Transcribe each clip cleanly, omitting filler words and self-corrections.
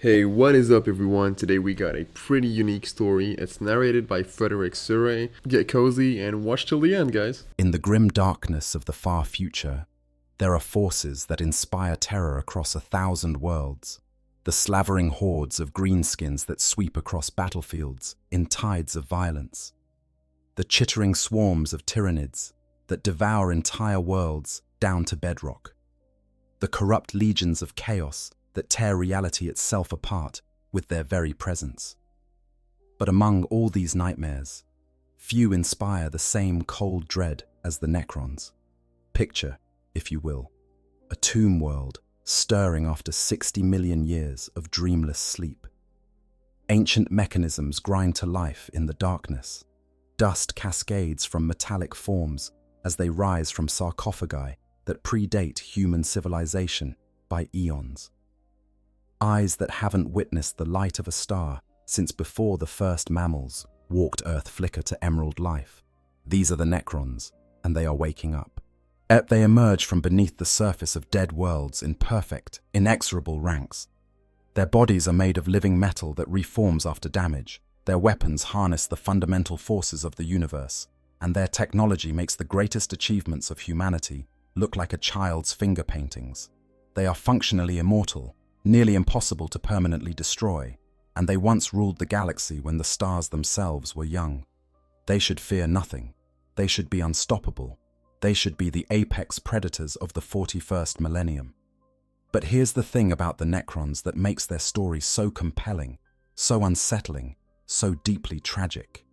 Hey, what is up everyone? Today we got a pretty unique story. It's narrated by Frederick Surrey. Get cozy and watch till the end, guys. In the grim darkness of the far future, there are forces that inspire terror across 1,000 worlds. The slavering hordes of greenskins that sweep across battlefields in tides of violence. The chittering swarms of Tyranids that devour entire worlds down to bedrock. The corrupt legions of chaos that tear reality itself apart with their very presence. But among all these nightmares, few inspire the same cold dread as the Necrons. Picture, if you will, a tomb world stirring after 60 million years of dreamless sleep. Ancient mechanisms grind to life in the darkness. Dust cascades from metallic forms as they rise from sarcophagi that predate human civilization by eons. Eyes that haven't witnessed the light of a star since before the first mammals walked Earth flicker to emerald life. These are the Necrons, and they are waking up. They emerge from beneath the surface of dead worlds in perfect, inexorable ranks. Their bodies are made of living metal that reforms after damage. Their weapons harness the fundamental forces of the universe, and their technology makes the greatest achievements of humanity look like a child's finger paintings. They are functionally immortal, nearly impossible to permanently destroy, and they once ruled the galaxy when the stars themselves were young. They should fear nothing. They should be unstoppable. They should be the apex predators of the 41st millennium. But here's the thing about the Necrons that makes their story so compelling, so unsettling, so deeply tragic.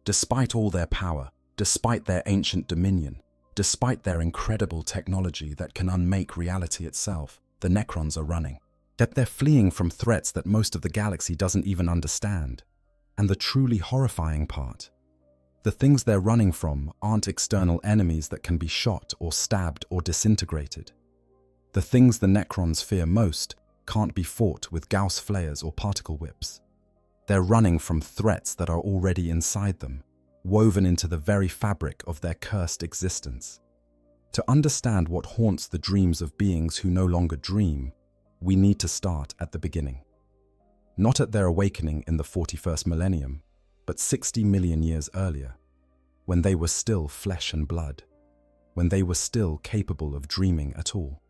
Despite all their power, despite their ancient dominion, despite their incredible technology that can unmake reality itself, the Necrons are running. Yet they're fleeing from threats that most of the galaxy doesn't even understand. And the truly horrifying part, the things they're running from aren't external enemies that can be shot or stabbed or disintegrated. The things the Necrons fear most can't be fought with Gauss flares or particle whips. They're running from threats that are already inside them, woven into the very fabric of their cursed existence. To understand what haunts the dreams of beings who no longer dream, we need to start at the beginning. Not at their awakening in the 41st millennium, but 60 million years earlier, when they were still flesh and blood, when they were still capable of dreaming at all.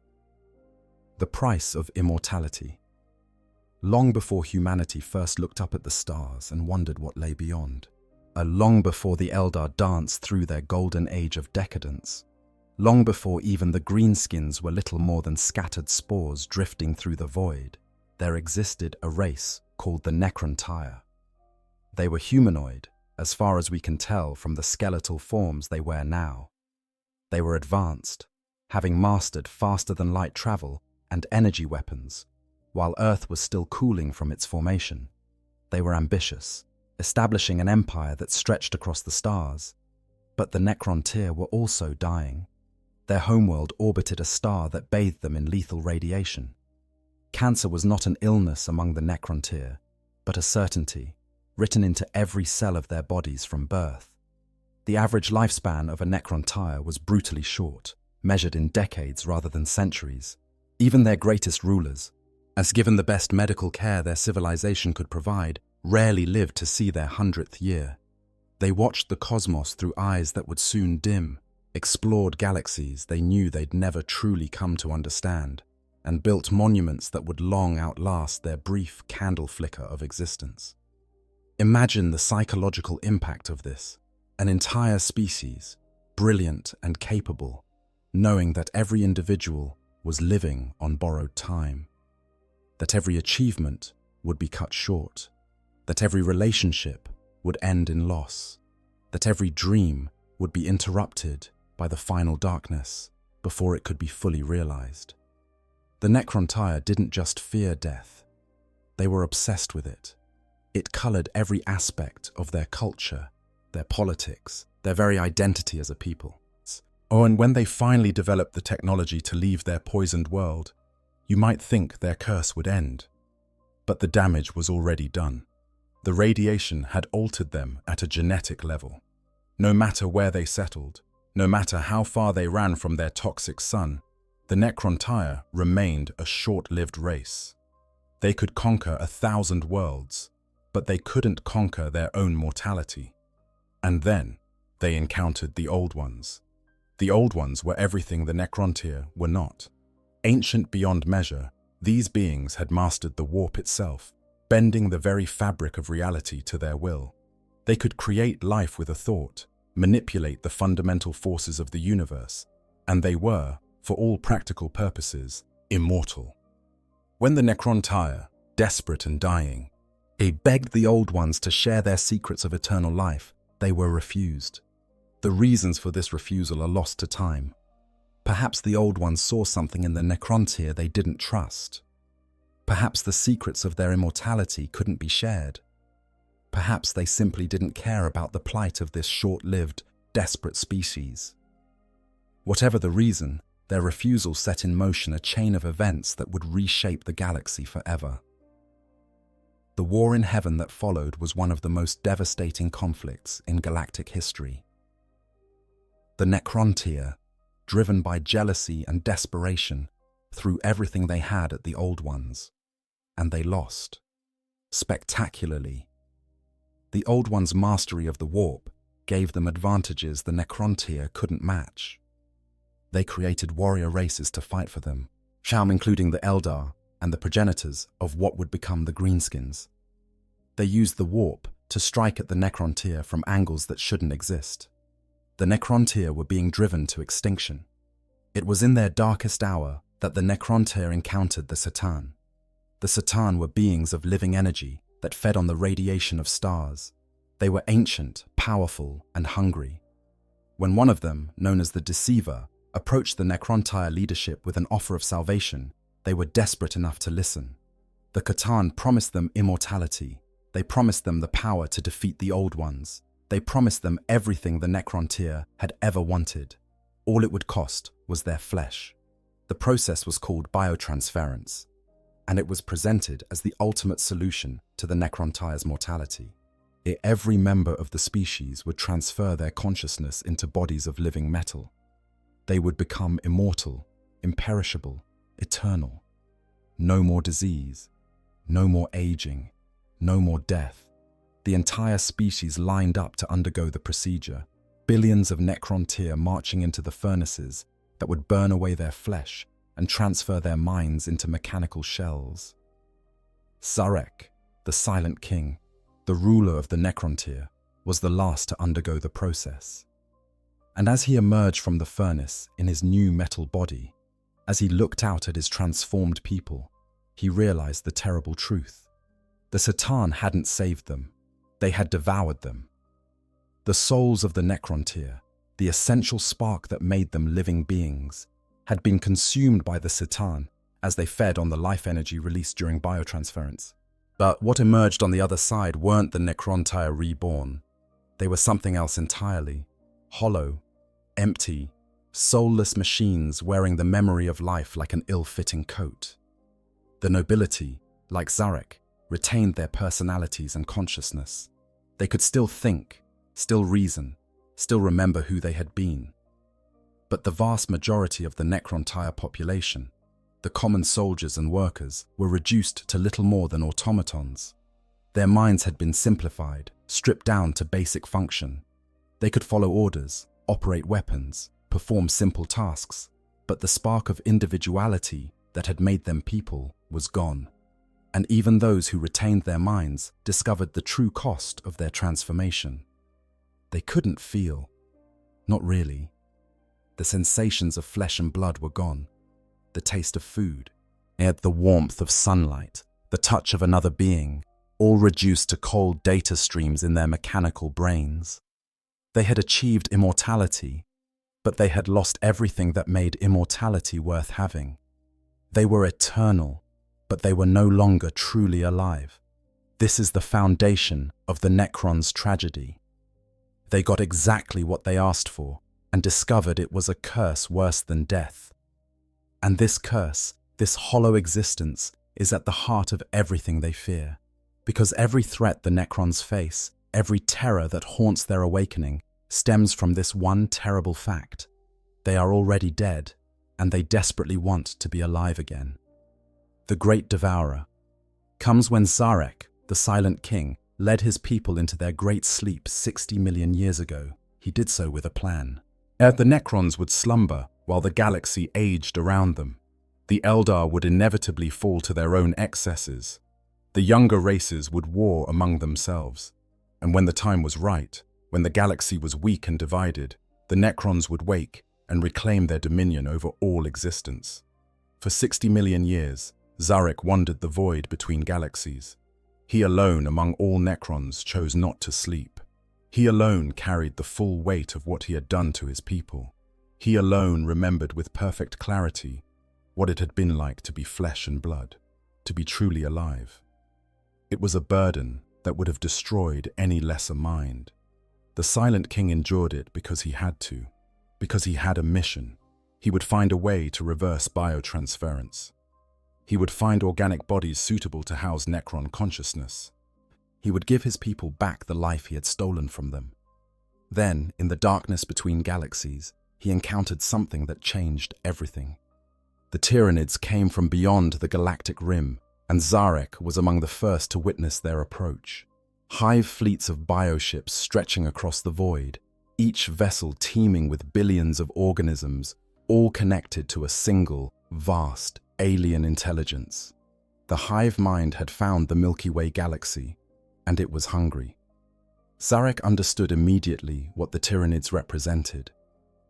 The price of immortality. Long before humanity first looked up at the stars and wondered what lay beyond, long before the Eldar danced through their golden age of decadence, long before even the greenskins were little more than scattered spores drifting through the void, there existed a race called the Necron. They were humanoid, as far as we can tell from the skeletal forms they wear now. They were advanced, having mastered faster-than-light travel and energy weapons, while Earth was still cooling from its formation. They were ambitious, establishing an empire that stretched across the stars. But the Necron were also dying. Their homeworld orbited a star that bathed them in lethal radiation. Cancer was not an illness among the Necron, but a certainty, written into every cell of their bodies from birth. The average lifespan of a Necron was brutally short, measured in decades rather than centuries. Even their greatest rulers, as given the best medical care their civilization could provide, rarely lived to see their 100th year. They watched the cosmos through eyes that would soon dim, explored galaxies they knew they'd never truly come to understand, and built monuments that would long outlast their brief candle flicker of existence. Imagine the psychological impact of this. An entire species, brilliant and capable, knowing that every individual was living on borrowed time, that every achievement would be cut short, that every relationship would end in loss, that every dream would be interrupted by the final darkness before it could be fully realized. The Necron didn't just fear death, they were obsessed with it. It colored every aspect of their culture, their politics, their very identity as a people. Oh, and when they finally developed the technology to leave their poisoned world, you might think their curse would end. But the damage was already done. The radiation had altered them at a genetic level. No matter where they settled, no matter how far they ran from their toxic sun, the Necron remained a short-lived race. They could conquer 1,000 worlds, but they couldn't conquer their own mortality. And then they encountered the Old Ones. The Old Ones were everything the Necrontyr were not. Ancient beyond measure, these beings had mastered the warp itself, bending the very fabric of reality to their will. They could create life with a thought, manipulate the fundamental forces of the universe, and they were, for all practical purposes, immortal. When the Necrontyr, desperate and dying, begged the Old Ones to share their secrets of eternal life, they were refused. The reasons for this refusal are lost to time. Perhaps the Old Ones saw something in the Necrontyr they didn't trust. Perhaps the secrets of their immortality couldn't be shared. Perhaps they simply didn't care about the plight of this short-lived, desperate species. Whatever the reason, their refusal set in motion a chain of events that would reshape the galaxy forever. The war in heaven that followed was one of the most devastating conflicts in galactic history. The Necrontyr, driven by jealousy and desperation, threw everything they had at the Old Ones, and they lost, spectacularly. The Old Ones' mastery of the warp gave them advantages the Necrontyr couldn't match. They created warrior races to fight for them, including the Eldar and the progenitors of what would become the Greenskins. They used the warp to strike at the Necrontyr from angles that shouldn't exist. The Necrontyr were being driven to extinction. It was in their darkest hour that the Necrontyr encountered the Satan. The Satan were beings of living energy that fed on the radiation of stars. They were ancient, powerful, and hungry. When one of them, known as the Deceiver, approached the Necrontyr leadership with an offer of salvation, they were desperate enough to listen. The Catan promised them immortality. They promised them the power to defeat the Old Ones. They promised them everything the Necrontyr had ever wanted. All it would cost was their flesh. The process was called biotransference, and it was presented as the ultimate solution to the Necrontyr's mortality. Every member of the species would transfer their consciousness into bodies of living metal. They would become immortal, imperishable, eternal. No more disease, no more aging, no more death. The entire species lined up to undergo the procedure, billions of Necrontyr marching into the furnaces that would burn away their flesh and transfer their minds into mechanical shells. Zarek, the Silent King, the ruler of the Necrontyr, was the last to undergo the process. And as he emerged from the furnace in his new metal body, as he looked out at his transformed people, he realized the terrible truth. The Satan hadn't saved them. They had devoured them. The souls of the Necrontyr, the essential spark that made them living beings, had been consumed by the Satan as they fed on the life energy released during biotransference. But what emerged on the other side weren't the Necrontyr reborn. They were something else entirely. Hollow, empty, soulless machines wearing the memory of life like an ill-fitting coat. The nobility, like Zarek, retained their personalities and consciousness. They could still think, still reason, still remember who they had been. But the vast majority of the Necrontyr population, the common soldiers and workers, were reduced to little more than automatons. Their minds had been simplified, stripped down to basic function. They could follow orders, operate weapons, perform simple tasks, but the spark of individuality that had made them people was gone. And even those who retained their minds discovered the true cost of their transformation. They couldn't feel. Not really. The sensations of flesh and blood were gone. The taste of food, yet the warmth of sunlight, the touch of another being, all reduced to cold data streams in their mechanical brains. They had achieved immortality, but they had lost everything that made immortality worth having. They were eternal, but they were no longer truly alive. This is the foundation of the Necrons' tragedy. They got exactly what they asked for and discovered it was a curse worse than death. And this curse, this hollow existence, is at the heart of everything they fear. Because every threat the Necrons face, every terror that haunts their awakening, stems from this one terrible fact. They are already dead, and they desperately want to be alive again. The Great Devourer, comes when Zarek, the Silent King, led his people into their great sleep 60 million years ago. He did so with a plan. The Necrons would slumber while the galaxy aged around them. The Eldar would inevitably fall to their own excesses. The younger races would war among themselves. And when the time was right, when the galaxy was weak and divided, the Necrons would wake and reclaim their dominion over all existence. For 60 million years, Zarek wandered the void between galaxies. He alone among all Necrons chose not to sleep. He alone carried the full weight of what he had done to his people. He alone remembered with perfect clarity what it had been like to be flesh and blood, to be truly alive. It was a burden that would have destroyed any lesser mind. The Silent King endured it because he had to, because he had a mission. He would find a way to reverse biotransference. He would find organic bodies suitable to house Necron consciousness. He would give his people back the life he had stolen from them. Then, in the darkness between galaxies, he encountered something that changed everything. The Tyranids came from beyond the galactic rim, and Zarek was among the first to witness their approach. Hive fleets of bioships stretching across the void, each vessel teeming with billions of organisms, all connected to a single, vast, alien intelligence. The hive mind had found the Milky Way galaxy, and it was hungry. Zarek understood immediately what the Tyranids represented.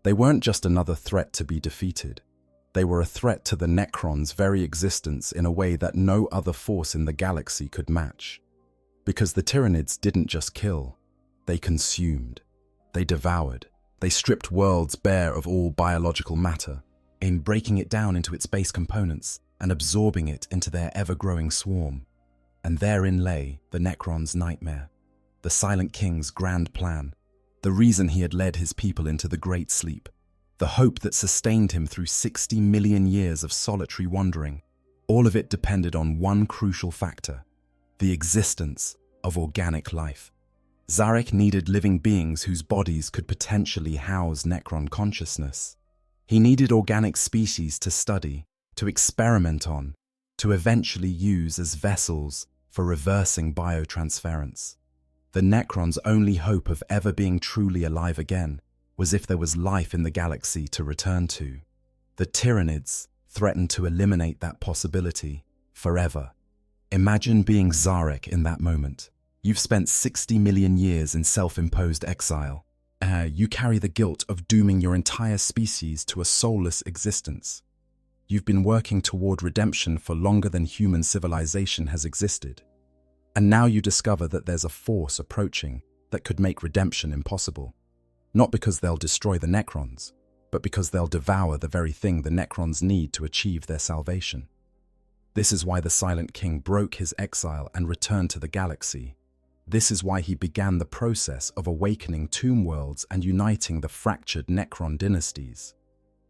They weren't just another threat to be defeated. They were a threat to the Necrons' very existence in a way that no other force in the galaxy could match. Because the Tyranids didn't just kill, they consumed. They devoured. They stripped worlds bare of all biological matter, in breaking it down into its base components and absorbing it into their ever-growing swarm. And therein lay the Necrons' nightmare, the Silent King's grand plan, the reason he had led his people into the Great Sleep, the hope that sustained him through 60 million years of solitary wandering. All of it depended on one crucial factor: the existence of organic life. Zarek needed living beings whose bodies could potentially house Necron consciousness. He needed organic species to study, to experiment on, to eventually use as vessels for reversing biotransference. The Necrons' only hope of ever being truly alive again was if there was life in the galaxy to return to. The Tyranids threatened to eliminate that possibility forever. Imagine being Zarek in that moment. You've spent 60 million years in self-imposed exile. You carry the guilt of dooming your entire species to a soulless existence. You've been working toward redemption for longer than human civilization has existed. And now you discover that there's a force approaching that could make redemption impossible. Not because they'll destroy the Necrons, but because they'll devour the very thing the Necrons need to achieve their salvation. This is why the Silent King broke his exile and returned to the galaxy. This is why he began the process of awakening tomb worlds and uniting the fractured Necron dynasties.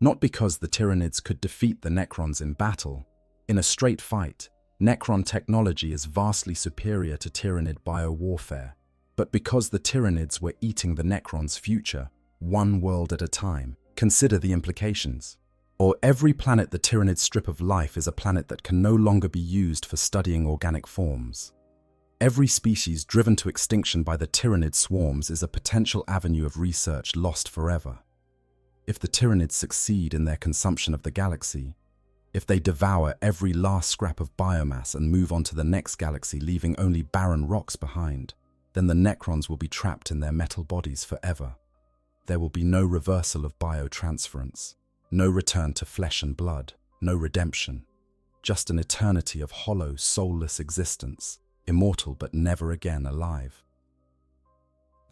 Not because the Tyranids could defeat the Necrons in battle. In a straight fight, Necron technology is vastly superior to Tyranid biowarfare, but because the Tyranids were eating the Necrons' future, one world at a time. Consider the implications. Or every planet the Tyranids strip of life is a planet that can no longer be used for studying organic forms. Every species driven to extinction by the Tyranid swarms is a potential avenue of research lost forever. If the Tyranids succeed in their consumption of the galaxy, if they devour every last scrap of biomass and move on to the next galaxy leaving only barren rocks behind, then the Necrons will be trapped in their metal bodies forever. There will be no reversal of biotransference, no return to flesh and blood, no redemption. Just an eternity of hollow, soulless existence, immortal but never again alive.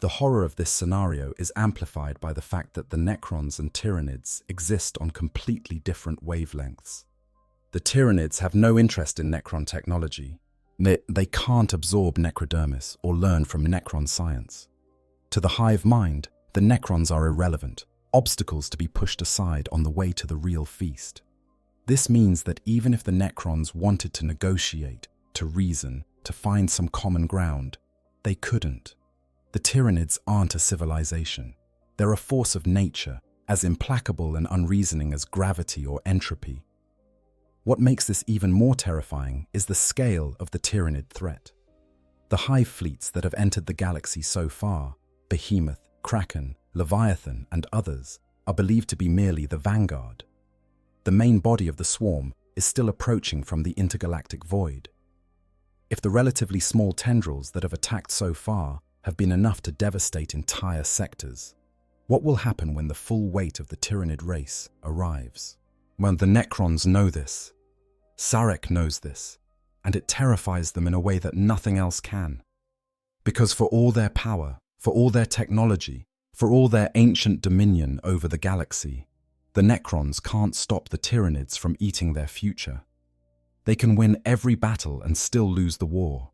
The horror of this scenario is amplified by the fact that the Necrons and Tyranids exist on completely different wavelengths. The Tyranids have no interest in Necron technology. They can't absorb necrodermis or learn from Necron science. To the hive mind, the Necrons are irrelevant, obstacles to be pushed aside on the way to the real feast. This means that even if the Necrons wanted to negotiate, to reason, to find some common ground, they couldn't. The Tyranids aren't a civilization. They're a force of nature, as implacable and unreasoning as gravity or entropy. What makes this even more terrifying is the scale of the Tyranid threat. The hive fleets that have entered the galaxy so far, Behemoth, Kraken, Leviathan, and others, are believed to be merely the vanguard. The main body of the swarm is still approaching from the intergalactic void. If the relatively small tendrils that have attacked so far have been enough to devastate entire sectors, what will happen when the full weight of the Tyranid race arrives? Well, the Necrons know this. Sarek knows this, and it terrifies them in a way that nothing else can. Because for all their power, for all their technology, for all their ancient dominion over the galaxy, the Necrons can't stop the Tyranids from eating their future. They can win every battle and still lose the war.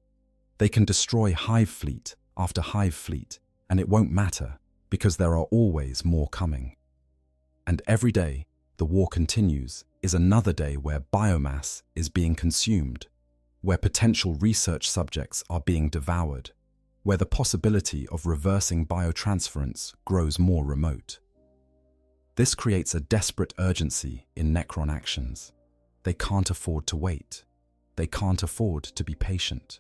They can destroy hive fleet after hive fleet, and it won't matter, because there are always more coming. And every day the war continues is another day where biomass is being consumed, where potential research subjects are being devoured, where the possibility of reversing biotransference grows more remote. This creates a desperate urgency in Necron actions. They can't afford to wait. They can't afford to be patient.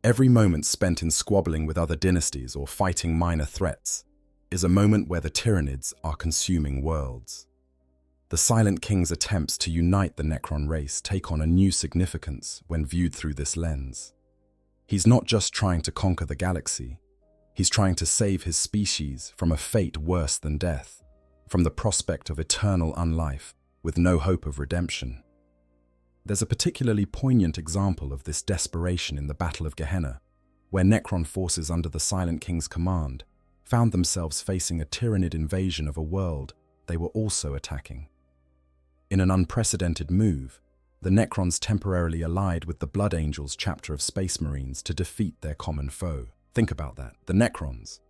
Every moment spent in squabbling with other dynasties or fighting minor threats is a moment where the Tyranids are consuming worlds. The Silent King's attempts to unite the Necron race take on a new significance when viewed through this lens. He's not just trying to conquer the galaxy, he's trying to save his species from a fate worse than death, from the prospect of eternal unlife with no hope of redemption. There's a particularly poignant example of this desperation in the Battle of Gehenna, where Necron forces under the Silent King's command found themselves facing a Tyranid invasion of a world they were also attacking. In an unprecedented move, the Necrons temporarily allied with the Blood Angels chapter of Space Marines to defeat their common foe. Think about that, the Necrons.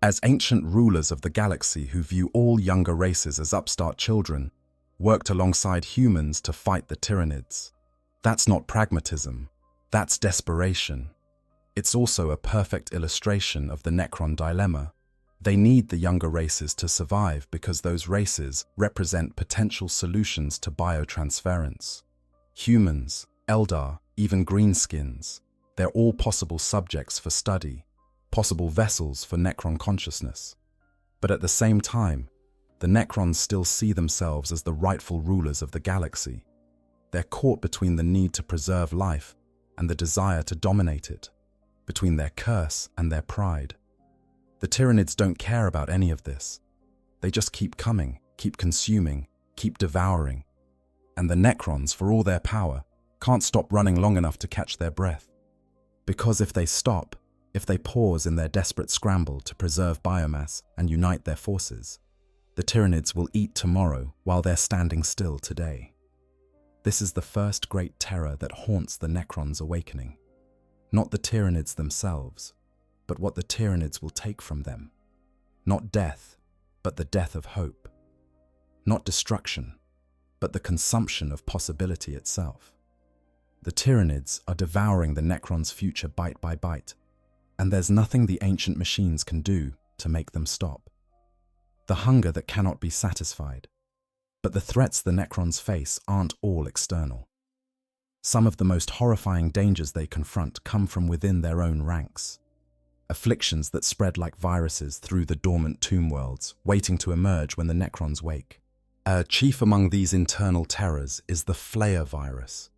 As ancient rulers of the galaxy who view all younger races as upstart children, worked alongside humans to fight the Tyranids. That's not pragmatism, that's desperation. It's also a perfect illustration of the Necron dilemma. They need the younger races to survive because those races represent potential solutions to biotransference. Humans, Eldar, even greenskins, they're all possible subjects for study, possible vessels for Necron consciousness. But at the same time, the Necrons still see themselves as the rightful rulers of the galaxy. They're caught between the need to preserve life and the desire to dominate it, between their curse and their pride. The Tyranids don't care about any of this. They just keep coming, keep consuming, keep devouring. And the Necrons, for all their power, can't stop running long enough to catch their breath. Because if they stop, if they pause in their desperate scramble to preserve biomass and unite their forces, the Tyranids will eat tomorrow while they're standing still today. This is the first great terror that haunts the Necrons' awakening. Not the Tyranids themselves, but what the Tyranids will take from them. Not death, but the death of hope. Not destruction, but the consumption of possibility itself. The Tyranids are devouring the Necrons' future bite by bite, and there's nothing the ancient machines can do to make them stop. The hunger that cannot be satisfied. But the threats the Necrons face aren't all external. Some of the most horrifying dangers they confront come from within their own ranks. Afflictions that spread like viruses through the dormant tomb worlds, waiting to emerge when the Necrons wake. Chief among these internal terrors is the Flayed virus,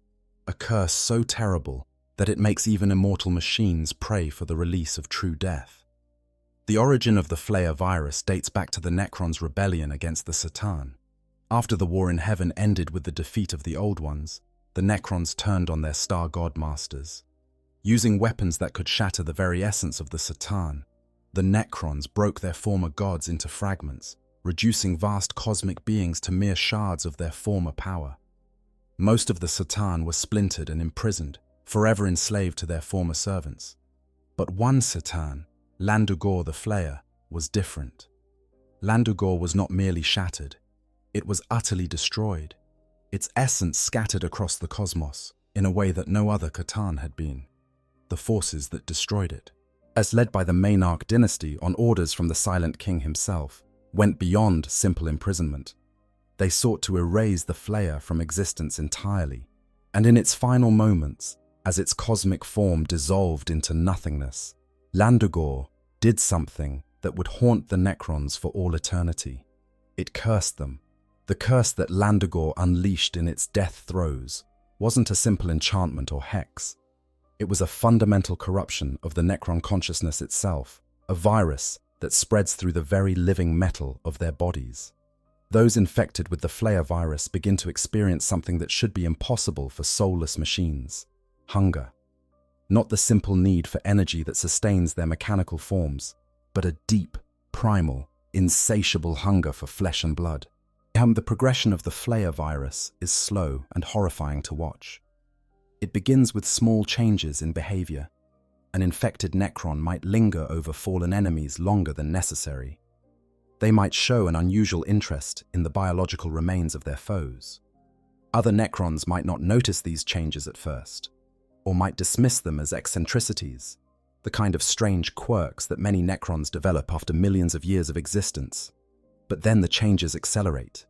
a curse so terrible that it makes even immortal machines pray for the release of true death. The origin of the Flayed virus dates back to the Necrons' rebellion against the Satan. After the war in heaven ended with the defeat of the Old Ones, the Necrons turned on their star god masters. Using weapons that could shatter the very essence of the Satan, the Necrons broke their former gods into fragments, reducing vast cosmic beings to mere shards of their former power. Most of the Satan were splintered and imprisoned, forever enslaved to their former servants. But one Satan, Landugor the Flayer, was different. Landugor was not merely shattered, it was utterly destroyed, its essence scattered across the cosmos in a way that no other Catan had been. The forces that destroyed it, as led by the Maynarch dynasty on orders from the Silent King himself, went beyond simple imprisonment. They sought to erase the Flayer from existence entirely, and in its final moments, as its cosmic form dissolved into nothingness, Landugor did something that would haunt the Necrons for all eternity. It cursed them. The curse that Landugor unleashed in its death throes wasn't a simple enchantment or hex. It was a fundamental corruption of the Necron consciousness itself, a virus that spreads through the very living metal of their bodies. Those infected with the Flayer virus begin to experience something that should be impossible for soulless machines: hunger. Not the simple need for energy that sustains their mechanical forms, but a deep, primal, insatiable hunger for flesh and blood. The progression of the Flayer virus is slow and horrifying to watch. It begins with small changes in behavior. An infected Necron might linger over fallen enemies longer than necessary. They might show an unusual interest in the biological remains of their foes. Other Necrons might not notice these changes at first, or might dismiss them as eccentricities, the kind of strange quirks that many Necrons develop after millions of years of existence. But then the changes accelerate.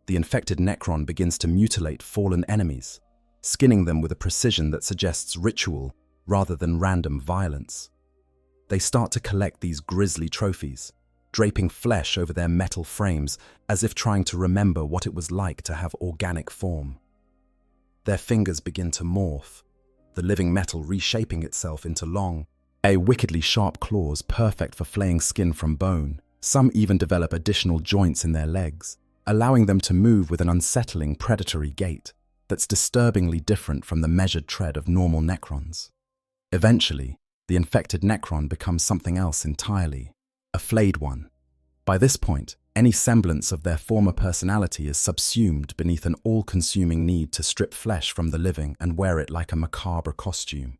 The infected Necron begins to mutilate fallen enemies, skinning them with a precision that suggests ritual rather than random violence. They start to collect these grisly trophies, draping flesh over their metal frames as if trying to remember what it was like to have organic form. Their fingers begin to morph, the living metal reshaping itself into long, wickedly sharp claws perfect for flaying skin from bone. Some even develop additional joints in their legs, allowing them to move with an unsettling predatory gait that's disturbingly different from the measured tread of normal Necrons. Eventually, the infected Necron becomes something else entirely: a Flayed One. By this point, any semblance of their former personality is subsumed beneath an all-consuming need to strip flesh from the living and wear it like a macabre costume.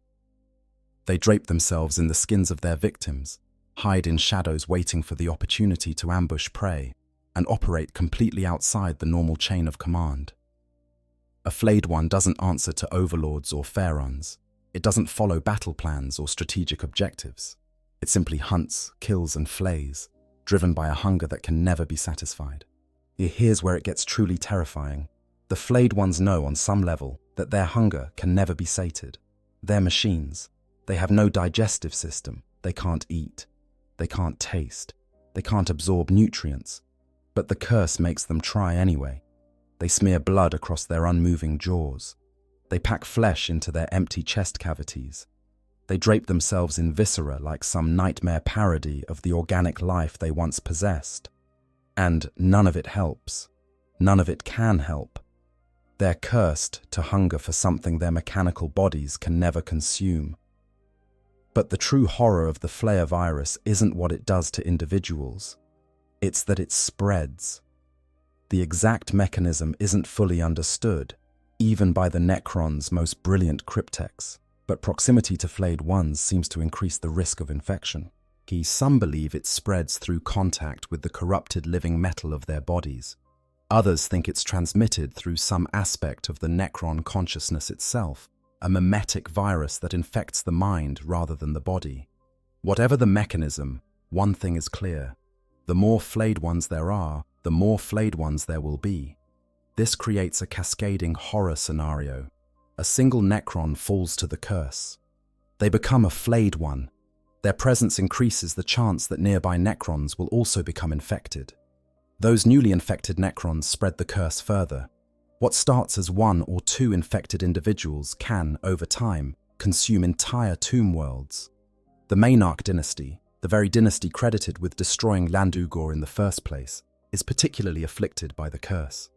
They drape themselves in the skins of their victims, hide in shadows waiting for the opportunity to ambush prey, and operate completely outside the normal chain of command. A Flayed One doesn't answer to overlords or pharaons. It doesn't follow battle plans or strategic objectives. It simply hunts, kills, and flays, driven by a hunger that can never be satisfied. Here's where it gets truly terrifying. The Flayed Ones know on some level that their hunger can never be sated. They're machines. They have no digestive system. They can't eat. They can't taste. They can't absorb nutrients. But the curse makes them try anyway. They smear blood across their unmoving jaws. They pack flesh into their empty chest cavities. They drape themselves in viscera like some nightmare parody of the organic life they once possessed. And none of it helps. None of it can help. They're cursed to hunger for something their mechanical bodies can never consume. But the true horror of the Flayer virus isn't what it does to individuals. It's that it spreads. The exact mechanism isn't fully understood, even by the Necron's most brilliant cryptechs. But proximity to Flayed Ones seems to increase the risk of infection. Some believe it spreads through contact with the corrupted living metal of their bodies. Others think it's transmitted through some aspect of the Necron consciousness itself, a mimetic virus that infects the mind rather than the body. Whatever the mechanism, one thing is clear: the more Flayed Ones there are, the more Flayed Ones there will be. This creates a cascading horror scenario. A single Necron falls to the curse. They become a Flayed One. Their presence increases the chance that nearby Necrons will also become infected. Those newly infected Necrons spread the curse further. What starts as one or two infected individuals can, over time, consume entire tomb worlds. The Maynarch dynasty, the very dynasty credited with destroying Landugor in the first place, is particularly afflicted by the curse.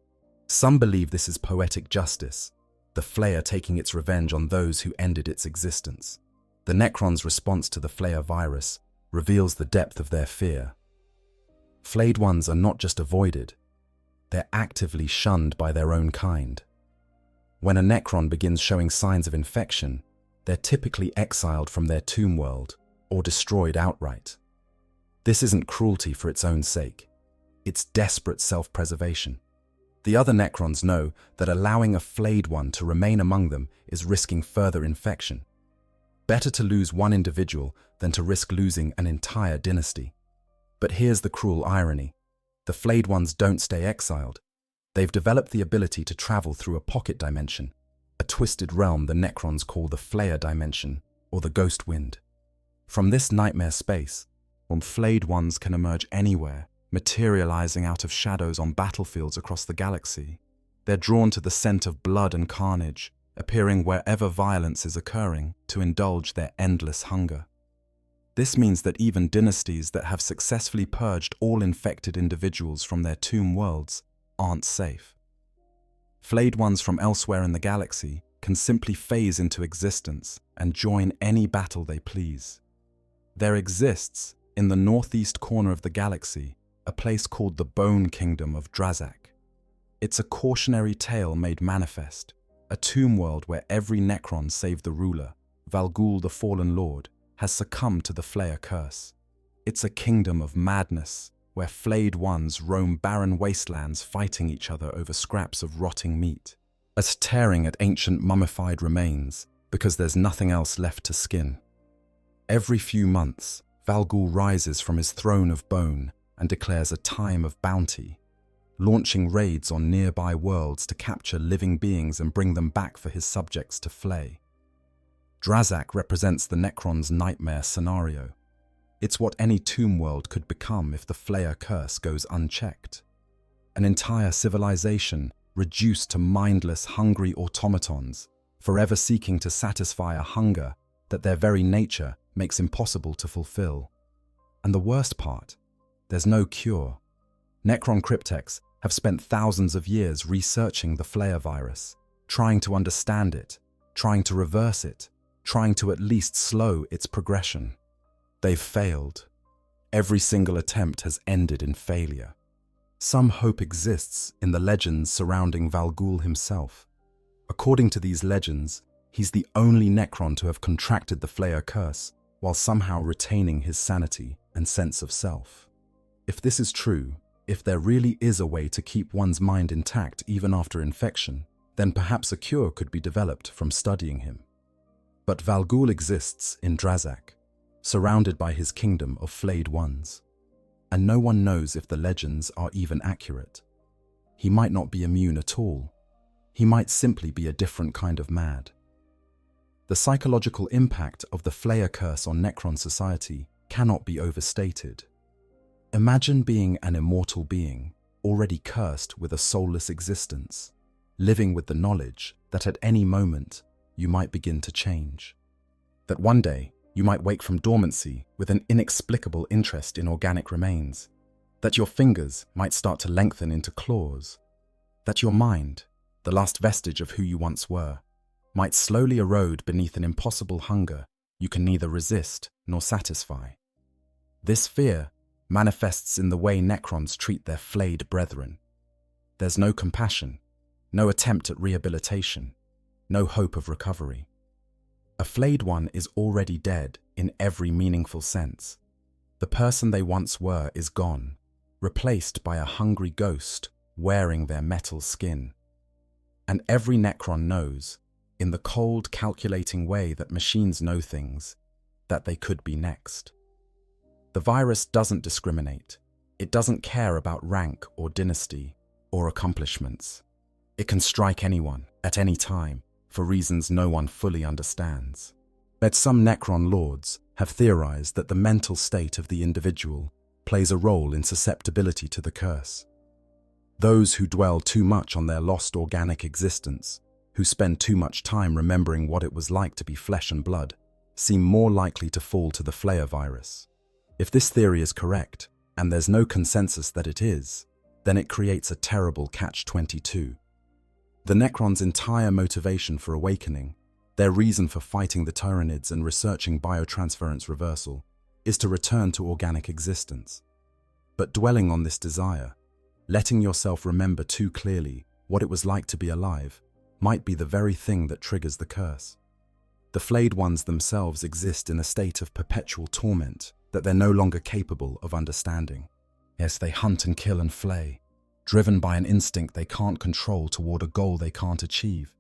Some believe this is poetic justice, the Flayer taking its revenge on those who ended its existence. The Necron's response to the Flayer virus reveals the depth of their fear. Flayed Ones are not just avoided, they're actively shunned by their own kind. When a Necron begins showing signs of infection, they're typically exiled from their tomb world or destroyed outright. This isn't cruelty for its own sake, it's desperate self-preservation. The other Necrons know that allowing a Flayed One to remain among them is risking further infection. Better to lose one individual than to risk losing an entire dynasty. But here's the cruel irony. The Flayed Ones don't stay exiled. They've developed the ability to travel through a pocket dimension, a twisted realm the Necrons call the Flayer dimension, or the Ghost Wind. From this nightmare space, Flayed Ones can emerge anywhere, materializing out of shadows on battlefields across the galaxy. They're drawn to the scent of blood and carnage, appearing wherever violence is occurring to indulge their endless hunger. This means that even dynasties that have successfully purged all infected individuals from their tomb worlds aren't safe. Flayed Ones from elsewhere in the galaxy can simply phase into existence and join any battle they please. There exists, in the northeast corner of the galaxy, a place called the Bone Kingdom of Drazak. It's a cautionary tale made manifest, a tomb world where every Necron save the ruler, Valgul the Fallen Lord, has succumbed to the Flayer curse. It's a kingdom of madness, where Flayed Ones roam barren wastelands fighting each other over scraps of rotting meat, as tearing at ancient mummified remains because there's nothing else left to skin. Every few months, Valgul rises from his throne of bone and declares a time of bounty, launching raids on nearby worlds to capture living beings and bring them back for his subjects to flay. Drazak represents the Necrons' nightmare scenario. It's what any tomb world could become if the Flayer curse goes unchecked. An entire civilization reduced to mindless, hungry automatons, forever seeking to satisfy a hunger that their very nature makes impossible to fulfill. And the worst part, there's no cure. Necron cryptechs have spent thousands of years researching the Flayer virus, trying to understand it, trying to reverse it, trying to at least slow its progression. They've failed. Every single attempt has ended in failure. Some hope exists in the legends surrounding Valgul himself. According to these legends, he's the only Necron to have contracted the Flayer curse while somehow retaining his sanity and sense of self. If this is true, if there really is a way to keep one's mind intact even after infection, then perhaps a cure could be developed from studying him. But Valgul exists in Drazak, surrounded by his kingdom of Flayed Ones. And no one knows if the legends are even accurate. He might not be immune at all. He might simply be a different kind of mad. The psychological impact of the Flayer curse on Necron society cannot be overstated. Imagine being an immortal being, already cursed with a soulless existence, living with the knowledge that at any moment you might begin to change. That one day you might wake from dormancy with an inexplicable interest in organic remains. That your fingers might start to lengthen into claws. That your mind, the last vestige of who you once were, might slowly erode beneath an impossible hunger you can neither resist nor satisfy. This fear manifests in the way Necrons treat their flayed brethren. There's no compassion, no attempt at rehabilitation, no hope of recovery. A Flayed One is already dead in every meaningful sense. The person they once were is gone, replaced by a hungry ghost wearing their metal skin. And every Necron knows, in the cold, calculating way that machines know things, that they could be next. The virus doesn't discriminate. It doesn't care about rank or dynasty or accomplishments. It can strike anyone, at any time, for reasons no one fully understands. But some Necron lords have theorized that the mental state of the individual plays a role in susceptibility to the curse. Those who dwell too much on their lost organic existence, who spend too much time remembering what it was like to be flesh and blood, seem more likely to fall to the Flayer virus. If this theory is correct, and there's no consensus that it is, then it creates a terrible catch-22. The Necrons' entire motivation for awakening, their reason for fighting the Tyranids and researching biotransference reversal, is to return to organic existence. But dwelling on this desire, letting yourself remember too clearly what it was like to be alive, might be the very thing that triggers the curse. The Flayed Ones themselves exist in a state of perpetual torment that they're no longer capable of understanding. Yes, they hunt and kill and flay, driven by an instinct they can't control toward a goal they can't achieve.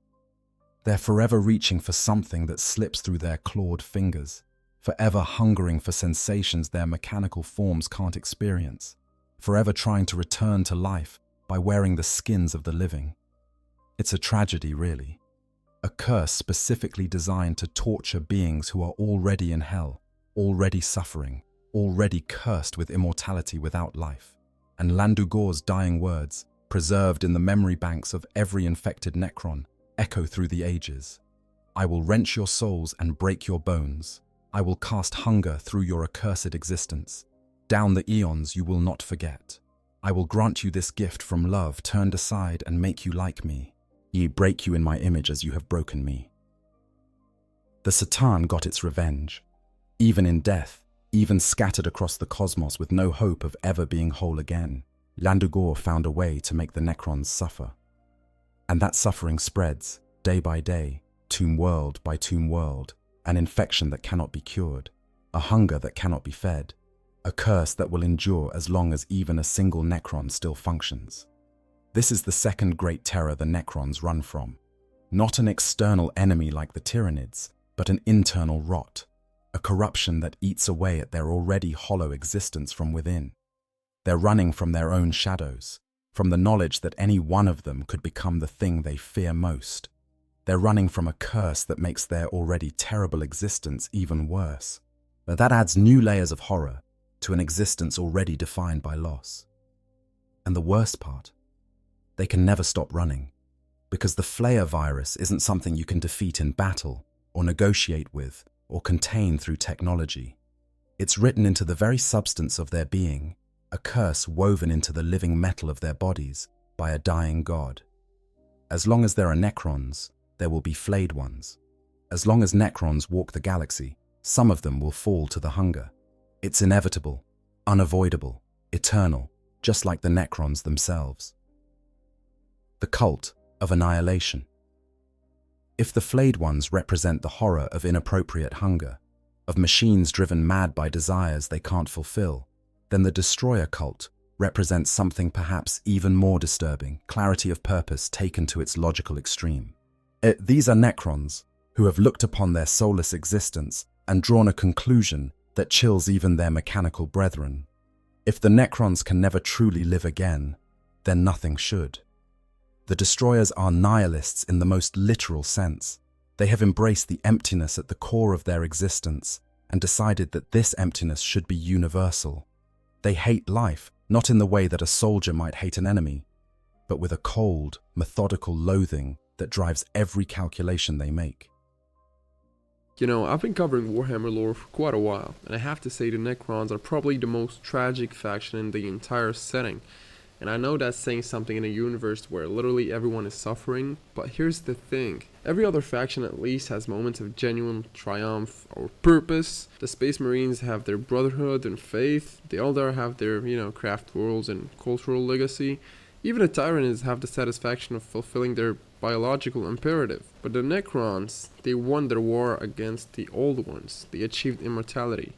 They're forever reaching for something that slips through their clawed fingers, forever hungering for sensations their mechanical forms can't experience, forever trying to return to life by wearing the skins of the living. It's a tragedy, really. A curse specifically designed to torture beings who are already in hell, already suffering, already cursed with immortality without life. And Landugor's dying words, preserved in the memory banks of every infected Necron, echo through the ages. I will wrench your souls and break your bones. I will cast hunger through your accursed existence. Down the eons you will not forget. I will grant you this gift from love turned aside and make you like me. Ye break you in my image as you have broken me. The Satan got its revenge. Even in death, even scattered across the cosmos with no hope of ever being whole again, Landugor found a way to make the Necrons suffer. And that suffering spreads, day by day, tomb world by tomb world, an infection that cannot be cured, a hunger that cannot be fed, a curse that will endure as long as even a single Necron still functions. This is the second great terror the Necrons run from. Not an external enemy like the Tyranids, but an internal rot, a corruption that eats away at their already hollow existence from within. They're running from their own shadows, from the knowledge that any one of them could become the thing they fear most. They're running from a curse that makes their already terrible existence even worse. But that adds new layers of horror to an existence already defined by loss. And the worst part, they can never stop running, because the Flayer virus isn't something you can defeat in battle, or negotiate with, or contain through technology. It's written into the very substance of their being, a curse woven into the living metal of their bodies by a dying god. As long as there are Necrons, there will be Flayed Ones. As long as Necrons walk the galaxy, some of them will fall to the hunger. It's inevitable, unavoidable, eternal, just like the Necrons themselves. The cult of annihilation. If the Flayed Ones represent the horror of inappropriate hunger, of machines driven mad by desires they can't fulfill, then the Destroyer cult represents something perhaps even more disturbing, clarity of purpose taken to its logical extreme. These are Necrons who have looked upon their soulless existence and drawn a conclusion that chills even their mechanical brethren. If the Necrons can never truly live again, then nothing should. The Destroyers are nihilists in the most literal sense. They have embraced the emptiness at the core of their existence and decided that this emptiness should be universal. They hate life, not in the way that a soldier might hate an enemy, but with a cold, methodical loathing that drives every calculation they make. You know, I've been covering Warhammer lore for quite a while, and I have to say the Necrons are probably the most tragic faction in the entire setting. And I know that's saying something in a universe where literally everyone is suffering, but here's the thing. Every other faction at least has moments of genuine triumph or purpose. The Space Marines have their brotherhood and faith. The Eldar have their, craft worlds and cultural legacy. Even the Tyranids have the satisfaction of fulfilling their biological imperative. But the Necrons, they won their war against the Old Ones. They achieved immortality.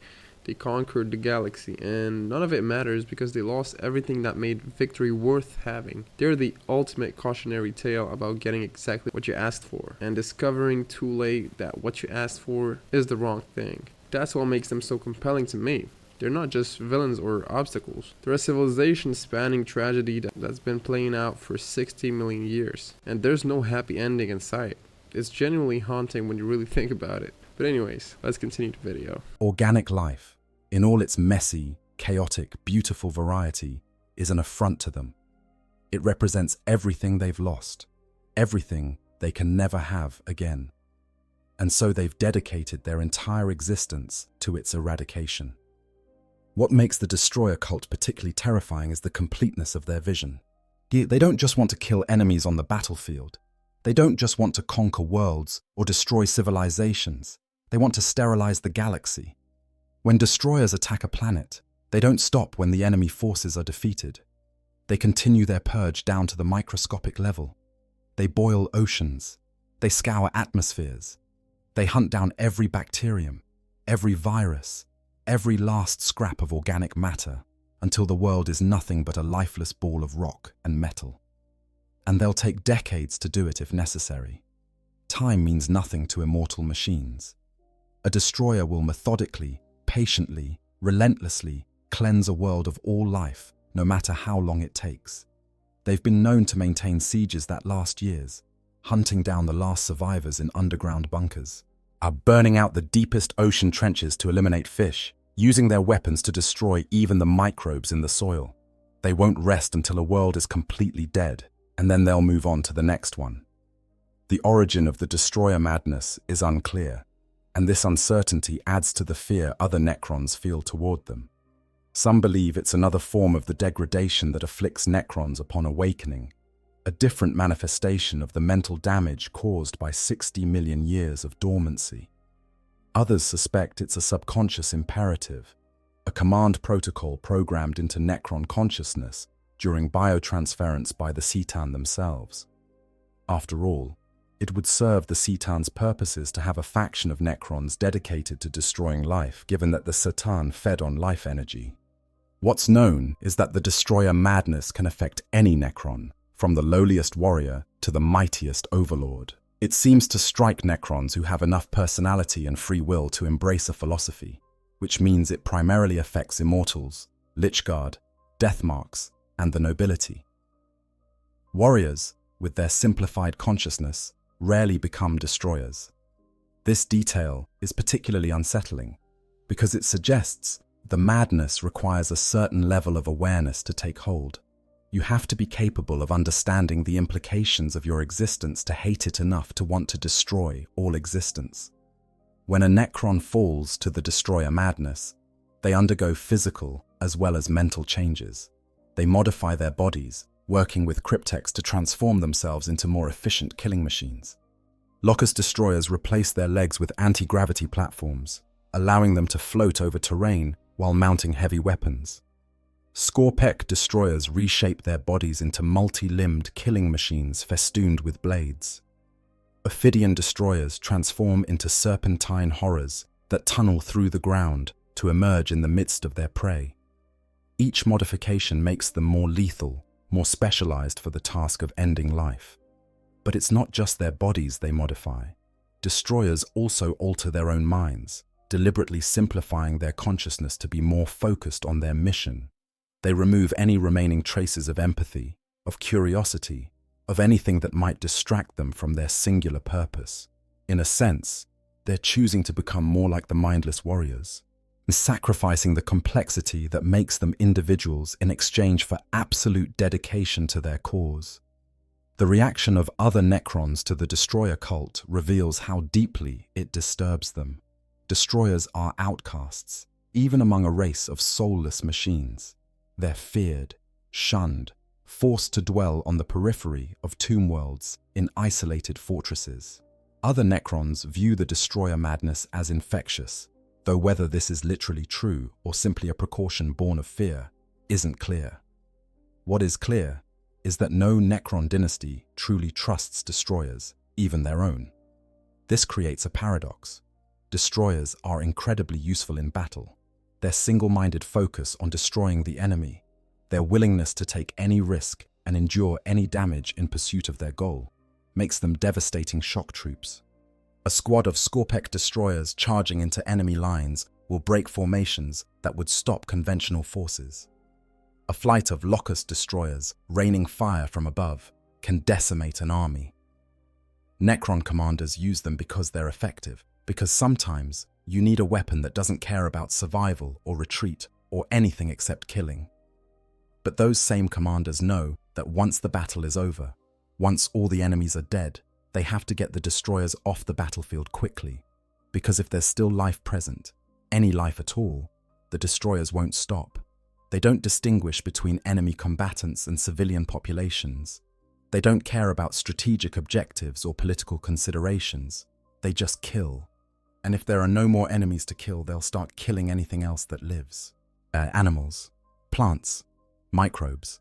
They conquered the galaxy, and none of it matters because they lost everything that made victory worth having. They're the ultimate cautionary tale about getting exactly what you asked for, and discovering too late that what you asked for is the wrong thing. That's what makes them so compelling to me. They're not just villains or obstacles. They're a civilization-spanning tragedy that's been playing out for 60 million years, and there's no happy ending in sight. It's genuinely haunting when you really think about it. But anyways, let's continue the video. Organic life, in all its messy, chaotic, beautiful variety, is an affront to them. It represents everything they've lost, everything they can never have again. And so they've dedicated their entire existence to its eradication. What makes the Destroyer cult particularly terrifying is the completeness of their vision. They don't just want to kill enemies on the battlefield. They don't just want to conquer worlds or destroy civilizations. They want to sterilize the galaxy. When Destroyers attack a planet, they don't stop when the enemy forces are defeated. They continue their purge down to the microscopic level. They boil oceans. They scour atmospheres. They hunt down every bacterium, every virus, every last scrap of organic matter, until the world is nothing but a lifeless ball of rock and metal. And they'll take decades to do it if necessary. Time means nothing to immortal machines. A Destroyer will methodically, patiently, relentlessly cleanse a world of all life, no matter how long it takes. They've been known to maintain sieges that last years, hunting down the last survivors in underground bunkers, are burning out the deepest ocean trenches to eliminate fish, using their weapons to destroy even the microbes in the soil. They won't rest until a world is completely dead, and then they'll move on to the next one. The origin of the destroyer madness is unclear, and this uncertainty adds to the fear other Necrons feel toward them. Some believe it's another form of the degradation that afflicts Necrons upon awakening, a different manifestation of the mental damage caused by 60 million years of dormancy. Others suspect it's a subconscious imperative, a command protocol programmed into Necron consciousness during biotransference by the Citan themselves. After all, it would serve the Citan's purposes to have a faction of Necrons dedicated to destroying life, given that the Citan fed on life energy. What's known is that the destroyer madness can affect any Necron, from the lowliest warrior to the mightiest overlord. It seems to strike Necrons who have enough personality and free will to embrace a philosophy, which means it primarily affects immortals, Lichguard, Deathmarks, and the nobility. Warriors, with their simplified consciousness, rarely become destroyers. This detail is particularly unsettling because it suggests the madness requires a certain level of awareness to take hold. You have to be capable of understanding the implications of your existence to hate it enough to want to destroy all existence. When a Necron falls to the destroyer madness, they undergo physical as well as mental changes. They modify their bodies, working with cryptex to transform themselves into more efficient killing machines. Locust destroyers replace their legs with anti-gravity platforms, allowing them to float over terrain while mounting heavy weapons. Scorpec destroyers reshape their bodies into multi-limbed killing machines festooned with blades. Ophidian destroyers transform into serpentine horrors that tunnel through the ground to emerge in the midst of their prey. Each modification makes them more lethal, more specialized for the task of ending life. But it's not just their bodies they modify. Destroyers also alter their own minds, deliberately simplifying their consciousness to be more focused on their mission. They remove any remaining traces of empathy, of curiosity, of anything that might distract them from their singular purpose. In a sense, they're choosing to become more like the mindless warriors, sacrificing the complexity that makes them individuals in exchange for absolute dedication to their cause. The reaction of other Necrons to the Destroyer cult reveals how deeply it disturbs them. Destroyers are outcasts, even among a race of soulless machines. They're feared, shunned, forced to dwell on the periphery of tomb worlds in isolated fortresses. Other Necrons view the Destroyer madness as infectious, though whether this is literally true or simply a precaution born of fear isn't clear. What is clear is that no Necron dynasty truly trusts destroyers, even their own. This creates a paradox. Destroyers are incredibly useful in battle. Their single-minded focus on destroying the enemy, their willingness to take any risk and endure any damage in pursuit of their goal, makes them devastating shock troops. A squad of Scorpec destroyers charging into enemy lines will break formations that would stop conventional forces. A flight of Locust destroyers raining fire from above can decimate an army. Necron commanders use them because they're effective, because sometimes you need a weapon that doesn't care about survival or retreat or anything except killing. But those same commanders know that once the battle is over, once all the enemies are dead, they have to get the destroyers off the battlefield quickly, because if there's still life present, any life at all, the destroyers won't stop. They don't distinguish between enemy combatants and civilian populations. They don't care about strategic objectives or political considerations. They just kill. And if there are no more enemies to kill, they'll start killing anything else that lives. Animals, plants, microbes.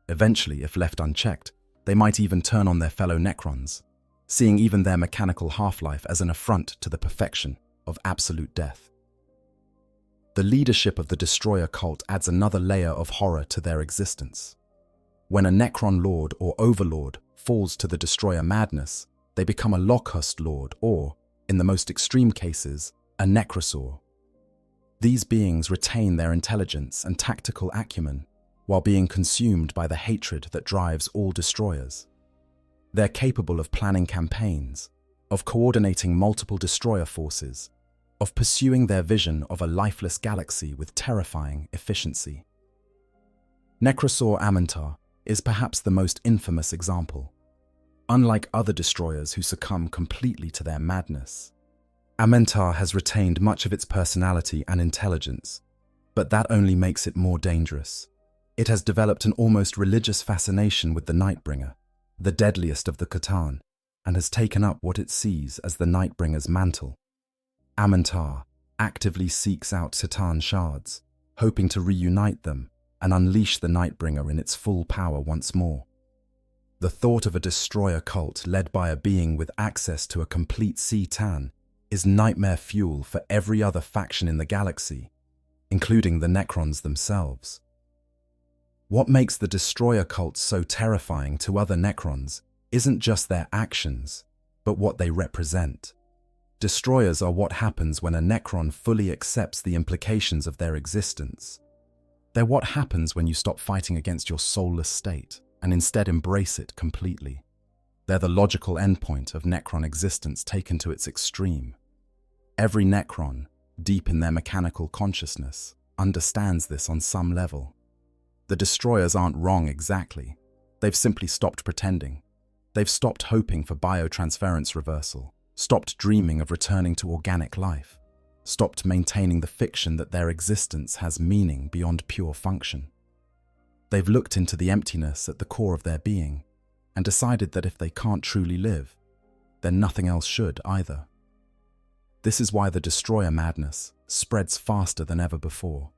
Eventually, if left unchecked, they might even turn on their fellow Necrons, seeing even their mechanical half-life as an affront to the perfection of absolute death. The leadership of the Destroyer cult adds another layer of horror to their existence. When a Necron Lord or Overlord falls to the Destroyer madness, they become a Locust Lord or, in the most extreme cases, a Necrosaur. These beings retain their intelligence and tactical acumen, while being consumed by the hatred that drives all destroyers. They're capable of planning campaigns, of coordinating multiple destroyer forces, of pursuing their vision of a lifeless galaxy with terrifying efficiency. Necrosaur Amantar is perhaps the most infamous example. Unlike other destroyers who succumb completely to their madness, Amantar has retained much of its personality and intelligence, but that only makes it more dangerous. It has developed an almost religious fascination with the Nightbringer, the deadliest of the Catan, and has taken up what it sees as the Nightbringer's mantle. Amantar actively seeks out Catan shards, hoping to reunite them and unleash the Nightbringer in its full power once more. The thought of a destroyer cult led by a being with access to a complete Catan is nightmare fuel for every other faction in the galaxy, including the Necrons themselves. What makes the destroyer cult so terrifying to other Necrons isn't just their actions, but what they represent. Destroyers are what happens when a Necron fully accepts the implications of their existence. They're what happens when you stop fighting against your soulless state and instead embrace it completely. They're the logical endpoint of Necron existence taken to its extreme. Every Necron, deep in their mechanical consciousness, understands this on some level. The destroyers aren't wrong exactly. They've simply stopped pretending. They've stopped hoping for biotransference reversal, stopped dreaming of returning to organic life, stopped maintaining the fiction that their existence has meaning beyond pure function. They've looked into the emptiness at the core of their being and decided that if they can't truly live, then nothing else should either. This is why the destroyer madness spreads faster than ever before.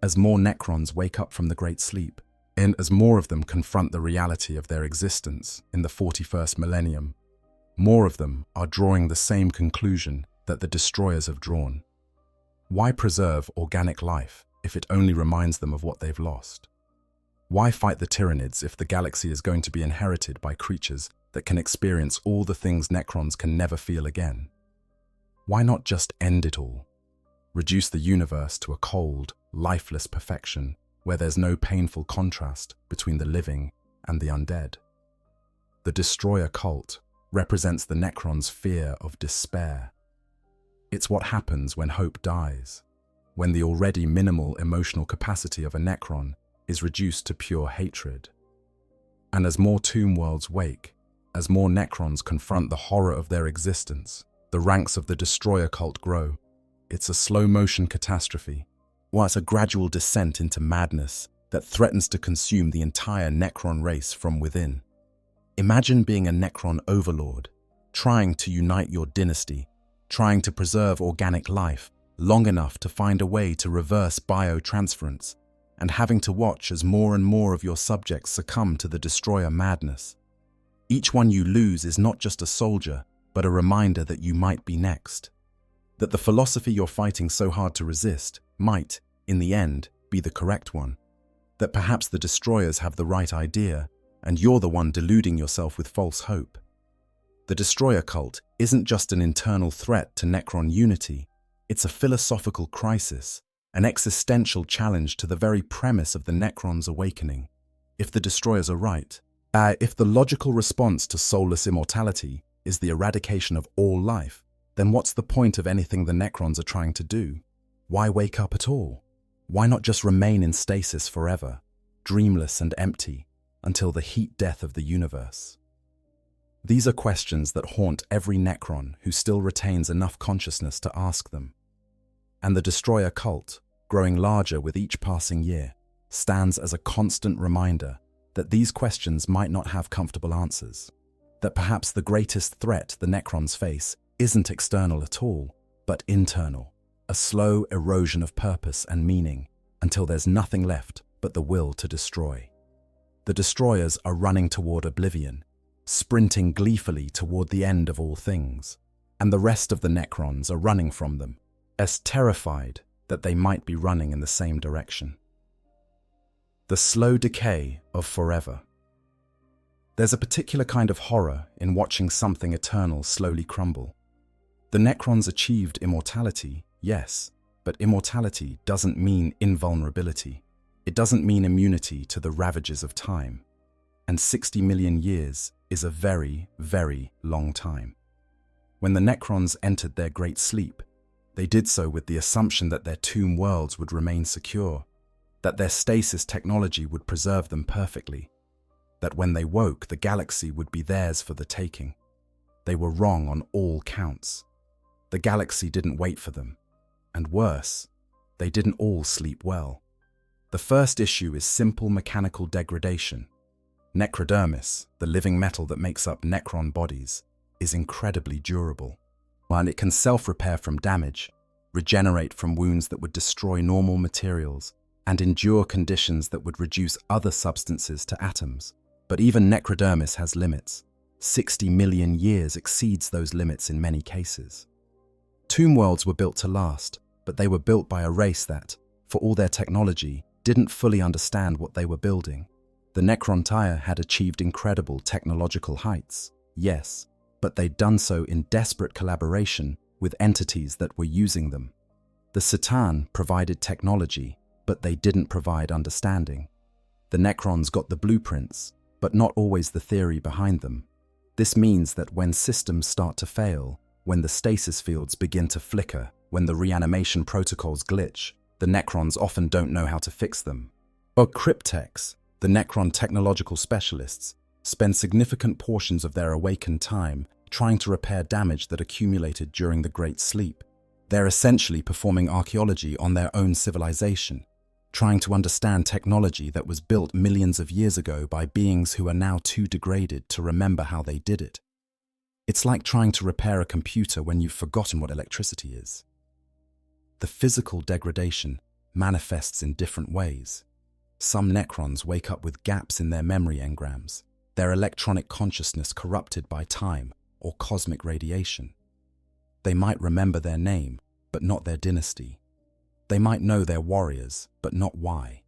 As more Necrons wake up from the Great Sleep, and as more of them confront the reality of their existence in the 41st millennium, more of them are drawing the same conclusion that the destroyers have drawn. Why preserve organic life if it only reminds them of what they've lost? Why fight the Tyranids if the galaxy is going to be inherited by creatures that can experience all the things Necrons can never feel again? Why not just end it all? Reduce the universe to a cold, lifeless perfection where there's no painful contrast between the living and the undead. The destroyer cult represents the Necrons' fear of despair. It's what happens when hope dies, when the already minimal emotional capacity of a Necron is reduced to pure hatred. And as more tomb worlds wake, as more Necrons confront the horror of their existence, the ranks of the destroyer cult grow. It's a slow-motion catastrophe, or it's a gradual descent into madness that threatens to consume the entire Necron race from within. Imagine being a Necron overlord, trying to unite your dynasty, trying to preserve organic life long enough to find a way to reverse biotransference, and having to watch as more and more of your subjects succumb to the destroyer madness. Each one you lose is not just a soldier, but a reminder that you might be next. That the philosophy you're fighting so hard to resist might, in the end, be the correct one. That perhaps the destroyers have the right idea, and you're the one deluding yourself with false hope. The destroyer cult isn't just an internal threat to Necron unity, it's a philosophical crisis, an existential challenge to the very premise of the Necrons' awakening. If the destroyers are right, if the logical response to soulless immortality is the eradication of all life, then what's the point of anything the Necrons are trying to do? Why wake up at all? Why not just remain in stasis forever, dreamless and empty, until the heat death of the universe? These are questions that haunt every Necron who still retains enough consciousness to ask them. And the destroyer cult, growing larger with each passing year, stands as a constant reminder that these questions might not have comfortable answers. That perhaps the greatest threat the Necrons face isn't external at all, but internal, a slow erosion of purpose and meaning until there's nothing left but the will to destroy. The destroyers are running toward oblivion, sprinting gleefully toward the end of all things, and the rest of the Necrons are running from them, as terrified that they might be running in the same direction. The slow decay of forever. There's a particular kind of horror in watching something eternal slowly crumble. The Necrons achieved immortality, yes, but immortality doesn't mean invulnerability. It doesn't mean immunity to the ravages of time. And 60 million years is a very, very long time. When the Necrons entered their great sleep, they did so with the assumption that their tomb worlds would remain secure, that their stasis technology would preserve them perfectly, that when they woke, the galaxy would be theirs for the taking. They were wrong on all counts. The galaxy didn't wait for them. And worse, they didn't all sleep well. The first issue is simple mechanical degradation. Necrodermis, the living metal that makes up Necron bodies, is incredibly durable. While it can self-repair from damage, regenerate from wounds that would destroy normal materials, and endure conditions that would reduce other substances to atoms. But even Necrodermis has limits. 60 million years exceeds those limits in many cases. Tomb worlds were built to last, but they were built by a race that, for all their technology, didn't fully understand what they were building. The Necron had achieved incredible technological heights, yes, but they'd done so in desperate collaboration with entities that were using them. The Satan provided technology, but they didn't provide understanding. The Necrons got the blueprints, but not always the theory behind them. This means that when systems start to fail, when the stasis fields begin to flicker, when the reanimation protocols glitch, the Necrons often don't know how to fix them. Or cryptechs, the Necron technological specialists, spend significant portions of their awakened time trying to repair damage that accumulated during the Great Sleep. They're essentially performing archaeology on their own civilization, trying to understand technology that was built millions of years ago by beings who are now too degraded to remember how they did it. It's like trying to repair a computer when you've forgotten what electricity is. The physical degradation manifests in different ways. Some Necrons wake up with gaps in their memory engrams, their electronic consciousness corrupted by time or cosmic radiation. They might remember their name, but not their dynasty. They might know their warriors, but not why.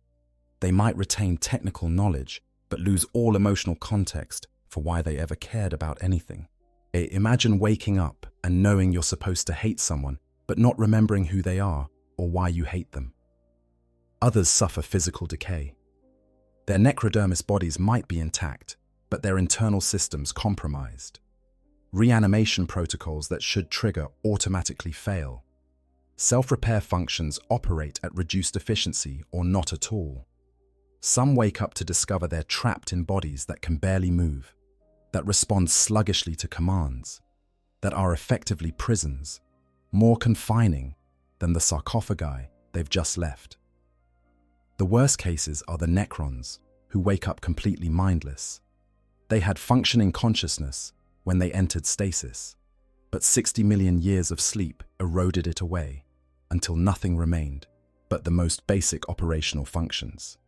They might retain technical knowledge, but lose all emotional context for why they ever cared about anything. Imagine waking up and knowing you're supposed to hate someone, but not remembering who they are or why you hate them. Others suffer physical decay. Their necrodermis bodies might be intact, but their internal systems compromised. Reanimation protocols that should trigger automatically fail. Self-repair functions operate at reduced efficiency or not at all. Some wake up to discover they're trapped in bodies that can barely move, that respond sluggishly to commands, that are effectively prisons, more confining than the sarcophagi they've just left. The worst cases are the Necrons, who wake up completely mindless. They had functioning consciousness when they entered stasis, but 60 million years of sleep eroded it away until nothing remained but the most basic operational functions.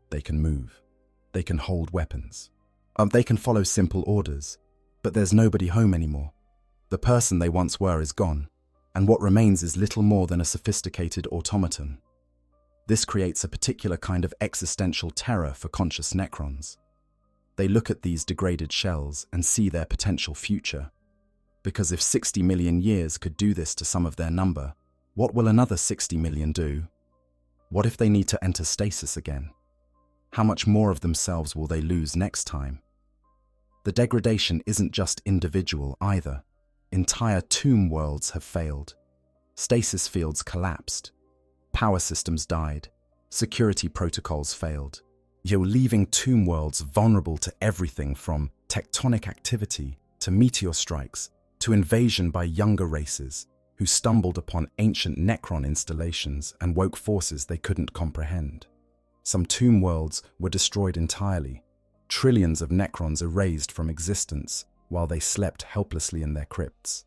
They can move. They can hold weapons. They can follow simple orders, but there's nobody home anymore. The person they once were is gone, and what remains is little more than a sophisticated automaton. This creates a particular kind of existential terror for conscious Necrons. They look at these degraded shells and see their potential future. Because if 60 million years could do this to some of their number, what will another 60 million do? What if they need to enter stasis again? How much more of themselves will they lose next time? The degradation isn't just individual either. Entire tomb worlds have failed. Stasis fields collapsed. Power systems died. Security protocols failed. You're leaving tomb worlds vulnerable to everything from tectonic activity to meteor strikes to invasion by younger races who stumbled upon ancient Necron installations and woke forces they couldn't comprehend. Some tomb worlds were destroyed entirely, trillions of Necrons erased from existence while they slept helplessly in their crypts.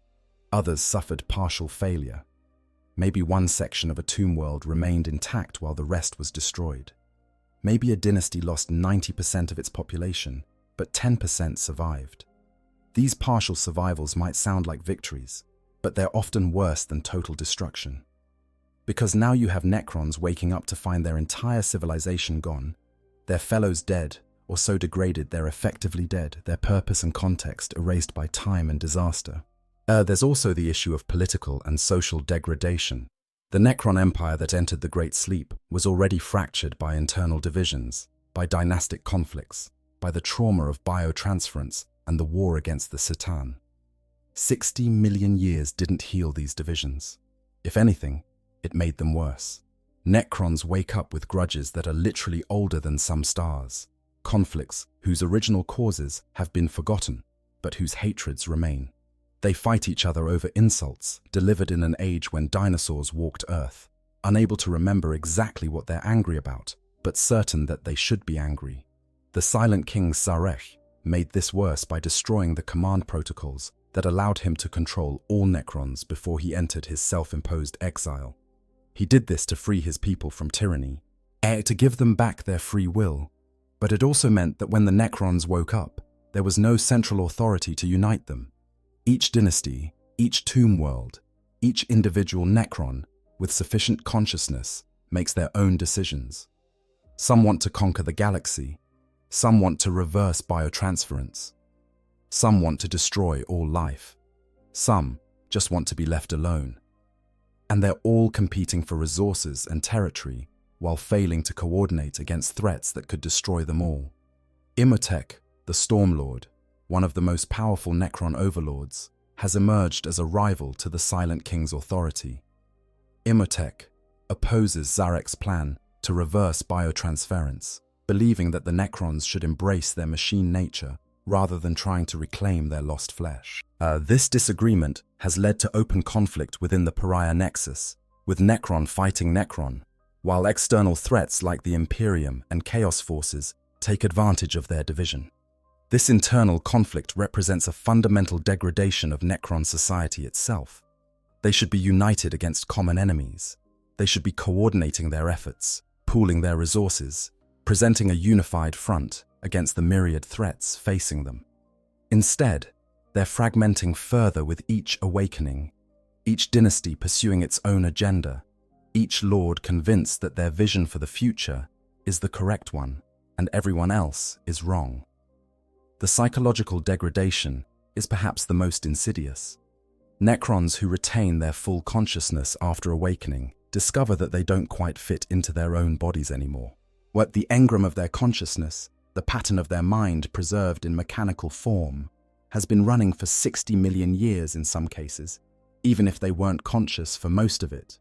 Others suffered partial failure. Maybe one section of a tomb world remained intact while the rest was destroyed. Maybe a dynasty lost 90% of its population, but 10% survived. These partial survivals might sound like victories, but they're often worse than total destruction. Because now you have Necrons waking up to find their entire civilization gone, their fellows dead, or so degraded they're effectively dead, their purpose and context erased by time and disaster. There's also the issue of political and social degradation. The Necron Empire that entered the Great Sleep was already fractured by internal divisions, by dynastic conflicts, by the trauma of biotransference and the war against the Satan. 60 million years didn't heal these divisions. If anything, it made them worse. Necrons wake up with grudges that are literally older than some stars, conflicts whose original causes have been forgotten, but whose hatreds remain. They fight each other over insults delivered in an age when dinosaurs walked Earth, unable to remember exactly what they're angry about, but certain that they should be angry. The Silent King Zarech made this worse by destroying the command protocols that allowed him to control all Necrons before he entered his self-imposed exile. He did this to free his people from tyranny, to give them back their free will, but it also meant that when the Necrons woke up, there was no central authority to unite them. Each dynasty, each tomb world, each individual Necron with sufficient consciousness makes their own decisions. Some want to conquer the galaxy, some want to reverse biotransference, some want to destroy all life, some just want to be left alone. And they're all competing for resources and territory while failing to coordinate against threats that could destroy them all. Imhotep, the Stormlord, one of the most powerful Necron overlords, has emerged as a rival to the Silent King's authority. Imhotep opposes Zarech's plan to reverse biotransference, believing that the Necrons should embrace their machine nature rather than trying to reclaim their lost flesh. This disagreement has led to open conflict within the Pariah Nexus, with Necron fighting Necron, while external threats like the Imperium and Chaos forces take advantage of their division. This internal conflict represents a fundamental degradation of Necron society itself. They should be united against common enemies. They should be coordinating their efforts, pooling their resources, presenting a unified front against the myriad threats facing them. Instead, they're fragmenting further with each awakening, each dynasty pursuing its own agenda, each lord convinced that their vision for the future is the correct one and everyone else is wrong. The psychological degradation is perhaps the most insidious. Necrons who retain their full consciousness after awakening discover that they don't quite fit into their own bodies anymore. What the engram of their consciousness, the pattern of their mind preserved in mechanical form, has been running for 60 million years in some cases, even if they weren't conscious for most of it.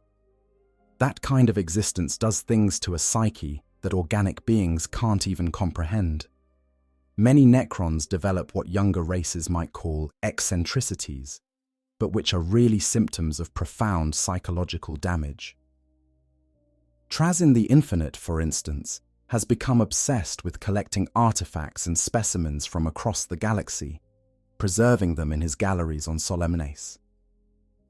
That kind of existence does things to a psyche that organic beings can't even comprehend. Many Necrons develop what younger races might call eccentricities, but which are really symptoms of profound psychological damage. Trazin the Infinite, for instance, has become obsessed with collecting artifacts and specimens from across the galaxy, preserving them in his galleries on Solemnes.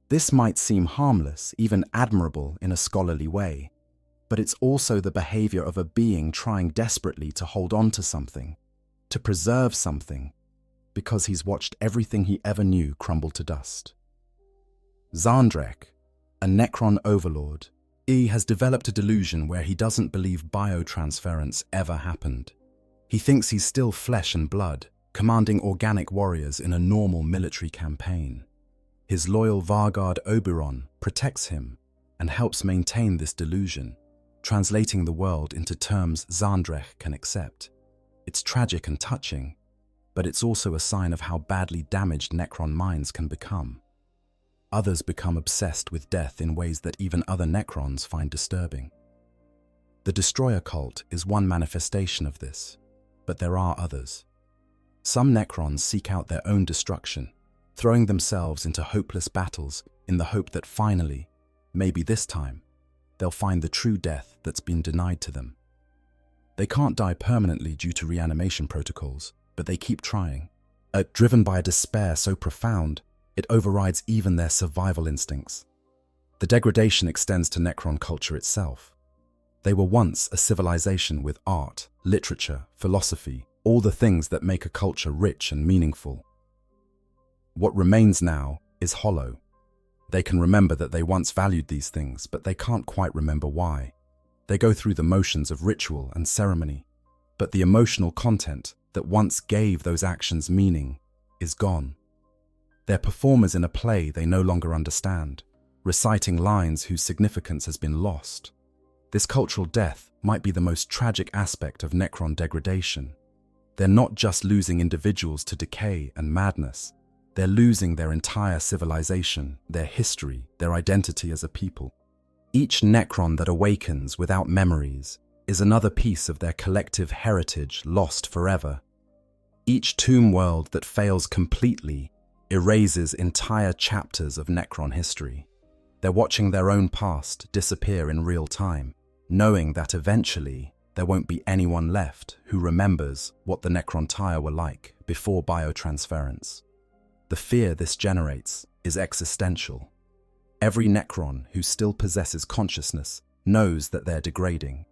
This might seem harmless, even admirable in a scholarly way, but it's also the behavior of a being trying desperately to hold on to something, to preserve something, because he's watched everything he ever knew crumble to dust. Zarech, a Necron overlord, has developed a delusion where he doesn't believe biotransference ever happened. He thinks he's still flesh and blood, commanding organic warriors in a normal military campaign. His loyal Vargard Oberon protects him and helps maintain this delusion, translating the world into terms Zarech can accept. It's tragic and touching, but it's also a sign of how badly damaged Necron minds can become. Others become obsessed with death in ways that even other Necrons find disturbing. The Destroyer cult is one manifestation of this, but there are others. Some Necrons seek out their own destruction, throwing themselves into hopeless battles in the hope that finally, maybe this time, they'll find the true death that's been denied to them. They can't die permanently due to reanimation protocols, but they keep trying. Driven by a despair so profound, it overrides even their survival instincts. The degradation extends to Necron culture itself. They were once a civilization with art, literature, philosophy, all the things that make a culture rich and meaningful. What remains now is hollow. They can remember that they once valued these things, but they can't quite remember why. They go through the motions of ritual and ceremony, but the emotional content that once gave those actions meaning is gone. They're performers in a play they no longer understand, reciting lines whose significance has been lost. This cultural death might be the most tragic aspect of Necron degradation. They're not just losing individuals to decay and madness, they're losing their entire civilization, their history, their identity as a people. Each Necron that awakens without memories is another piece of their collective heritage lost forever. Each tomb world that fails completely erases entire chapters of Necron history. They're watching their own past disappear in real time, knowing that eventually there won't be anyone left who remembers what the Necron were like before biotransference. The fear this generates is existential. Every Necron who still possesses consciousness knows that they're degrading.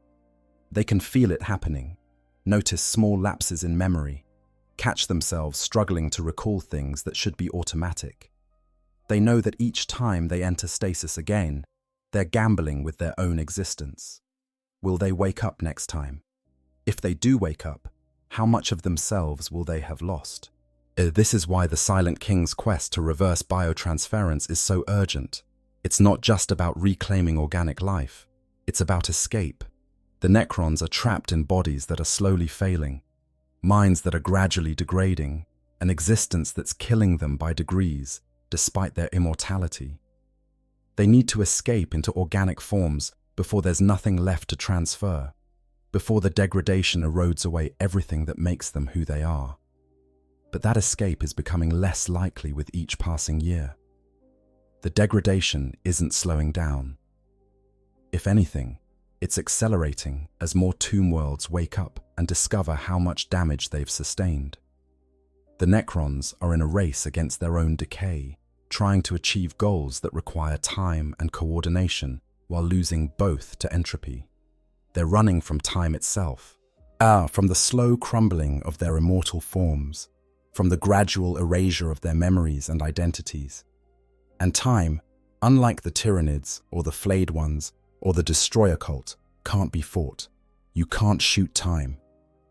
They can feel it happening, notice small lapses in memory, catch themselves struggling to recall things that should be automatic. They know that each time they enter stasis again, they're gambling with their own existence. Will they wake up next time? If they do wake up, how much of themselves will they have lost? This is why the Silent King's quest to reverse biotransference is so urgent. It's not just about reclaiming organic life, it's about escape. The Necrons are trapped in bodies that are slowly failing, minds that are gradually degrading, an existence that's killing them by degrees, despite their immortality. They need to escape into organic forms before there's nothing left to transfer, before the degradation erodes away everything that makes them who they are. But that escape is becoming less likely with each passing year. The degradation isn't slowing down. If anything, it's accelerating as more tomb worlds wake up and discover how much damage they've sustained. The Necrons are in a race against their own decay, trying to achieve goals that require time and coordination while losing both to entropy. They're running from time itself, from the slow crumbling of their immortal forms, from the gradual erasure of their memories and identities. And time, unlike the Tyranids or the Flayed Ones or the Destroyer cult, can't be fought. You can't shoot time.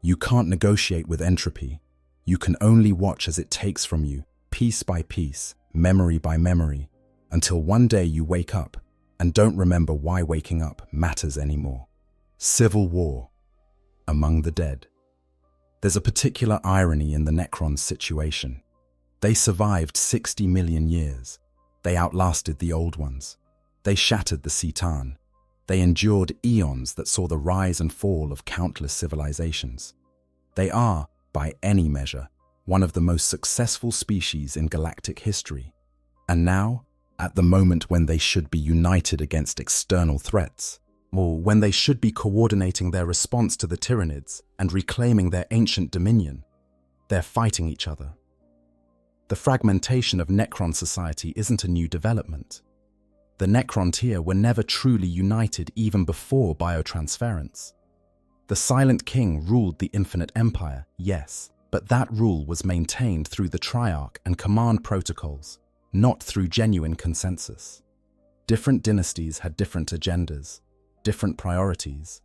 You can't negotiate with entropy. You can only watch as it takes from you, piece by piece, memory by memory, until one day you wake up and don't remember why waking up matters anymore. Civil war among the dead. There's a particular irony in the Necrons' situation. They survived 60 million years. They outlasted the Old Ones. They shattered the Citan. They endured eons that saw the rise and fall of countless civilizations. They are, by any measure, one of the most successful species in galactic history. And now, at the moment when they should be united against external threats, or when they should be coordinating their response to the Tyranids and reclaiming their ancient dominion, they're fighting each other. The fragmentation of Necron society isn't a new development. The Necrontier were never truly united even before biotransference. The Silent King ruled the Infinite Empire, yes, but that rule was maintained through the Triarch and command protocols, not through genuine consensus. Different dynasties had different agendas, different priorities,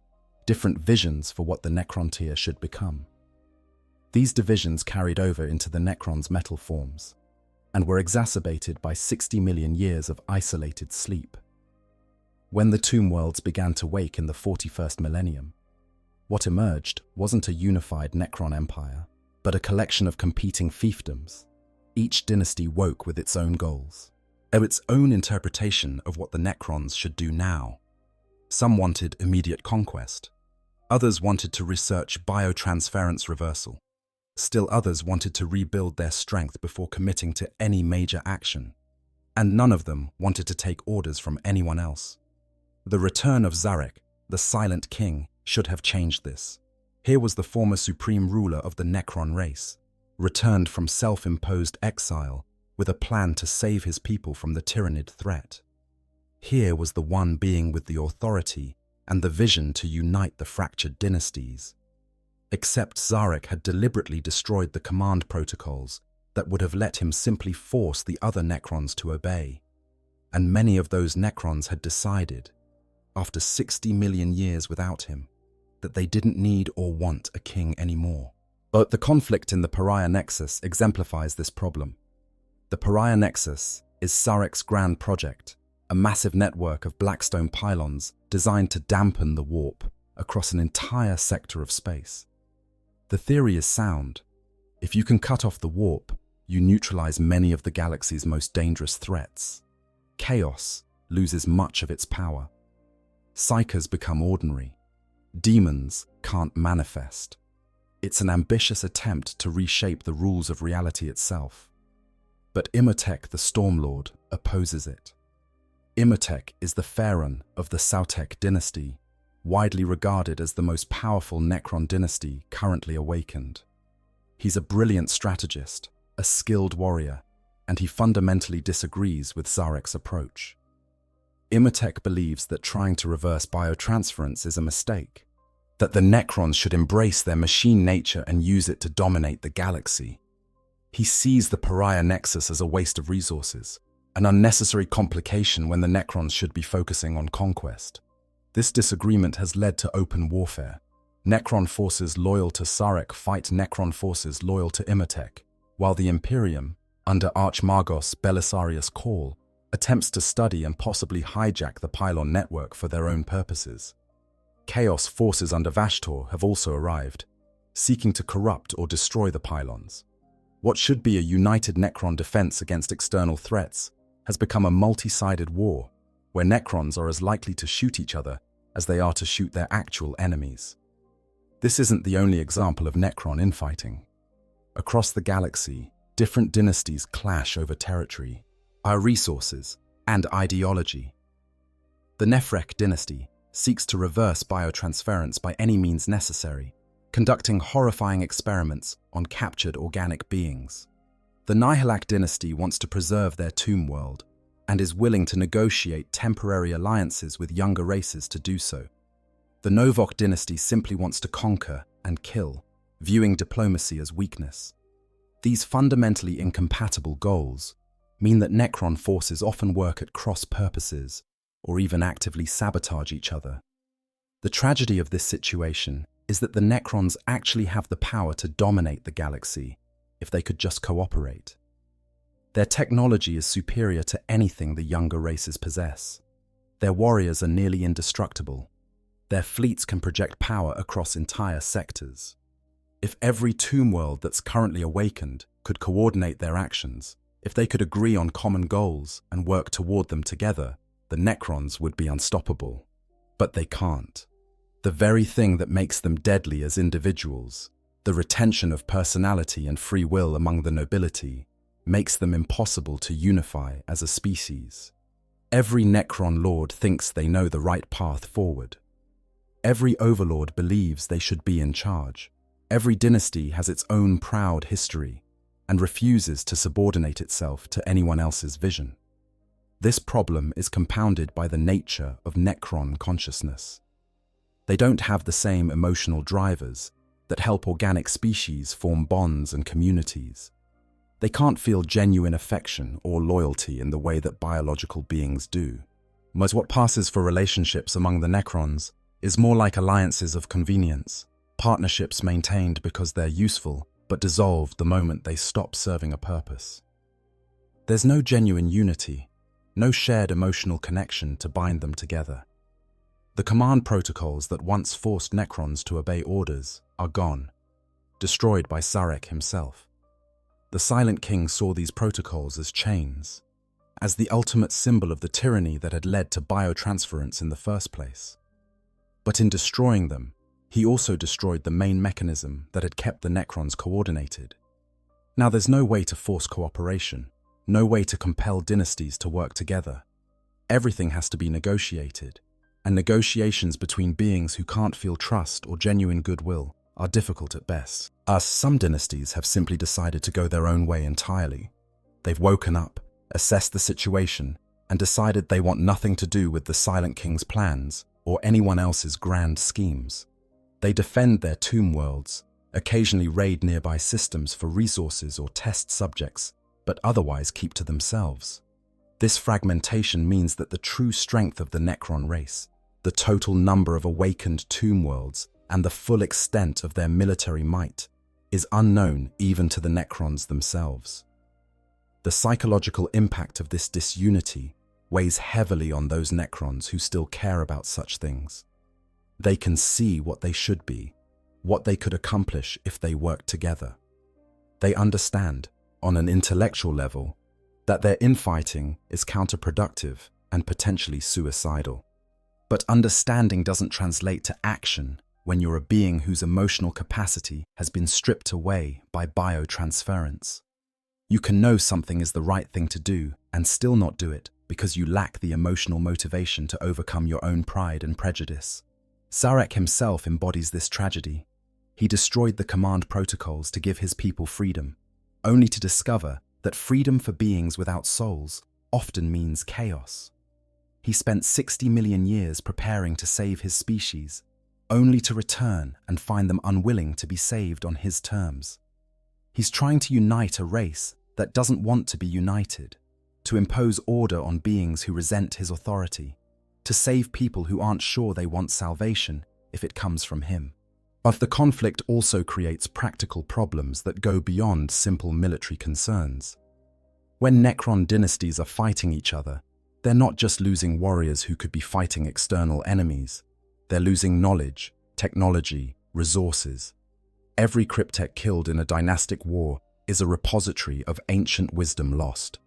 different visions for what the Necrontier should become. These divisions carried over into the Necrons' metal forms, and were exacerbated by 60 million years of isolated sleep. When the tomb worlds began to wake in the 41st millennium, what emerged wasn't a unified Necron empire, but a collection of competing fiefdoms. Each dynasty woke with its own goals, its own interpretation of what the Necrons should do now. Some wanted immediate conquest. Others wanted to research biotransference reversal. Still others wanted to rebuild their strength before committing to any major action. And none of them wanted to take orders from anyone else. The return of Zarek, the Silent King, should have changed this. Here was the former supreme ruler of the Necron race, returned from self-imposed exile with a plan to save his people from the Tyranid threat. Here was the one being with the authority and the vision to unite the fractured dynasties. Except Zarek had deliberately destroyed the command protocols that would have let him simply force the other Necrons to obey. And many of those Necrons had decided, after 60 million years without him, that they didn't need or want a king anymore. But the conflict in the Pariah Nexus exemplifies this problem. The Pariah Nexus is Zarek's grand project, a massive network of blackstone pylons designed to dampen the warp across an entire sector of space. The theory is sound. If you can cut off the warp, you neutralize many of the galaxy's most dangerous threats. Chaos loses much of its power. Psychers become ordinary. Demons can't manifest. It's an ambitious attempt to reshape the rules of reality itself. But Imhotep the Stormlord opposes it. Imhotep is the pharaoh of the Sautek dynasty, widely regarded as the most powerful Necron dynasty currently awakened. He's a brilliant strategist, a skilled warrior, and he fundamentally disagrees with Zarek's approach. Imhotep believes that trying to reverse biotransference is a mistake, that the Necrons should embrace their machine nature and use it to dominate the galaxy. He sees the Pariah Nexus as a waste of resources, an unnecessary complication when the Necrons should be focusing on conquest. This disagreement has led to open warfare. Necron forces loyal to Zarek fight Necron forces loyal to Imhotep, while the Imperium, under Archmagos Belisarius Call, attempts to study and possibly hijack the pylon network for their own purposes. Chaos forces under Vashtor have also arrived, seeking to corrupt or destroy the pylons. What should be a united Necron defense against external threats has become a multi-sided war, where Necrons are as likely to shoot each other as they are to shoot their actual enemies. This isn't the only example of Necron infighting. Across the galaxy, different dynasties clash over territory, our resources, and ideology. The Nephrek dynasty seeks to reverse biotransference by any means necessary, conducting horrifying experiments on captured organic beings. The Nihilak dynasty wants to preserve their tomb world and is willing to negotiate temporary alliances with younger races to do so. The Novok dynasty simply wants to conquer and kill, viewing diplomacy as weakness. These fundamentally incompatible goals mean that Necron forces often work at cross purposes or even actively sabotage each other. The tragedy of this situation is that the Necrons actually have the power to dominate the galaxy if they could just cooperate. Their technology is superior to anything the younger races possess. Their warriors are nearly indestructible. Their fleets can project power across entire sectors. If every tomb world that's currently awakened could coordinate their actions, if they could agree on common goals and work toward them together, the Necrons would be unstoppable. But they can't. The very thing that makes them deadly as individuals, the retention of personality and free will among the nobility, makes them impossible to unify as a species. Every Necron lord thinks they know the right path forward. Every overlord believes they should be in charge. Every dynasty has its own proud history and refuses to subordinate itself to anyone else's vision. This problem is compounded by the nature of Necron consciousness. They don't have the same emotional drivers that help organic species form bonds and communities. They can't feel genuine affection or loyalty in the way that biological beings do. What passes for relationships among the Necrons is more like alliances of convenience, partnerships maintained because they're useful but dissolved the moment they stop serving a purpose. There's no genuine unity, no shared emotional connection to bind them together. The command protocols that once forced Necrons to obey orders are gone, destroyed by Zarek himself. The Silent King saw these protocols as chains, as the ultimate symbol of the tyranny that had led to biotransference in the first place. But in destroying them, he also destroyed the main mechanism that had kept the Necrons coordinated. Now there's no way to force cooperation, no way to compel dynasties to work together. Everything has to be negotiated, and negotiations between beings who can't feel trust or genuine goodwill are difficult at best. Some dynasties have simply decided to go their own way entirely. They've woken up, assessed the situation, and decided they want nothing to do with the Silent King's plans or anyone else's grand schemes. They defend their tomb worlds, occasionally raid nearby systems for resources or test subjects, but otherwise keep to themselves. This fragmentation means that the true strength of the Necron race, the total number of awakened tomb worlds, and the full extent of their military might, is unknown even to the Necrons themselves. The psychological impact of this disunity weighs heavily on those Necrons who still care about such things. They can see what they should be, what they could accomplish if they worked together. They understand, on an intellectual level, that their infighting is counterproductive and potentially suicidal. But understanding doesn't translate to action when you're a being whose emotional capacity has been stripped away by biotransference. You can know something is the right thing to do and still not do it because you lack the emotional motivation to overcome your own pride and prejudice. Zarek himself embodies this tragedy. He destroyed the command protocols to give his people freedom, only to discover that freedom for beings without souls often means chaos. He spent 60 million years preparing to save his species, only to return and find them unwilling to be saved on his terms. He's trying to unite a race that doesn't want to be united, to impose order on beings who resent his authority, to save people who aren't sure they want salvation if it comes from him. But the conflict also creates practical problems that go beyond simple military concerns. When Necron dynasties are fighting each other, they're not just losing warriors who could be fighting external enemies. They're losing knowledge, technology, resources. Every cryptek killed in a dynastic war is a repository of ancient wisdom lost.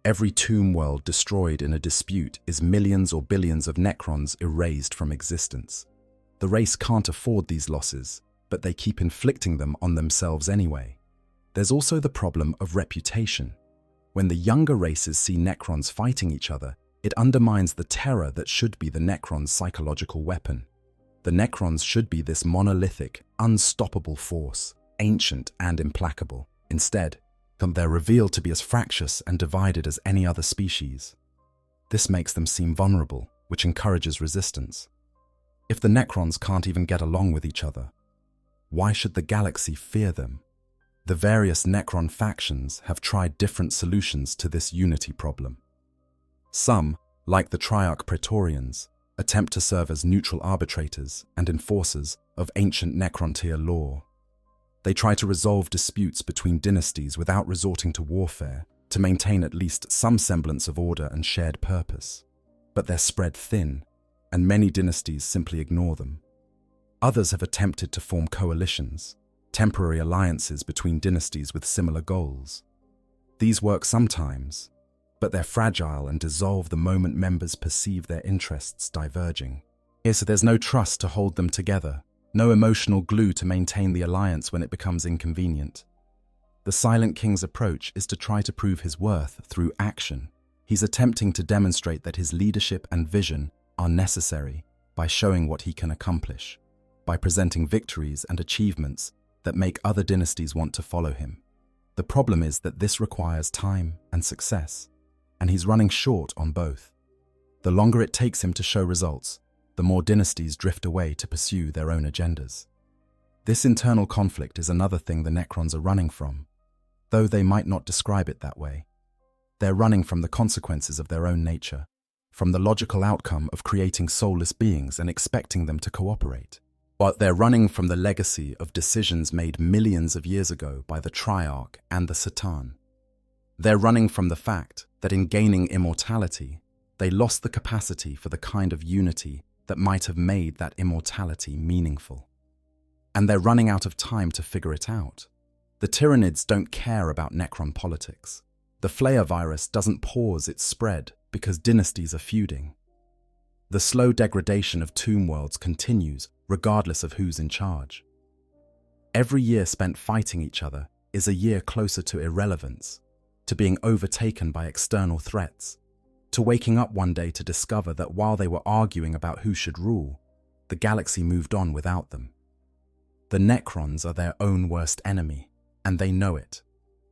Every tomb world destroyed in a dispute is millions or billions of Necrons erased from existence. The race can't afford these losses, but they keep inflicting them on themselves anyway. There's also the problem of reputation. When the younger races see Necrons fighting each other, it undermines the terror that should be the Necrons' psychological weapon. The Necrons should be this monolithic, unstoppable force, ancient and implacable. Instead, they're revealed to be as fractious and divided as any other species. This makes them seem vulnerable, which encourages resistance. If the Necrons can't even get along with each other, why should the galaxy fear them? The various Necron factions have tried different solutions to this unity problem. Some, like the Triarch Praetorians, attempt to serve as neutral arbitrators and enforcers of ancient Necrontier law. They try to resolve disputes between dynasties without resorting to warfare to maintain at least some semblance of order and shared purpose. But they're spread thin, and many dynasties simply ignore them. Others have attempted to form coalitions, temporary alliances between dynasties with similar goals. These work sometimes, but they're fragile and dissolve the moment members perceive their interests diverging. So there's no trust to hold them together, no emotional glue to maintain the alliance when it becomes inconvenient. The Silent King's approach is to try to prove his worth through action. He's attempting to demonstrate that his leadership and vision are necessary by showing what he can accomplish, by presenting victories and achievements that make other dynasties want to follow him. The problem is that this requires time and success, and he's running short on both. The longer it takes him to show results, the more dynasties drift away to pursue their own agendas. This internal conflict is another thing the Necrons are running from, though they might not describe it that way. They're running from the consequences of their own nature, from the logical outcome of creating soulless beings and expecting them to cooperate. But they're running from the legacy of decisions made millions of years ago by the Triarch and the Satan. They're running from the fact that in gaining immortality, they lost the capacity for the kind of unity that might have made that immortality meaningful. And they're running out of time to figure it out. The Tyranids don't care about Necron politics. The Flare virus doesn't pause its spread because dynasties are feuding. The slow degradation of tomb worlds continues regardless of who's in charge. Every year spent fighting each other is a year closer to irrelevance, to being overtaken by external threats, to waking up one day to discover that while they were arguing about who should rule, the galaxy moved on without them. The Necrons are their own worst enemy, and they know it.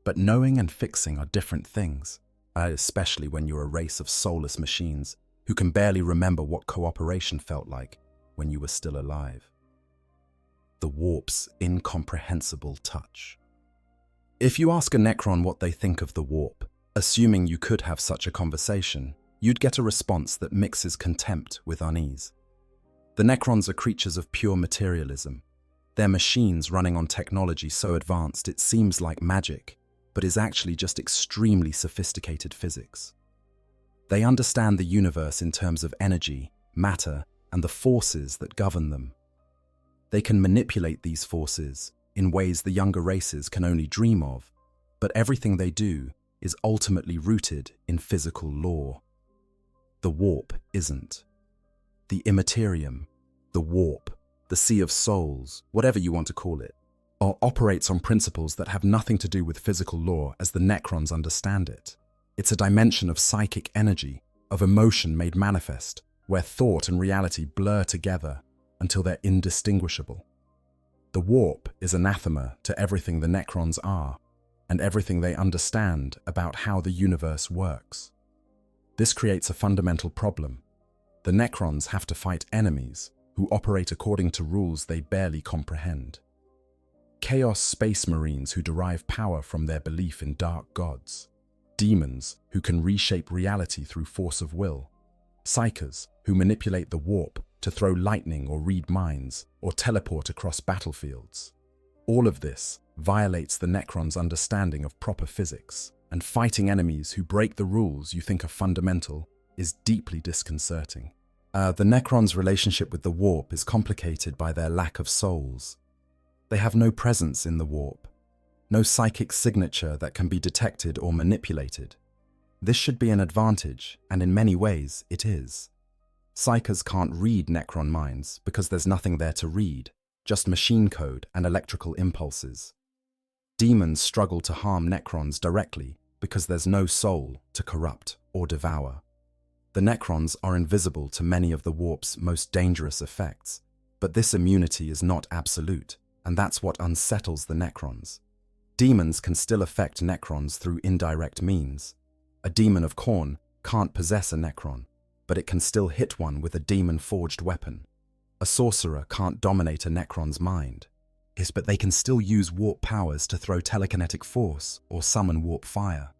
But knowing and fixing are different things, especially when you're a race of soulless machines who can barely remember what cooperation felt like when you were still alive. The warp's incomprehensible touch. If you ask a Necron what they think of the warp, assuming you could have such a conversation, you'd get a response that mixes contempt with unease. The Necrons are creatures of pure materialism. They're machines running on technology so advanced it seems like magic, but is actually just extremely sophisticated physics. They understand the universe in terms of energy, matter, and the forces that govern them. They can manipulate these forces in ways the younger races can only dream of, but everything they do is ultimately rooted in physical law. The warp isn't. The Imperium, the warp, the Sea of Souls, whatever you want to call it, operates on principles that have nothing to do with physical law as the Necrons understand it. It's a dimension of psychic energy, of emotion made manifest, where thought and reality blur together until they're indistinguishable. The warp is anathema to everything the Necrons are, and everything they understand about how the universe works. This creates a fundamental problem. The Necrons have to fight enemies who operate according to rules they barely comprehend. Chaos space marines who derive power from their belief in dark gods. Demons who can reshape reality through force of will. Psykers who manipulate the warp to throw lightning or read minds or teleport across battlefields. All of this violates the Necrons' understanding of proper physics, and fighting enemies who break the rules you think are fundamental is deeply disconcerting. The Necrons' relationship with the warp is complicated by their lack of souls. They have no presence in the warp, no psychic signature that can be detected or manipulated. This should be an advantage, and in many ways it is. Psykers can't read Necron minds because there's nothing there to read, just machine code and electrical impulses. Demons struggle to harm Necrons directly because there's no soul to corrupt or devour. The Necrons are invisible to many of the warp's most dangerous effects, but this immunity is not absolute, and that's what unsettles the Necrons. Demons can still affect Necrons through indirect means. A demon of Khorne can't possess a Necron, but it can still hit one with a demon-forged weapon. A sorcerer can't dominate a Necron's mind, but they can still use warp powers to throw telekinetic force or summon warp fire.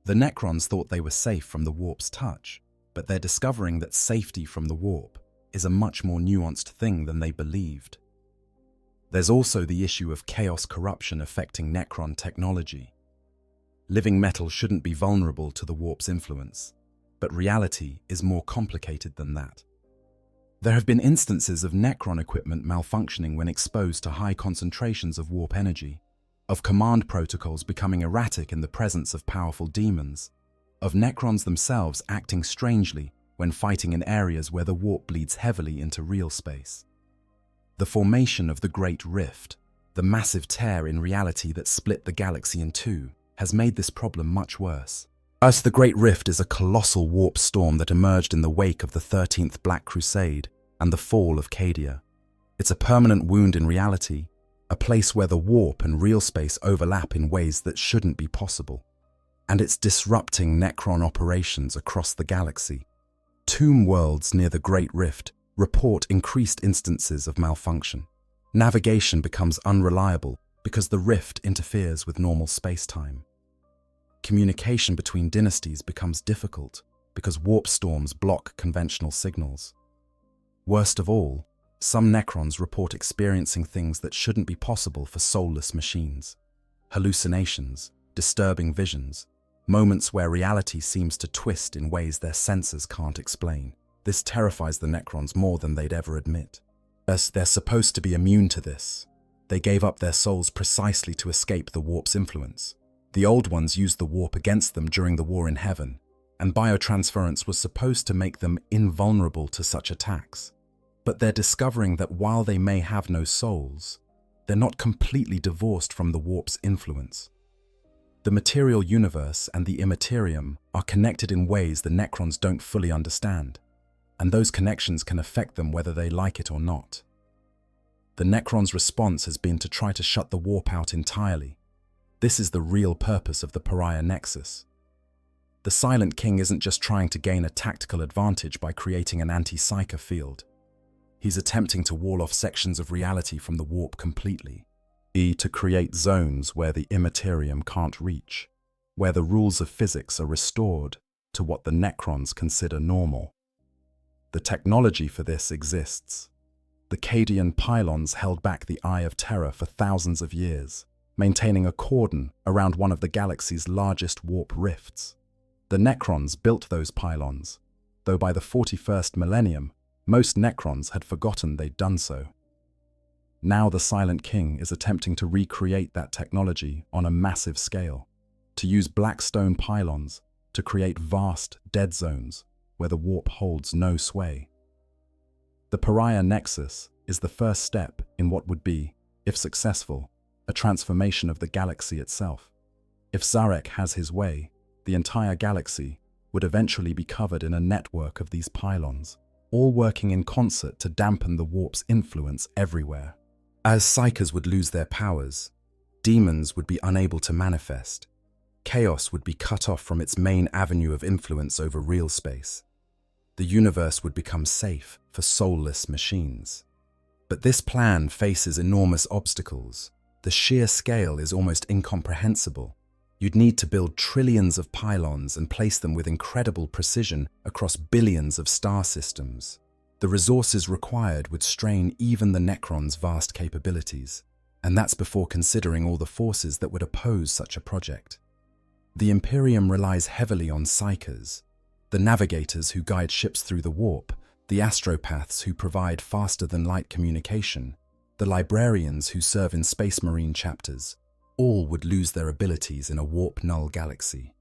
The Necrons thought they were safe from the warp's touch, but they're discovering that safety from the warp is a much more nuanced thing than they believed. There's also the issue of chaos corruption affecting Necron technology. Living metal shouldn't be vulnerable to the warp's influence, but reality is more complicated than that. There have been instances of Necron equipment malfunctioning when exposed to high concentrations of warp energy, of command protocols becoming erratic in the presence of powerful demons, of Necrons themselves acting strangely when fighting in areas where the warp bleeds heavily into real space. The formation of the Great Rift, the massive tear in reality that split the galaxy in two, has made this problem much worse. The Great Rift is a colossal warp storm that emerged in the wake of the 13th Black Crusade and the fall of Cadia. It's a permanent wound in reality, a place where the warp and real space overlap in ways that shouldn't be possible. And it's disrupting Necron operations across the galaxy. Tomb worlds near the Great Rift report increased instances of malfunction. Navigation becomes unreliable because the rift interferes with normal space-time. Communication between dynasties becomes difficult because warp storms block conventional signals. Worst of all, some Necrons report experiencing things that shouldn't be possible for soulless machines. Hallucinations, disturbing visions, moments where reality seems to twist in ways their senses can't explain. This terrifies the Necrons more than they'd ever admit. As they're supposed to be immune to this, they gave up their souls precisely to escape the warp's influence. The old ones used the warp against them during the War in Heaven, and biotransference was supposed to make them invulnerable to such attacks. But they're discovering that while they may have no souls, they're not completely divorced from the warp's influence. The material universe and the Imperium are connected in ways the Necrons don't fully understand, and those connections can affect them whether they like it or not. The Necrons' response has been to try to shut the warp out entirely. This is the real purpose of the Pariah Nexus. The Silent King isn't just trying to gain a tactical advantage by creating an anti-psyker field. He's attempting to wall off sections of reality from the warp completely. To create zones where the Imperium can't reach, where the rules of physics are restored to what the Necrons consider normal. The technology for this exists. The Cadian pylons held back the Eye of Terror for thousands of years, maintaining a cordon around one of the galaxy's largest warp rifts. The Necrons built those pylons, though by the 41st millennium, most Necrons had forgotten they'd done so. Now the Silent King is attempting to recreate that technology on a massive scale, to use black stone pylons to create vast dead zones where the warp holds no sway. The Pariah Nexus is the first step in what would be, if successful, a transformation of the galaxy itself. If Zarek has his way, the entire galaxy would eventually be covered in a network of these pylons, all working in concert to dampen the warp's influence everywhere. As psykers would lose their powers, demons would be unable to manifest. Chaos would be cut off from its main avenue of influence over real space. The universe would become safe for soulless machines. But this plan faces enormous obstacles. The sheer scale is almost incomprehensible. You'd need to build trillions of pylons and place them with incredible precision across billions of star systems. The resources required would strain even the Necrons' vast capabilities, and that's before considering all the forces that would oppose such a project. The Imperium relies heavily on psykers, the navigators who guide ships through the warp, the astropaths who provide faster-than-light communication, the librarians who serve in Space Marine chapters. All would lose their abilities in a warp-null galaxy.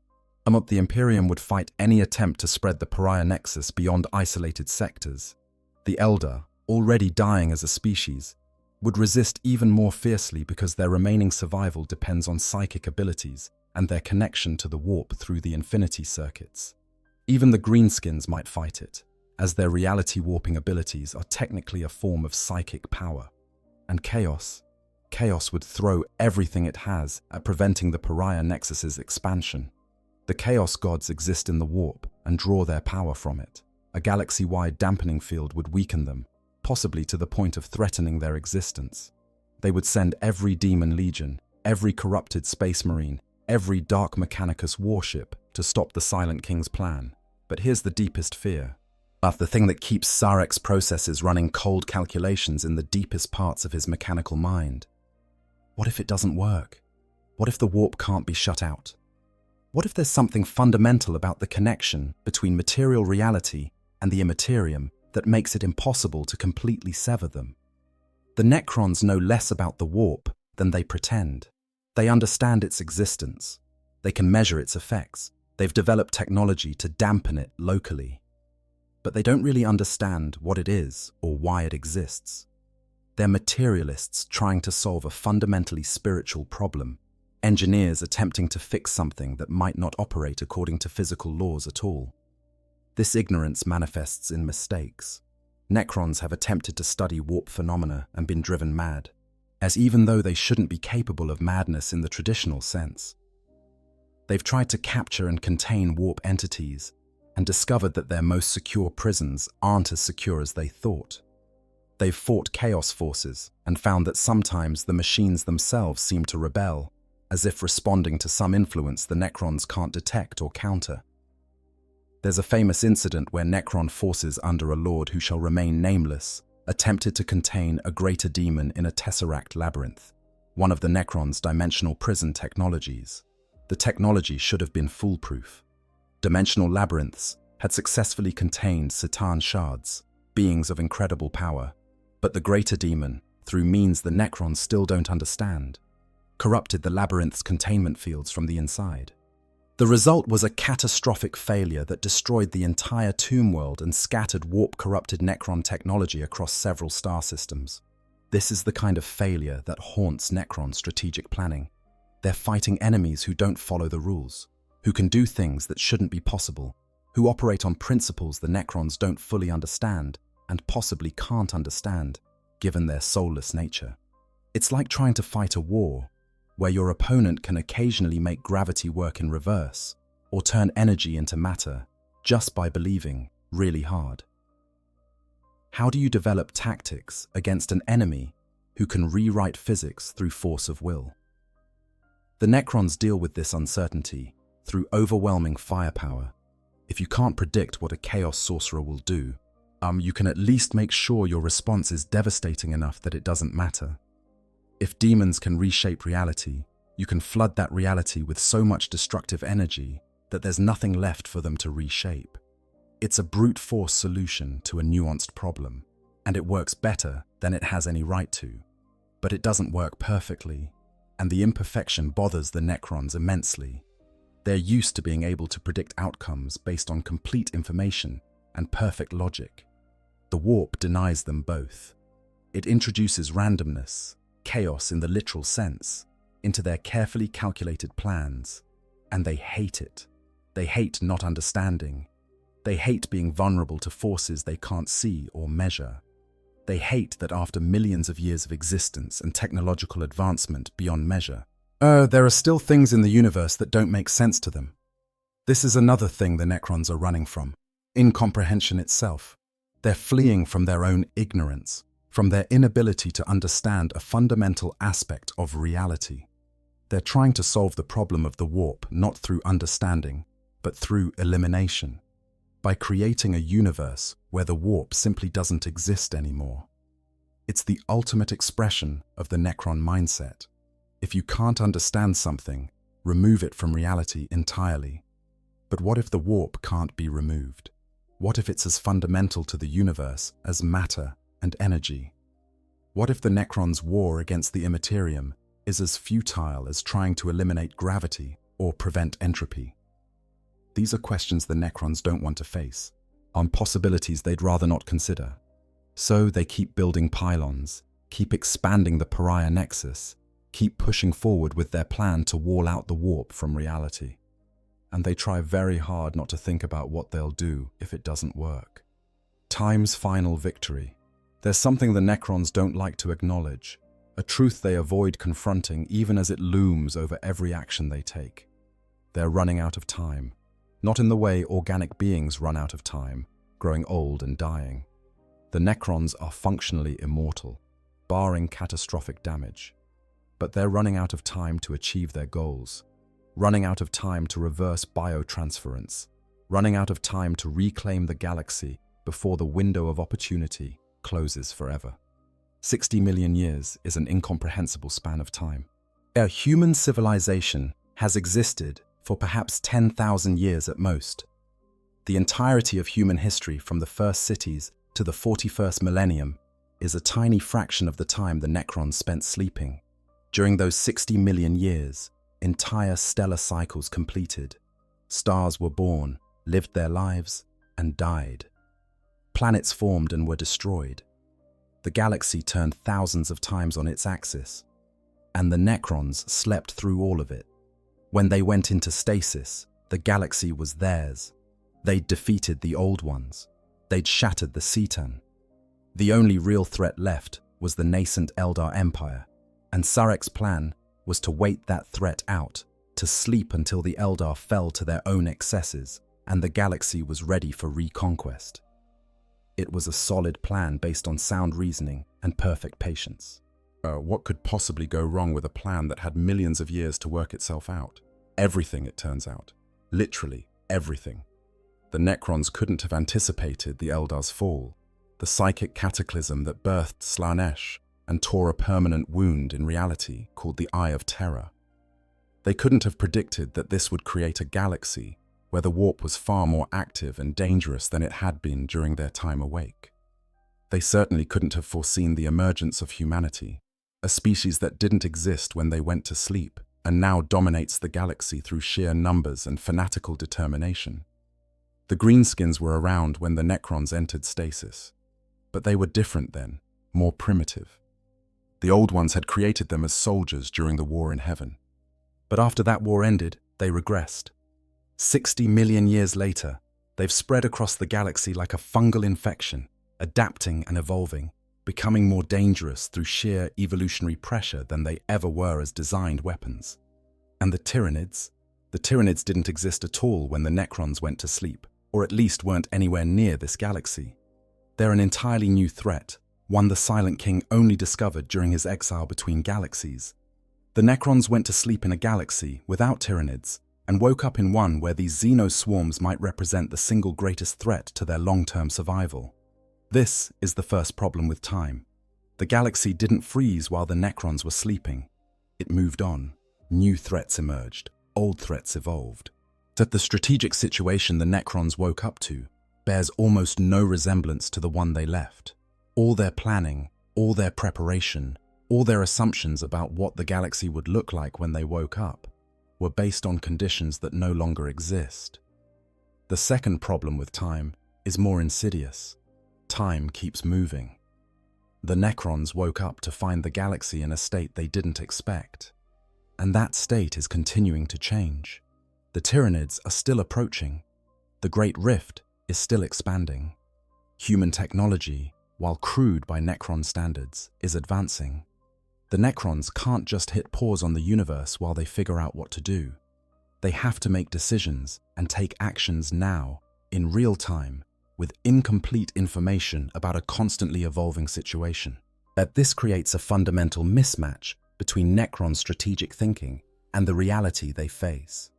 The Imperium would fight any attempt to spread the Pariah Nexus beyond isolated sectors. The Elder, already dying as a species, would resist even more fiercely because their remaining survival depends on psychic abilities and their connection to the warp through the infinity circuits. Even the Greenskins might fight it, as their reality warping abilities are technically a form of psychic power. And Chaos would throw everything it has at preventing the Pariah Nexus's expansion. The Chaos Gods exist in the warp and draw their power from it. A galaxy-wide dampening field would weaken them, possibly to the point of threatening their existence. They would send every Demon Legion, every corrupted Space Marine, every Dark Mechanicus warship to stop the Silent King's plan. But here's the deepest fear. The thing that keeps Zarek's processes running cold calculations in the deepest parts of his mechanical mind. What if it doesn't work? What if the warp can't be shut out? What if there's something fundamental about the connection between material reality and the Imperium that makes it impossible to completely sever them? The Necrons know less about the warp than they pretend. They understand its existence. They can measure its effects. They've developed technology to dampen it locally. But they don't really understand what it is or why it exists. They're materialists trying to solve a fundamentally spiritual problem, engineers attempting to fix something that might not operate according to physical laws at all. This ignorance manifests in mistakes. Necrons have attempted to study warp phenomena and been driven mad, as even though they shouldn't be capable of madness in the traditional sense. They've tried to capture and contain warp entities and discovered that their most secure prisons aren't as secure as they thought. They've fought chaos forces and found that sometimes the machines themselves seem to rebel, as if responding to some influence the Necrons can't detect or counter. There's a famous incident where Necron forces under a lord who shall remain nameless attempted to contain a greater demon in a tesseract labyrinth, one of the Necrons' dimensional prison technologies. The technology should have been foolproof. Dimensional labyrinths had successfully contained Citan shards, beings of incredible power, but the greater demon, through means the Necrons still don't understand, corrupted the labyrinth's containment fields from the inside. The result was a catastrophic failure that destroyed the entire tomb world and scattered warp-corrupted Necron technology across several star systems. This is the kind of failure that haunts Necron strategic planning. They're fighting enemies who don't follow the rules, who can do things that shouldn't be possible, who operate on principles the Necrons don't fully understand and possibly can't understand, given their soulless nature. It's like trying to fight a war where your opponent can occasionally make gravity work in reverse or turn energy into matter just by believing really hard. How do you develop tactics against an enemy who can rewrite physics through force of will? The Necrons deal with this uncertainty through overwhelming firepower. If you can't predict what a Chaos Sorcerer will do, you can at least make sure your response is devastating enough that it doesn't matter. If demons can reshape reality, you can flood that reality with so much destructive energy that there's nothing left for them to reshape. It's a brute force solution to a nuanced problem, and it works better than it has any right to. But it doesn't work perfectly, and the imperfection bothers the Necrons immensely. They're used to being able to predict outcomes based on complete information and perfect logic. The warp denies them both. It introduces randomness, chaos in the literal sense, into their carefully calculated plans, and they hate it. They hate not understanding. They hate being vulnerable to forces they can't see or measure. They hate that after millions of years of existence and technological advancement beyond measure, there are still things in the universe that don't make sense to them. This is another thing the Necrons are running from: incomprehension itself. They're fleeing from their own ignorance, from their inability to understand a fundamental aspect of reality. They're trying to solve the problem of the warp not through understanding, but through elimination, by creating a universe where the warp simply doesn't exist anymore. It's the ultimate expression of the Necron mindset. If you can't understand something, remove it from reality entirely. But what if the warp can't be removed? What if it's as fundamental to the universe as matter and energy? What if the Necrons' war against the Imperium is as futile as trying to eliminate gravity or prevent entropy? These are questions the Necrons don't want to face, on possibilities they'd rather not consider. So they keep building pylons, keep expanding the pariah nexus, keep pushing forward with their plan to wall out the warp from reality. And they try very hard not to think about what they'll do if it doesn't work. Time's final victory. There's something the Necrons don't like to acknowledge, a truth they avoid confronting even as it looms over every action they take. They're running out of time. Not in the way organic beings run out of time, growing old and dying. The Necrons are functionally immortal, barring catastrophic damage. But they're running out of time to achieve their goals, running out of time to reverse biotransference, running out of time to reclaim the galaxy before the window of opportunity closes forever. 60 million years is an incomprehensible span of time. A human civilization has existed for perhaps 10,000 years at most. The entirety of human history from the first cities to the 41st millennium is a tiny fraction of the time the Necrons spent sleeping. During those 60 million years, entire stellar cycles completed. Stars were born, lived their lives, and died. Planets formed and were destroyed. The galaxy turned thousands of times on its axis, and the Necrons slept through all of it. When they went into stasis, the galaxy was theirs. They'd defeated the old ones. They'd shattered the Cetan. The only real threat left was the nascent Eldar Empire, and Sarek's plan was to wait that threat out, to sleep until the Eldar fell to their own excesses and the galaxy was ready for reconquest. It was a solid plan based on sound reasoning and perfect patience. What could possibly go wrong with a plan that had millions of years to work itself out? Everything, it turns out. Literally everything. The Necrons couldn't have anticipated the Eldar's fall, the psychic cataclysm that birthed Slaanesh and tore a permanent wound in reality called the Eye of Terror. They couldn't have predicted that this would create a galaxy where the warp was far more active and dangerous than it had been during their time awake. They certainly couldn't have foreseen the emergence of humanity, a species that didn't exist when they went to sleep and now dominates the galaxy through sheer numbers and fanatical determination. The Greenskins were around when the Necrons entered stasis, but they were different then, more primitive. The Old Ones had created them as soldiers during the War in Heaven. But after that war ended, they regressed. 60 million years later, they've spread across the galaxy like a fungal infection, adapting and evolving, becoming more dangerous through sheer evolutionary pressure than they ever were as designed weapons. And the Tyranids didn't exist at all when the Necrons went to sleep, or at least weren't anywhere near this galaxy. They're an entirely new threat, one the Silent King only discovered during his exile between galaxies. The Necrons went to sleep in a galaxy without Tyranids, and woke up in one where these xeno-swarms might represent the single greatest threat to their long-term survival. This is the first problem with time. The galaxy didn't freeze while the Necrons were sleeping. It moved on. New threats emerged. Old threats evolved. That the strategic situation the Necrons woke up to bears almost no resemblance to the one they left. All their planning, all their preparation, all their assumptions about what the galaxy would look like when they woke up were based on conditions that no longer exist. The second problem with time is more insidious. Time keeps moving. The Necrons woke up to find the galaxy in a state they didn't expect. And that state is continuing to change. The Tyranids are still approaching. The Great Rift is still expanding. Human technology, while crude by Necron standards, is advancing. The Necrons can't just hit pause on the universe while they figure out what to do. They have to make decisions and take actions now, in real time, with incomplete information about a constantly evolving situation. That this creates a fundamental mismatch between Necron strategic thinking and the reality they face.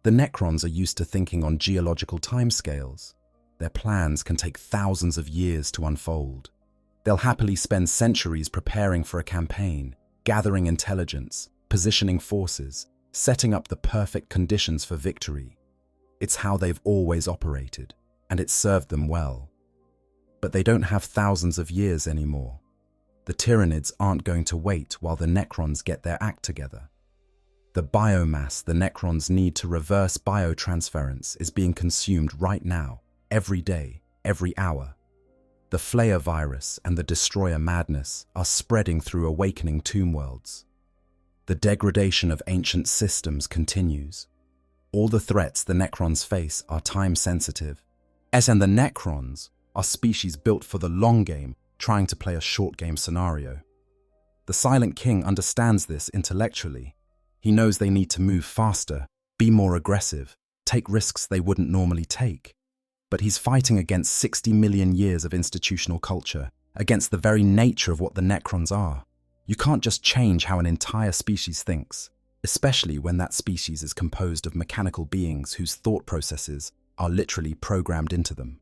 The Necrons are used to thinking on geological timescales. Their plans can take thousands of years to unfold. They'll happily spend centuries preparing for a campaign, gathering intelligence, positioning forces, setting up the perfect conditions for victory. It's how they've always operated, and it's served them well. But they don't have thousands of years anymore. The Tyranids aren't going to wait while the Necrons get their act together. The biomass the Necrons need to reverse biotransference is being consumed right now, every day, every hour. The Flayer virus and the Destroyer madness are spreading through awakening tomb worlds. The degradation of ancient systems continues. All the threats the Necrons face are time-sensitive, and the Necrons are species built for the long game, trying to play a short-game scenario. The Silent King understands this intellectually. He knows they need to move faster, be more aggressive, take risks they wouldn't normally take. But he's fighting against 60 million years of institutional culture, against the very nature of what the Necrons are. You can't just change how an entire species thinks, especially when that species is composed of mechanical beings whose thought processes are literally programmed into them.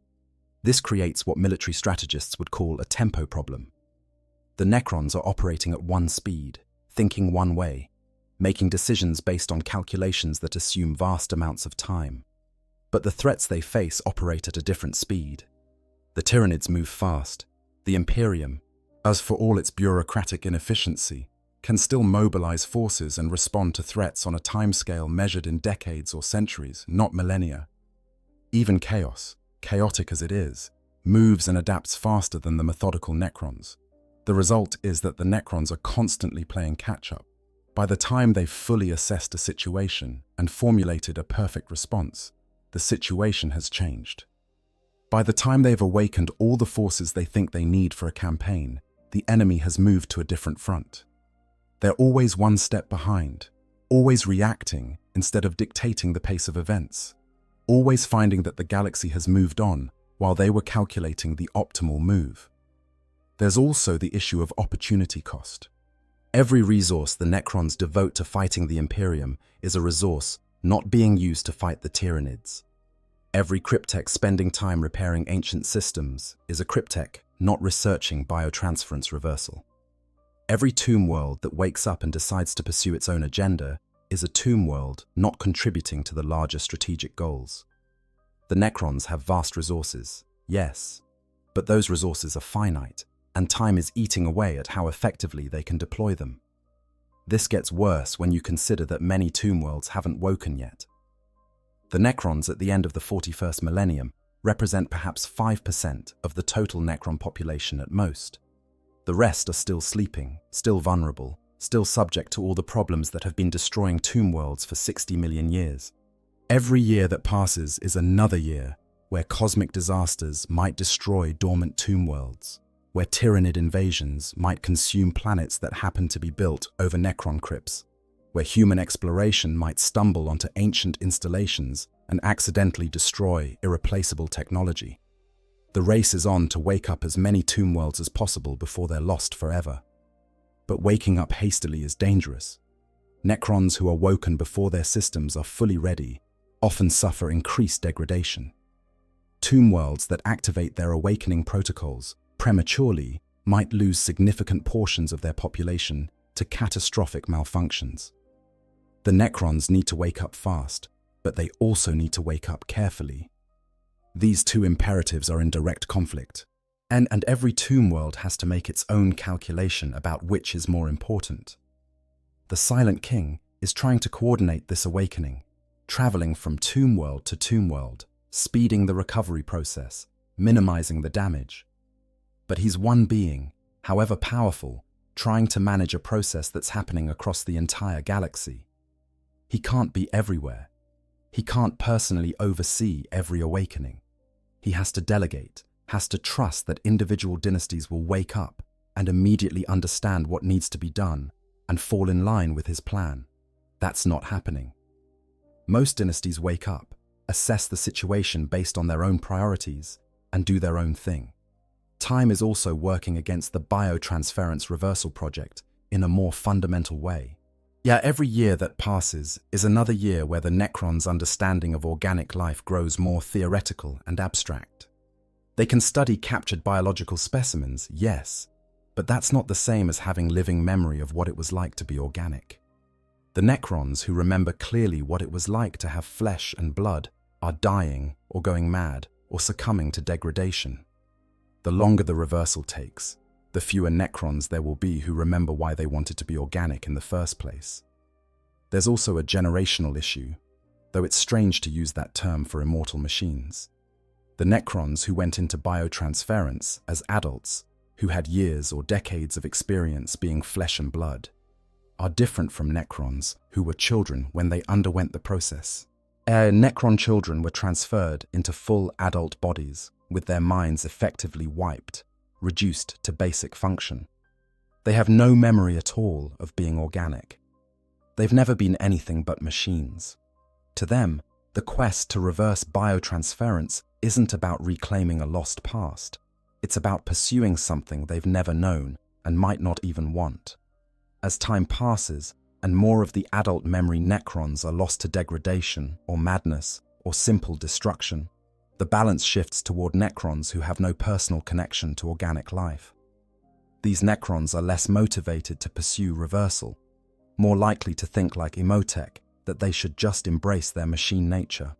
This creates what military strategists would call a tempo problem. The Necrons are operating at one speed, thinking one way, making decisions based on calculations that assume vast amounts of time. But the threats they face operate at a different speed. The Tyranids move fast. The Imperium, as for all its bureaucratic inefficiency, can still mobilize forces and respond to threats on a timescale measured in decades or centuries, not millennia. Even chaos, chaotic as it is, moves and adapts faster than the methodical Necrons. The result is that the Necrons are constantly playing catch-up. By the time they've fully assessed a situation and formulated a perfect response, the situation has changed. By the time they've awakened all the forces they think they need for a campaign, the enemy has moved to a different front. They're always one step behind, always reacting instead of dictating the pace of events, always finding that the galaxy has moved on while they were calculating the optimal move. There's also the issue of opportunity cost. Every resource the Necrons devote to fighting the Imperium is a resource not being used to fight the Tyranids. Every cryptech spending time repairing ancient systems is a cryptech not researching biotransference reversal. Every tomb world that wakes up and decides to pursue its own agenda is a tomb world not contributing to the larger strategic goals. The Necrons have vast resources, yes, but those resources are finite, and time is eating away at how effectively they can deploy them. This gets worse when you consider that many tomb worlds haven't woken yet. The Necrons at the end of the 41st millennium represent perhaps 5% of the total Necron population at most. The rest are still sleeping, still vulnerable, still subject to all the problems that have been destroying tomb worlds for 60 million years. Every year that passes is another year where cosmic disasters might destroy dormant tomb worlds, where Tyranid invasions might consume planets that happen to be built over Necron crypts, where human exploration might stumble onto ancient installations and accidentally destroy irreplaceable technology. The race is on to wake up as many tomb worlds as possible before they're lost forever. But waking up hastily is dangerous. Necrons who are woken before their systems are fully ready often suffer increased degradation. Tomb worlds that activate their awakening protocols prematurely might lose significant portions of their population to catastrophic malfunctions. The Necrons need to wake up fast, but they also need to wake up carefully. These two imperatives are in direct conflict, and every tomb world has to make its own calculation about which is more important. The Silent King is trying to coordinate this awakening, traveling from tomb world to tomb world, speeding the recovery process, minimizing the damage. But he's one being, however powerful, trying to manage a process that's happening across the entire galaxy. He can't be everywhere. He can't personally oversee every awakening. He has to delegate, has to trust that individual dynasties will wake up and immediately understand what needs to be done and fall in line with his plan. That's not happening. Most dynasties wake up, assess the situation based on their own priorities, and do their own thing. Time is also working against the biotransference reversal project in a more fundamental way. Yeah, every year that passes is another year where the Necrons' understanding of organic life grows more theoretical and abstract. They can study captured biological specimens, yes, but that's not the same as having living memory of what it was like to be organic. The Necrons, who remember clearly what it was like to have flesh and blood, are dying or going mad or succumbing to degradation. The longer the reversal takes, the fewer Necrons there will be who remember why they wanted to be organic in the first place. There's also a generational issue, though it's strange to use that term for immortal machines. The Necrons who went into biotransference as adults, who had years or decades of experience being flesh and blood, are different from Necrons who were children when they underwent the process. Necron children were transferred into full adult bodies, with their minds effectively wiped, reduced to basic function. They have no memory at all of being organic. They've never been anything but machines. To them, the quest to reverse biotransference isn't about reclaiming a lost past. It's about pursuing something they've never known and might not even want. As time passes and more of the adult memory Necrons are lost to degradation or madness or simple destruction, the balance shifts toward Necrons who have no personal connection to organic life. These Necrons are less motivated to pursue reversal, more likely to think like Imhotep, that they should just embrace their machine nature.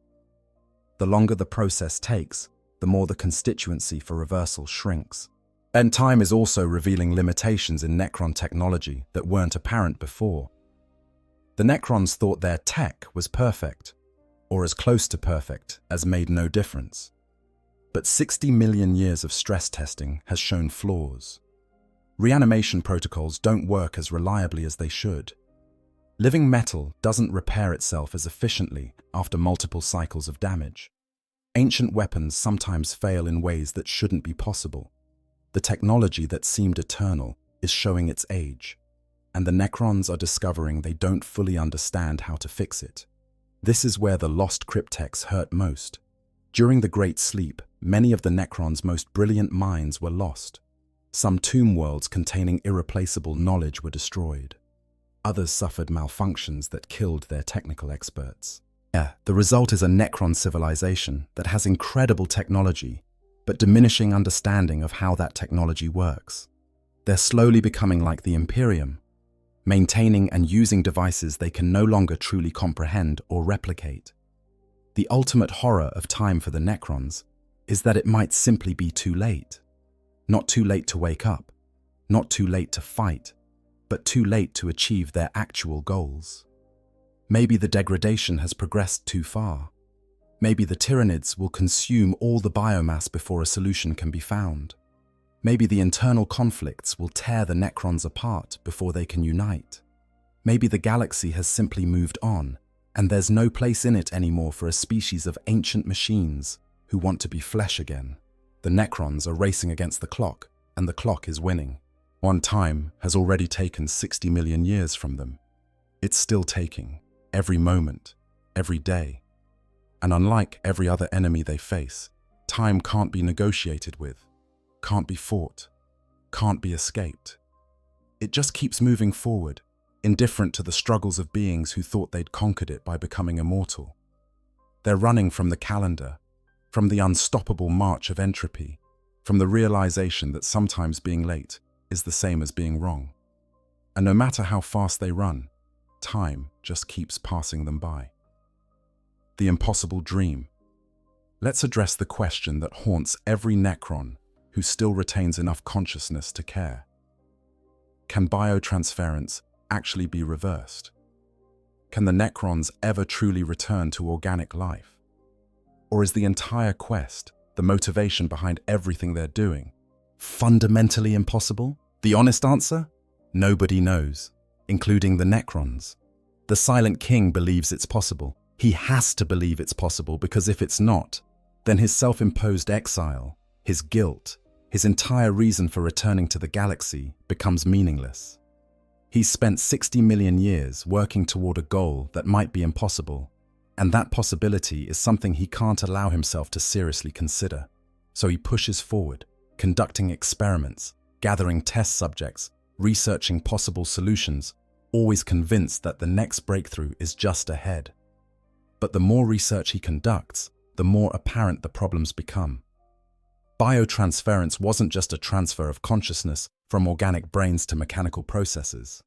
The longer the process takes, the more the constituency for reversal shrinks. And time is also revealing limitations in Necron technology that weren't apparent before. The Necrons thought their tech was perfect, or as close to perfect as made no difference. But 60 million years of stress testing has shown flaws. Reanimation protocols don't work as reliably as they should. Living metal doesn't repair itself as efficiently after multiple cycles of damage. Ancient weapons sometimes fail in ways that shouldn't be possible. The technology that seemed eternal is showing its age, and the Necrons are discovering they don't fully understand how to fix it. This is where the lost cryptechs hurt most. During the Great Sleep, many of the Necrons' most brilliant minds were lost. Some tomb worlds containing irreplaceable knowledge were destroyed. Others suffered malfunctions that killed their technical experts. The result is a Necron civilization that has incredible technology, but diminishing understanding of how that technology works. They're slowly becoming like the Imperium, maintaining and using devices they can no longer truly comprehend or replicate. The ultimate horror of time for the Necrons is that it might simply be too late. Not too late to wake up, not too late to fight, but too late to achieve their actual goals. Maybe the degradation has progressed too far. Maybe the Tyranids will consume all the biomass before a solution can be found. Maybe the internal conflicts will tear the Necrons apart before they can unite. Maybe the galaxy has simply moved on, and there's no place in it anymore for a species of ancient machines who want to be flesh again. The Necrons are racing against the clock, and the clock is winning. One time has already taken 60 million years from them. It's still taking, every moment, every day. And unlike every other enemy they face, time can't be negotiated with, can't be fought, can't be escaped. It just keeps moving forward, indifferent to the struggles of beings who thought they'd conquered it by becoming immortal. They're running from the calendar, from the unstoppable march of entropy, from the realization that sometimes being late is the same as being wrong. And no matter how fast they run, time just keeps passing them by. the impossible dream. Let's address the question that haunts every Necron who still retains enough consciousness to care. Can biotransference actually be reversed? Can the Necrons ever truly return to organic life? Or is the entire quest, the motivation behind everything they're doing, fundamentally impossible? The honest answer? Nobody knows, including the Necrons. The Silent King believes it's possible. He has to believe it's possible, because if it's not, then his self-imposed exile, his guilt, his entire reason for returning to the galaxy becomes meaningless. He's spent 60 million years working toward a goal that might be impossible, and that possibility is something he can't allow himself to seriously consider. So he pushes forward, conducting experiments, gathering test subjects, researching possible solutions, always convinced that the next breakthrough is just ahead. But the more research he conducts, the more apparent the problems become. Biotransference wasn't just a transfer of consciousness from organic brains to mechanical processes.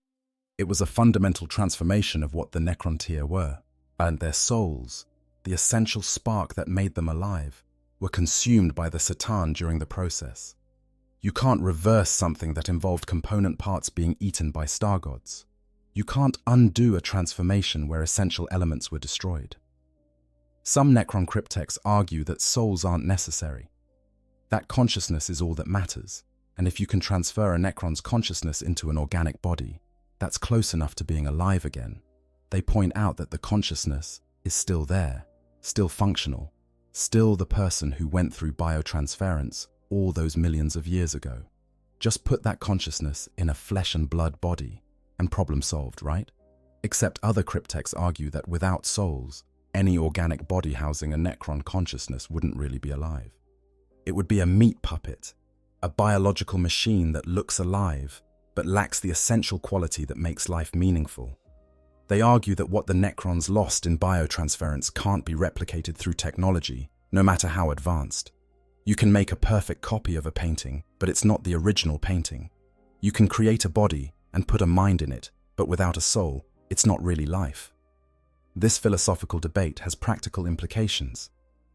It was a fundamental transformation of what the Necrontyr were, and their souls, the essential spark that made them alive, were consumed by the Satan during the process. You can't reverse something that involved component parts being eaten by star gods. You can't undo a transformation where essential elements were destroyed. Some Necron cryptexts argue that souls aren't necessary, that consciousness is all that matters, and if you can transfer a Necron's consciousness into an organic body, that's close enough to being alive again. They point out that the consciousness is still there, still functional, still the person who went through biotransference all those millions of years ago. Just put that consciousness in a flesh and blood body, and problem solved, right? Except other cryptexts argue that without souls, any organic body housing a Necron consciousness wouldn't really be alive. It would be a meat puppet, a biological machine that looks alive, but lacks the essential quality that makes life meaningful. They argue that what the Necrons lost in biotransference can't be replicated through technology, no matter how advanced. You can make a perfect copy of a painting, but it's not the original painting. You can create a body and put a mind in it, but without a soul, it's not really life. This philosophical debate has practical implications.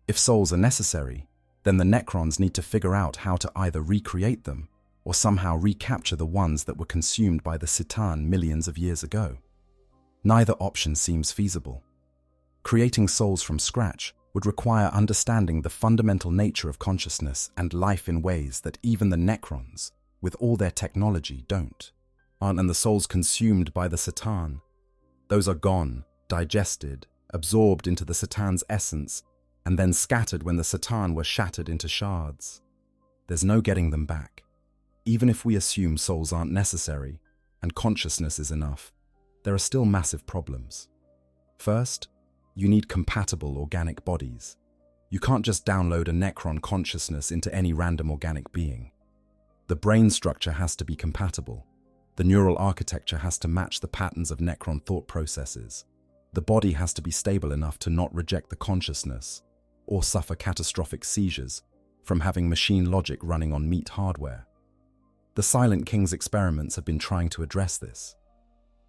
If souls are necessary, then the Necrons need to figure out how to either recreate them or somehow recapture the ones that were consumed by the Satan millions of years ago. Neither option seems feasible. Creating souls from scratch would require understanding the fundamental nature of consciousness and life in ways that even the Necrons, with all their technology, don't. And the souls consumed by the Satan, those are gone, digested, absorbed into the Satan's essence, and then scattered when the Satan were shattered into shards. There's no getting them back. Even if we assume souls aren't necessary and consciousness is enough, there are still massive problems. First, you need compatible organic bodies. You can't just download a Necron consciousness into any random organic being. The brain structure has to be compatible. The neural architecture has to match the patterns of Necron thought processes. The body has to be stable enough to not reject the consciousness or suffer catastrophic seizures from having machine logic running on meat hardware. The Silent King's experiments have been trying to address this.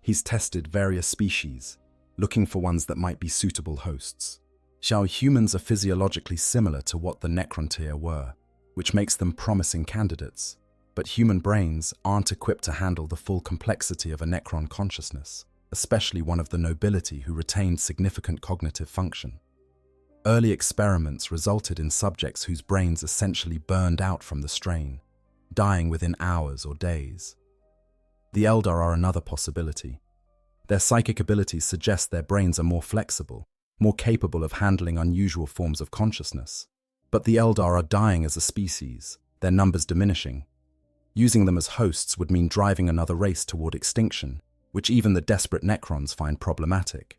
He's tested various species, looking for ones that might be suitable hosts. Humans are physiologically similar to what the Necrontyr were, which makes them promising candidates, but human brains aren't equipped to handle the full complexity of a Necron consciousness, especially one of the nobility who retained significant cognitive function. Early experiments resulted in subjects whose brains essentially burned out from the strain, dying within hours or days. The Eldar are another possibility. Their psychic abilities suggest their brains are more flexible, more capable of handling unusual forms of consciousness. But the Eldar are dying as a species, their numbers diminishing. Using them as hosts would mean driving another race toward extinction, which even the desperate Necrons find problematic.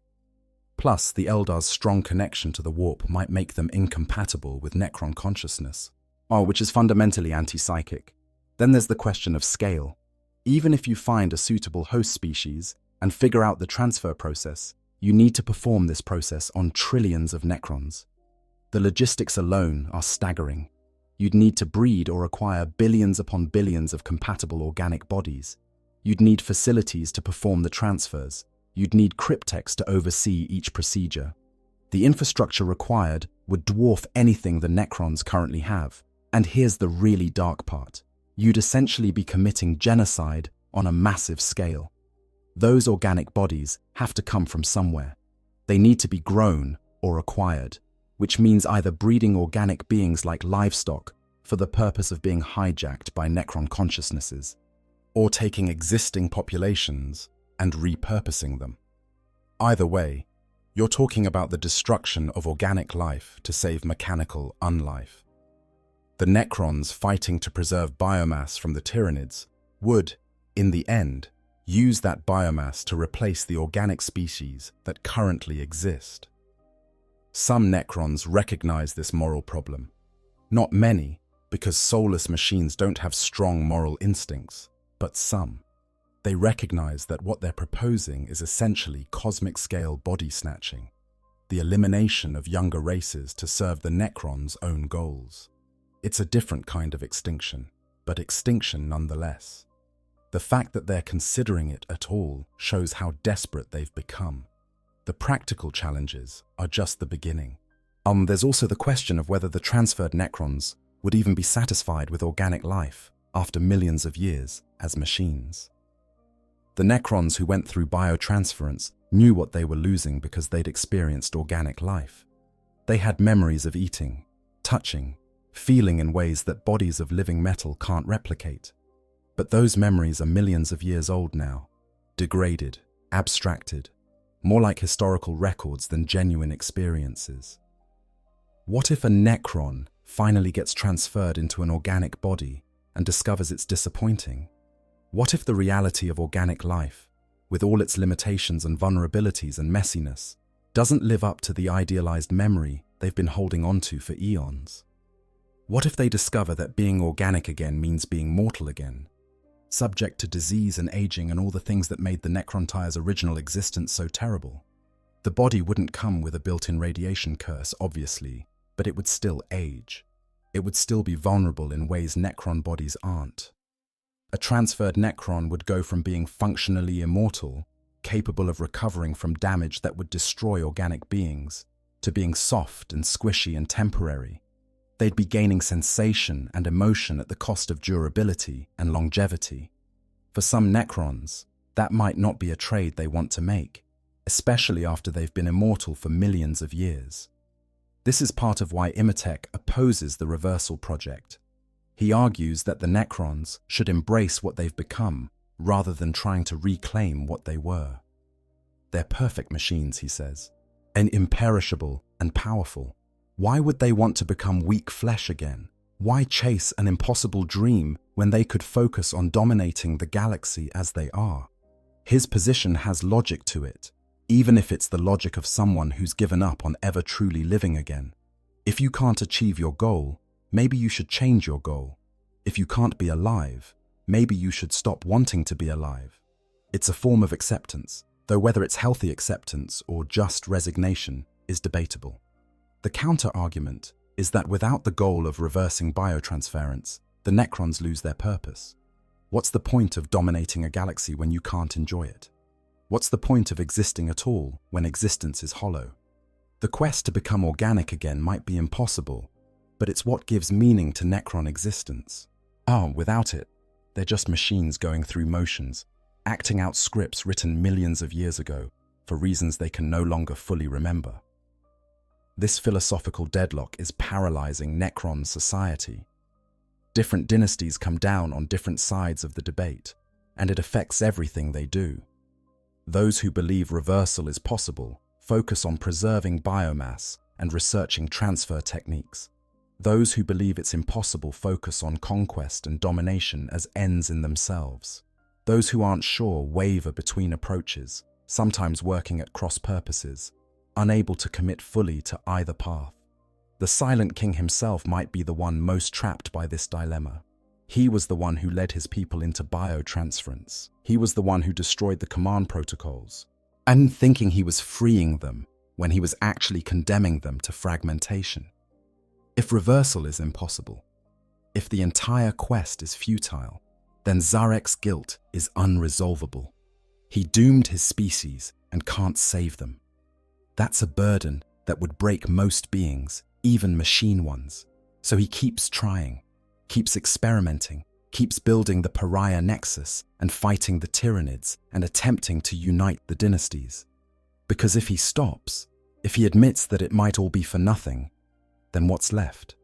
Plus, the Eldar's strong connection to the warp might make them incompatible with Necron consciousness, which is fundamentally anti-psychic. Then there's the question of scale. Even if you find a suitable host species and figure out the transfer process, you need to perform this process on trillions of Necrons. The logistics alone are staggering. You'd need to breed or acquire billions upon billions of compatible organic bodies. You'd need facilities to perform the transfers. You'd need cryptechs to oversee each procedure. The infrastructure required would dwarf anything the Necrons currently have. And here's the really dark part. You'd essentially be committing genocide on a massive scale. Those organic bodies have to come from somewhere. They need to be grown or acquired, which means either breeding organic beings like livestock for the purpose of being hijacked by Necron consciousnesses, or taking existing populations and repurposing them. Either way, you're talking about the destruction of organic life to save mechanical unlife. The Necrons fighting to preserve biomass from the Tyranids would, in the end, use that biomass to replace the organic species that currently exist. Some Necrons recognize this moral problem. Not many, because soulless machines don't have strong moral instincts, but some. They recognize that what they're proposing is essentially cosmic-scale body snatching, the elimination of younger races to serve the Necrons' own goals. It's a different kind of extinction, but extinction nonetheless. The fact that they're considering it at all shows how desperate they've become. The practical challenges are just the beginning. There's also the question of whether the transferred Necrons would even be satisfied with organic life after millions of years as machines. The Necrons who went through biotransference knew what they were losing because they'd experienced organic life. They had memories of eating, touching, feeling in ways that bodies of living metal can't replicate. But those memories are millions of years old now, degraded, abstracted, more like historical records than genuine experiences. What if a Necron finally gets transferred into an organic body and discovers it's disappointing? What if the reality of organic life, with all its limitations and vulnerabilities and messiness, doesn't live up to the idealized memory they've been holding onto for eons? What if they discover that being organic again means being mortal again, subject to disease and aging and all the things that made the Necrontyre's original existence so terrible? The body wouldn't come with a built-in radiation curse, obviously, but it would still age. It would still be vulnerable in ways Necron bodies aren't. A transferred Necron would go from being functionally immortal, capable of recovering from damage that would destroy organic beings, to being soft and squishy and temporary. They'd be gaining sensation and emotion at the cost of durability and longevity. For some Necrons, that might not be a trade they want to make, especially after they've been immortal for millions of years. This is part of why Immertech opposes the Reversal project. He argues that the Necrons should embrace what they've become rather than trying to reclaim what they were. They're perfect machines, he says, and imperishable and powerful. Why would they want to become weak flesh again? Why chase an impossible dream when they could focus on dominating the galaxy as they are? His position has logic to it, even if it's the logic of someone who's given up on ever truly living again. If you can't achieve your goal, maybe you should change your goal. If you can't be alive, maybe you should stop wanting to be alive. It's a form of acceptance, though whether it's healthy acceptance or just resignation is debatable. The counter-argument is that without the goal of reversing biotransference, the Necrons lose their purpose. What's the point of dominating a galaxy when you can't enjoy it? What's the point of existing at all when existence is hollow? The quest to become organic again might be impossible, but it's what gives meaning to Necron existence. Without it, they're just machines going through motions, acting out scripts written millions of years ago for reasons they can no longer fully remember. This philosophical deadlock is paralyzing Necron society. Different dynasties come down on different sides of the debate, and it affects everything they do. Those who believe reversal is possible focus on preserving biomass and researching transfer techniques. Those who believe it's impossible focus on conquest and domination as ends in themselves. Those who aren't sure waver between approaches, sometimes working at cross purposes, unable to commit fully to either path. The Silent King himself might be the one most trapped by this dilemma. He was the one who led his people into biotransference. He was the one who destroyed the command protocols, and thinking he was freeing them when he was actually condemning them to fragmentation. If reversal is impossible, if the entire quest is futile, then Zarek's guilt is unresolvable. He doomed his species and can't save them. That's a burden that would break most beings, even machine ones. So he keeps trying, keeps experimenting, keeps building the pariah nexus and fighting the Tyranids and attempting to unite the dynasties. Because if he stops, if he admits that it might all be for nothing, then what's left?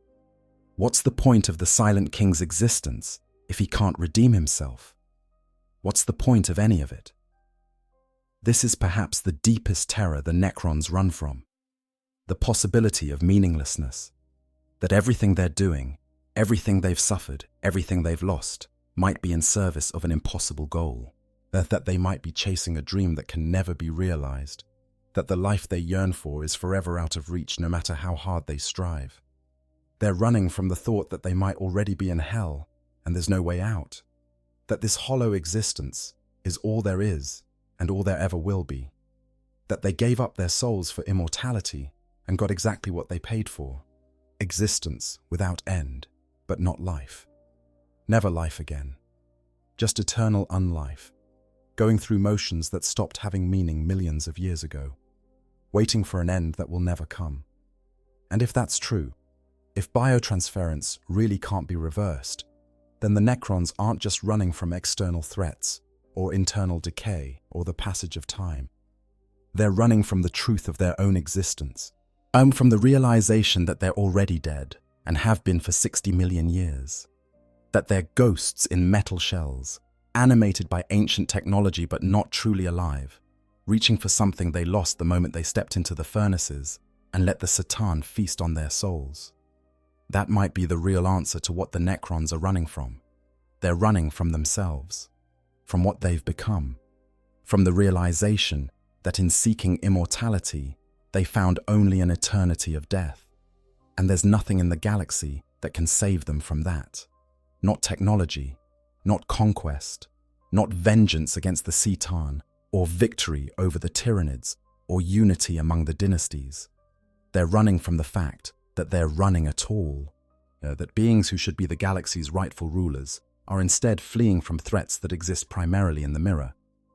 What's the point of the Silent King's existence if he can't redeem himself? What's the point of any of it? This is perhaps the deepest terror the Necrons run from. The possibility of meaninglessness. That everything they're doing, everything they've suffered, everything they've lost, might be in service of an impossible goal. That they might be chasing a dream that can never be realized. That the life they yearn for is forever out of reach no matter how hard they strive. They're running from the thought that they might already be in hell and there's no way out. That this hollow existence is all there is and all there ever will be. That they gave up their souls for immortality and got exactly what they paid for. Existence without end, but not life. Never life again. Just eternal unlife. Going through motions that stopped having meaning millions of years ago. Waiting for an end that will never come. And if that's true, if biotransference really can't be reversed, then the Necrons aren't just running from external threats, or internal decay, or the passage of time. They're running from the truth of their own existence. From the realization that they're already dead, and have been for 60 million years. That they're ghosts in metal shells, animated by ancient technology but not truly alive, reaching for something they lost the moment they stepped into the furnaces and let the Satan feast on their souls. That might be the real answer to what the Necrons are running from. They're running from themselves, from what they've become, from the realization that in seeking immortality, they found only an eternity of death. And there's nothing in the galaxy that can save them from that. Not technology, not conquest, not vengeance against the Satan, or victory over the Tyranids, or unity among the dynasties. They're running from the fact that they're running at all, that beings who should be the galaxy's rightful rulers are instead fleeing from threats that exist primarily in the mirror,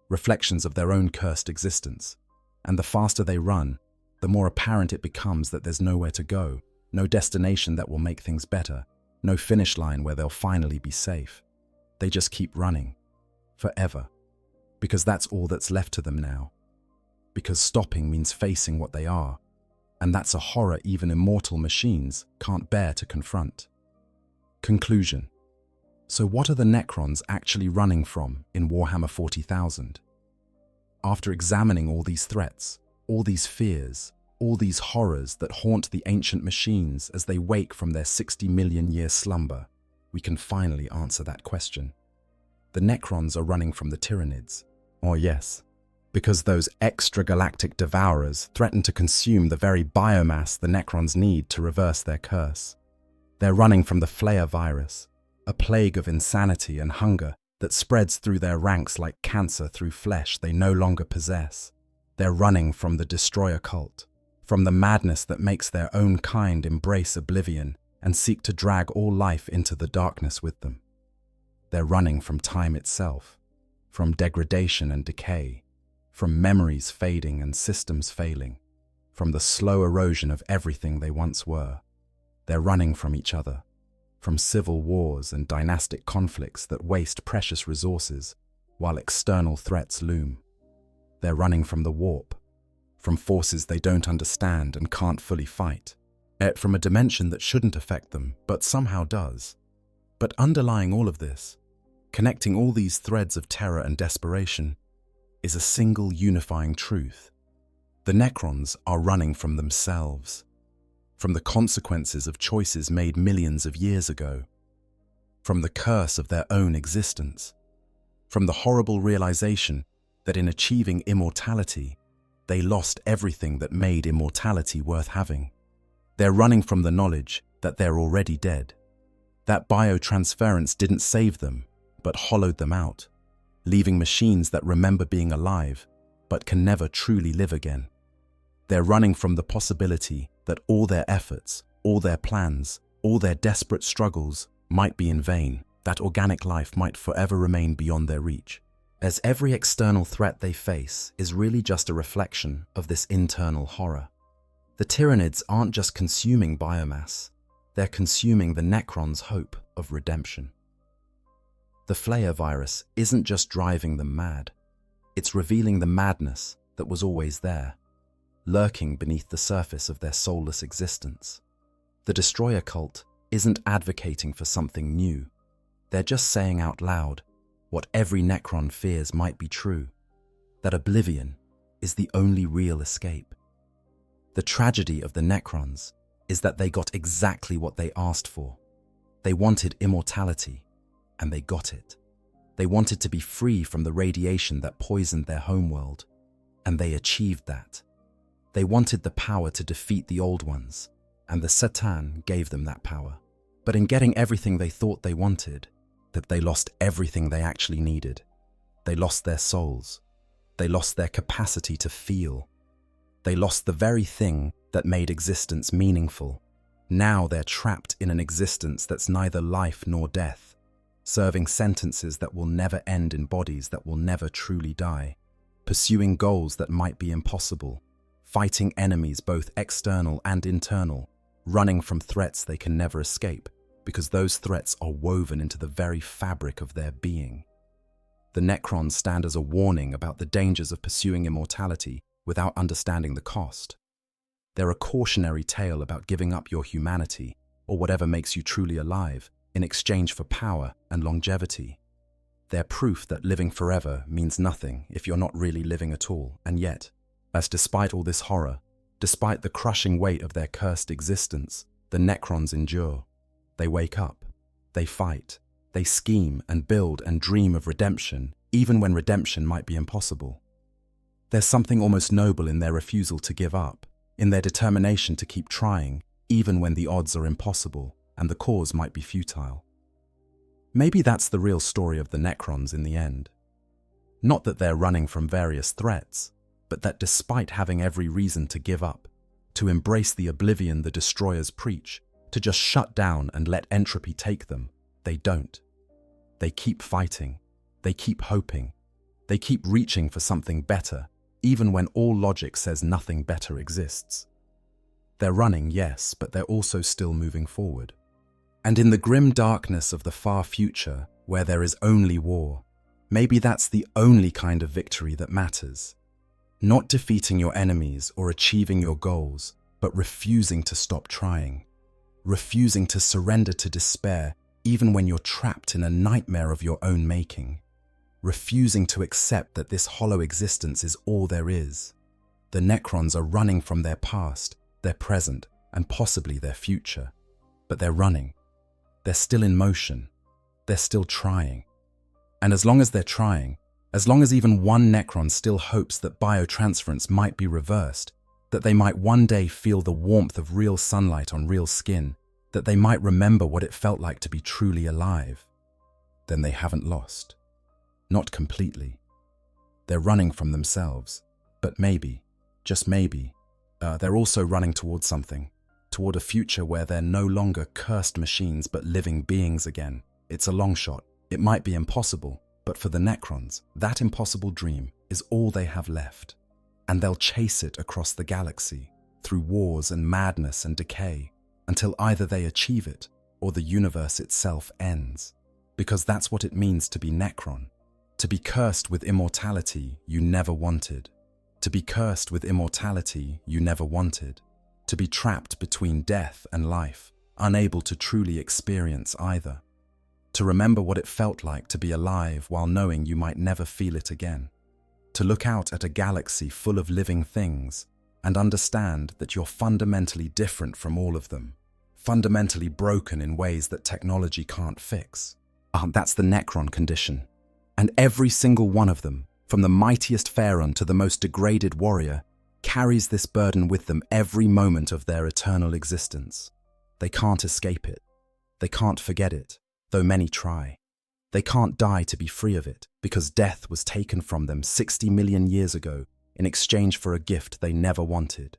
reflections of their own cursed existence. And the faster they run, the more apparent it becomes that there's nowhere to go, no destination that will make things better, no finish line where they'll finally be safe. They just keep running, forever, because that's all that's left to them now. Because stopping means facing what they are, and that's a horror even immortal machines can't bear to confront. Conclusion. So what are the Necrons actually running from in Warhammer 40,000? After examining all these threats, all these fears, all these horrors that haunt the ancient machines as they wake from their 60 million year slumber, we can finally answer that question. The Necrons are running from the Tyranids. Oh yes, because those extragalactic devourers threaten to consume the very biomass the Necrons need to reverse their curse. They're running from the Flayed virus, a plague of insanity and hunger that spreads through their ranks like cancer through flesh they no longer possess. They're running from the Destroyer cult, from the madness that makes their own kind embrace oblivion and seek to drag all life into the darkness with them. They're running from time itself, from degradation and decay, from memories fading and systems failing, from the slow erosion of everything they once were. They're running from each other, from civil wars and dynastic conflicts that waste precious resources while external threats loom. They're running from the warp, from forces they don't understand and can't fully fight, from a dimension that shouldn't affect them but somehow does. But underlying all of this, connecting all these threads of terror and desperation, is a single unifying truth. The Necrons are running from themselves, from the consequences of choices made millions of years ago, from the curse of their own existence, from the horrible realization that in achieving immortality, they lost everything that made immortality worth having. They're running from the knowledge that they're already dead, that biotransference didn't save them, but hollowed them out, leaving machines that remember being alive, but can never truly live again. They're running from the possibility that all their efforts, all their plans, all their desperate struggles might be in vain, that organic life might forever remain beyond their reach, as every external threat they face is really just a reflection of this internal horror. The Tyranids aren't just consuming biomass, they're consuming the Necrons' hope of redemption. The Flayed virus isn't just driving them mad, it's revealing the madness that was always there, lurking beneath the surface of their soulless existence. The Destroyer cult isn't advocating for something new, they're just saying out loud what every Necron fears might be true, that oblivion is the only real escape. The tragedy of the Necrons is that they got exactly what they asked for. They wanted immortality, and they got it. They wanted to be free from the radiation that poisoned their homeworld, and they achieved that. They wanted the power to defeat the Old Ones, and the Satan gave them that power. But in getting everything they thought they wanted, that they lost everything they actually needed. They lost their souls. They lost their capacity to feel. They lost the very thing that made existence meaningful. Now they're trapped in an existence that's neither life nor death, serving sentences that will never end in bodies that will never truly die, pursuing goals that might be impossible, fighting enemies both external and internal, running from threats they can never escape, because those threats are woven into the very fabric of their being. The Necrons stand as a warning about the dangers of pursuing immortality without understanding the cost. They're a cautionary tale about giving up your humanity, or whatever makes you truly alive, in exchange for power and longevity. They're proof that living forever means nothing if you're not really living at all, and yet, as despite all this horror, despite the crushing weight of their cursed existence, the Necrons endure. They wake up, they fight, they scheme and build and dream of redemption, even when redemption might be impossible. There's something almost noble in their refusal to give up, in their determination to keep trying, even when the odds are impossible and the cause might be futile. Maybe that's the real story of the Necrons in the end. Not that they're running from various threats, but that despite having every reason to give up, to embrace the oblivion the destroyers preach, to just shut down and let entropy take them, they don't. They keep fighting, they keep hoping, they keep reaching for something better, even when all logic says nothing better exists. They're running, yes, but they're also still moving forward. And in the grim darkness of the far future, where there is only war, maybe that's the only kind of victory that matters. Not defeating your enemies or achieving your goals, but refusing to stop trying. Refusing to surrender to despair even when you're trapped in a nightmare of your own making. Refusing to accept that this hollow existence is all there is. The Necrons are running from their past, their present, and possibly their future. But they're running. They're still in motion. They're still trying. And as long as they're trying, as long as even one Necron still hopes that biotransference might be reversed, that they might one day feel the warmth of real sunlight on real skin, that they might remember what it felt like to be truly alive, then they haven't lost. Not completely. They're running from themselves, but maybe, just maybe, they're also running towards something, toward a future where they're no longer cursed machines but living beings again. It's a long shot. It might be impossible, but for the Necrons, that impossible dream is all they have left. And they'll chase it across the galaxy, through wars and madness and decay, until either they achieve it or the universe itself ends. Because that's what it means to be Necron. To be cursed with immortality you never wanted. To be cursed with immortality you never wanted. To be trapped between death and life, unable to truly experience either. To remember what it felt like to be alive while knowing you might never feel it again. To look out at a galaxy full of living things and understand that you're fundamentally different from all of them, fundamentally broken in ways that technology can't fix. That's the Necron condition. And every single one of them, from the mightiest pharaoh to the most degraded warrior, carries this burden with them every moment of their eternal existence. They can't escape it. They can't forget it, though many try. They can't die to be free of it, because death was taken from them 60 million years ago in exchange for a gift they never wanted.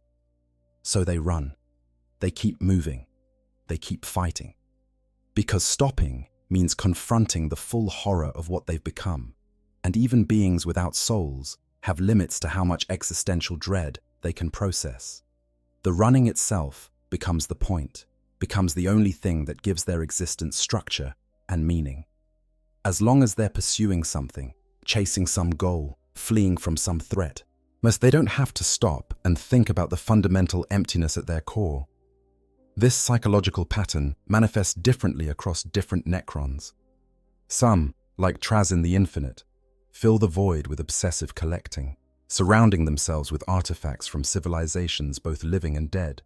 So they run. They keep moving. They keep fighting. Because stopping means confronting the full horror of what they've become, and even beings without souls have limits to how much existential dread they can process. The running itself becomes the point, becomes the only thing that gives their existence structure and meaning. As long as they're pursuing something, chasing some goal, fleeing from some threat, they don't have to stop and think about the fundamental emptiness at their core. This psychological pattern manifests differently across different Necrons. Some, like Traz in the Infinite, fill the void with obsessive collecting, surrounding themselves with artifacts from civilizations both living and dead,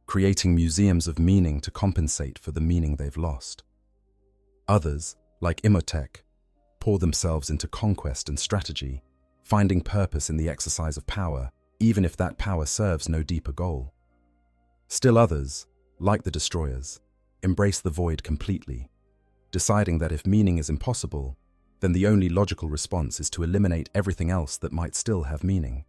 creating museums of meaning to compensate for the meaning they've lost. Others, like Imhotep, pour themselves into conquest and strategy, finding purpose in the exercise of power, even if that power serves no deeper goal. Still others, like the Destroyers, embrace the void completely, deciding that if meaning is impossible, then the only logical response is to eliminate everything else that might still have meaning.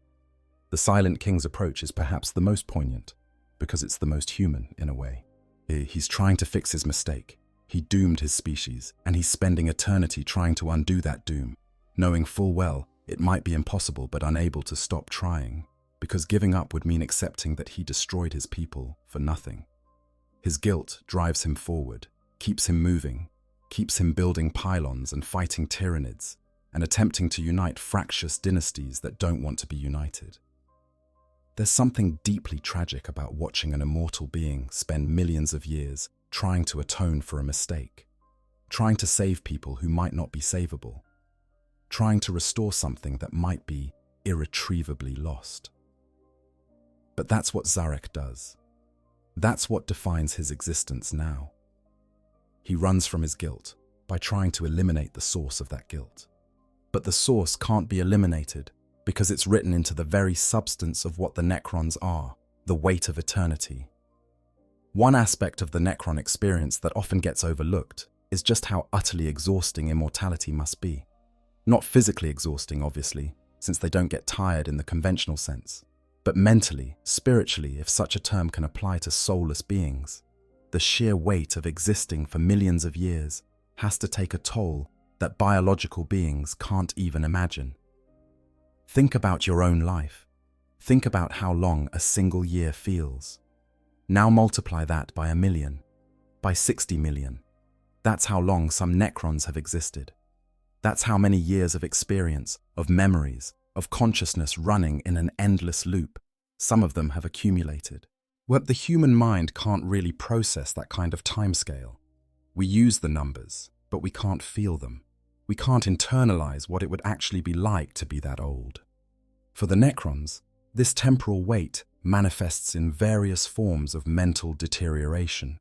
The Silent King's approach is perhaps the most poignant, because it's the most human in a way. He's trying to fix his mistake. He doomed his species, and he's spending eternity trying to undo that doom, knowing full well it might be impossible but unable to stop trying, because giving up would mean accepting that he destroyed his people for nothing. His guilt drives him forward, keeps him moving, keeps him building pylons and fighting Tyranids, and attempting to unite fractious dynasties that don't want to be united. There's something deeply tragic about watching an immortal being spend millions of years trying to atone for a mistake, trying to save people who might not be savable, trying to restore something that might be irretrievably lost. But that's what Zarek does. That's what defines his existence now. He runs from his guilt by trying to eliminate the source of that guilt. But the source can't be eliminated because it's written into the very substance of what the Necrons are, the weight of eternity. One aspect of the Necron experience that often gets overlooked is just how utterly exhausting immortality must be. Not physically exhausting, obviously, since they don't get tired in the conventional sense, but mentally, spiritually, if such a term can apply to soulless beings. The sheer weight of existing for millions of years has to take a toll that biological beings can't even imagine. Think about your own life. Think about how long a single year feels. Now multiply that by 1 million, by 60 million. That's how long some Necrons have existed. That's how many years of experience, of memories, of consciousness running in an endless loop some of them have accumulated. Well, the human mind can't really process that kind of timescale. We use the numbers, but we can't feel them. We can't internalize what it would actually be like to be that old. For the Necrons, this temporal weight manifests in various forms of mental deterioration.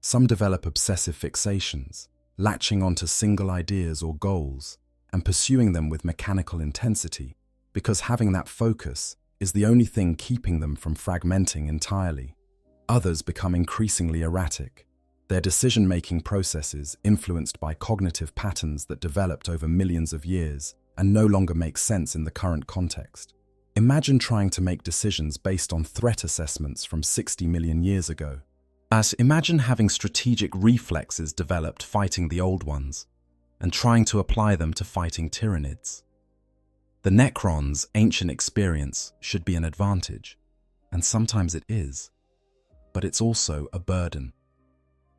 Some develop obsessive fixations, latching onto single ideas or goals and pursuing them with mechanical intensity, because having that focus is the only thing keeping them from fragmenting entirely. Others become increasingly erratic, their decision-making processes influenced by cognitive patterns that developed over millions of years and no longer make sense in the current context. Imagine trying to make decisions based on threat assessments from 60 million years ago. Imagine having strategic reflexes developed fighting the old ones, and trying to apply them to fighting Tyranids. The Necrons' ancient experience should be an advantage, and sometimes it is, but it's also a burden.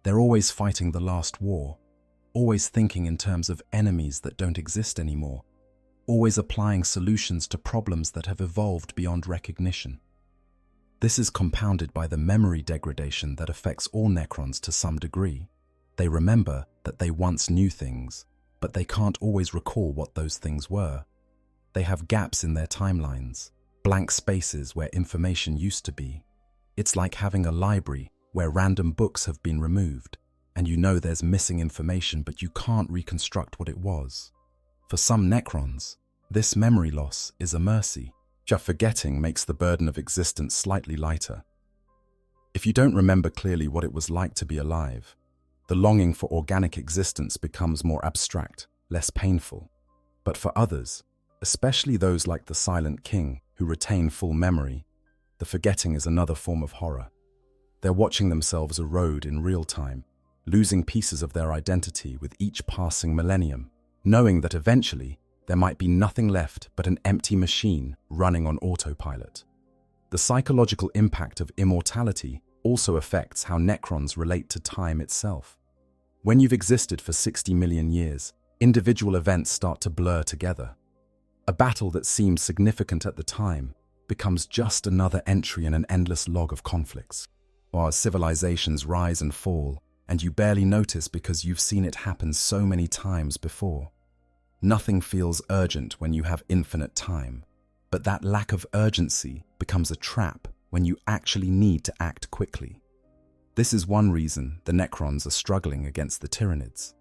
They're always fighting the last war, always thinking in terms of enemies that don't exist anymore, always applying solutions to problems that have evolved beyond recognition. This is compounded by the memory degradation that affects all Necrons to some degree. They remember that they once knew things, but they can't always recall what those things were. They have gaps in their timelines, blank spaces where information used to be. It's like having a library where random books have been removed, and you know there's missing information but you can't reconstruct what it was. For some Necrons, this memory loss is a mercy. Just forgetting makes the burden of existence slightly lighter. If you don't remember clearly what it was like to be alive, the longing for organic existence becomes more abstract, less painful. But for others, especially those like the Silent King who retain full memory, the forgetting is another form of horror. They're watching themselves erode in real time, losing pieces of their identity with each passing millennium, knowing that eventually there might be nothing left but an empty machine running on autopilot. The psychological impact of immortality also affects how Necrons relate to time itself. When you've existed for 60 million years, individual events start to blur together. A battle that seemed significant at the time becomes just another entry in an endless log of conflicts, while civilizations rise and fall, and you barely notice because you've seen it happen so many times before. Nothing feels urgent when you have infinite time, but that lack of urgency becomes a trap when you actually need to act quickly. This is one reason the Necrons are struggling against the Tyranids.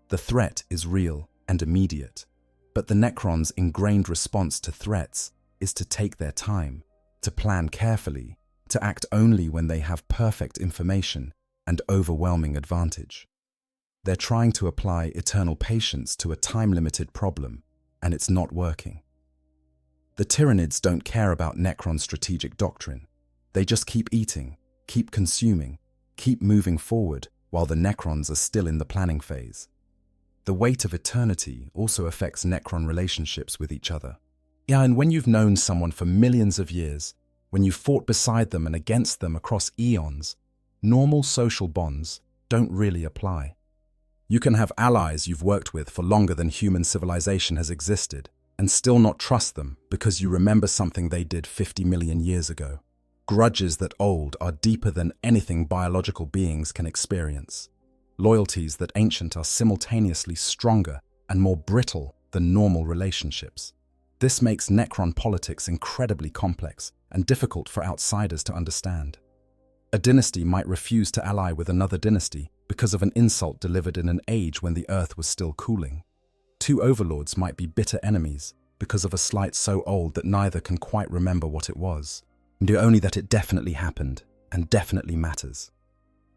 The threat is real and immediate, but the Necrons' ingrained response to threats is to take their time, to plan carefully, to act only when they have perfect information and overwhelming advantage. They're trying to apply eternal patience to a time-limited problem, and it's not working. The Tyranids don't care about Necron's strategic doctrine. They just keep eating, keep consuming, keep moving forward while the Necrons are still in the planning phase. The weight of eternity also affects Necron relationships with each other. Yeah, and when you've known someone for millions of years, when you've fought beside them and against them across eons, normal social bonds don't really apply. You can have allies you've worked with for longer than human civilization has existed and still not trust them because you remember something they did 50 million years ago. Grudges that old are deeper than anything biological beings can experience. Loyalties that ancient are simultaneously stronger and more brittle than normal relationships. This makes Necron politics incredibly complex and difficult for outsiders to understand. A dynasty might refuse to ally with another dynasty because of an insult delivered in an age when the earth was still cooling. Two overlords might be bitter enemies because of a slight so old that neither can quite remember what it was, and only that it definitely happened and definitely matters.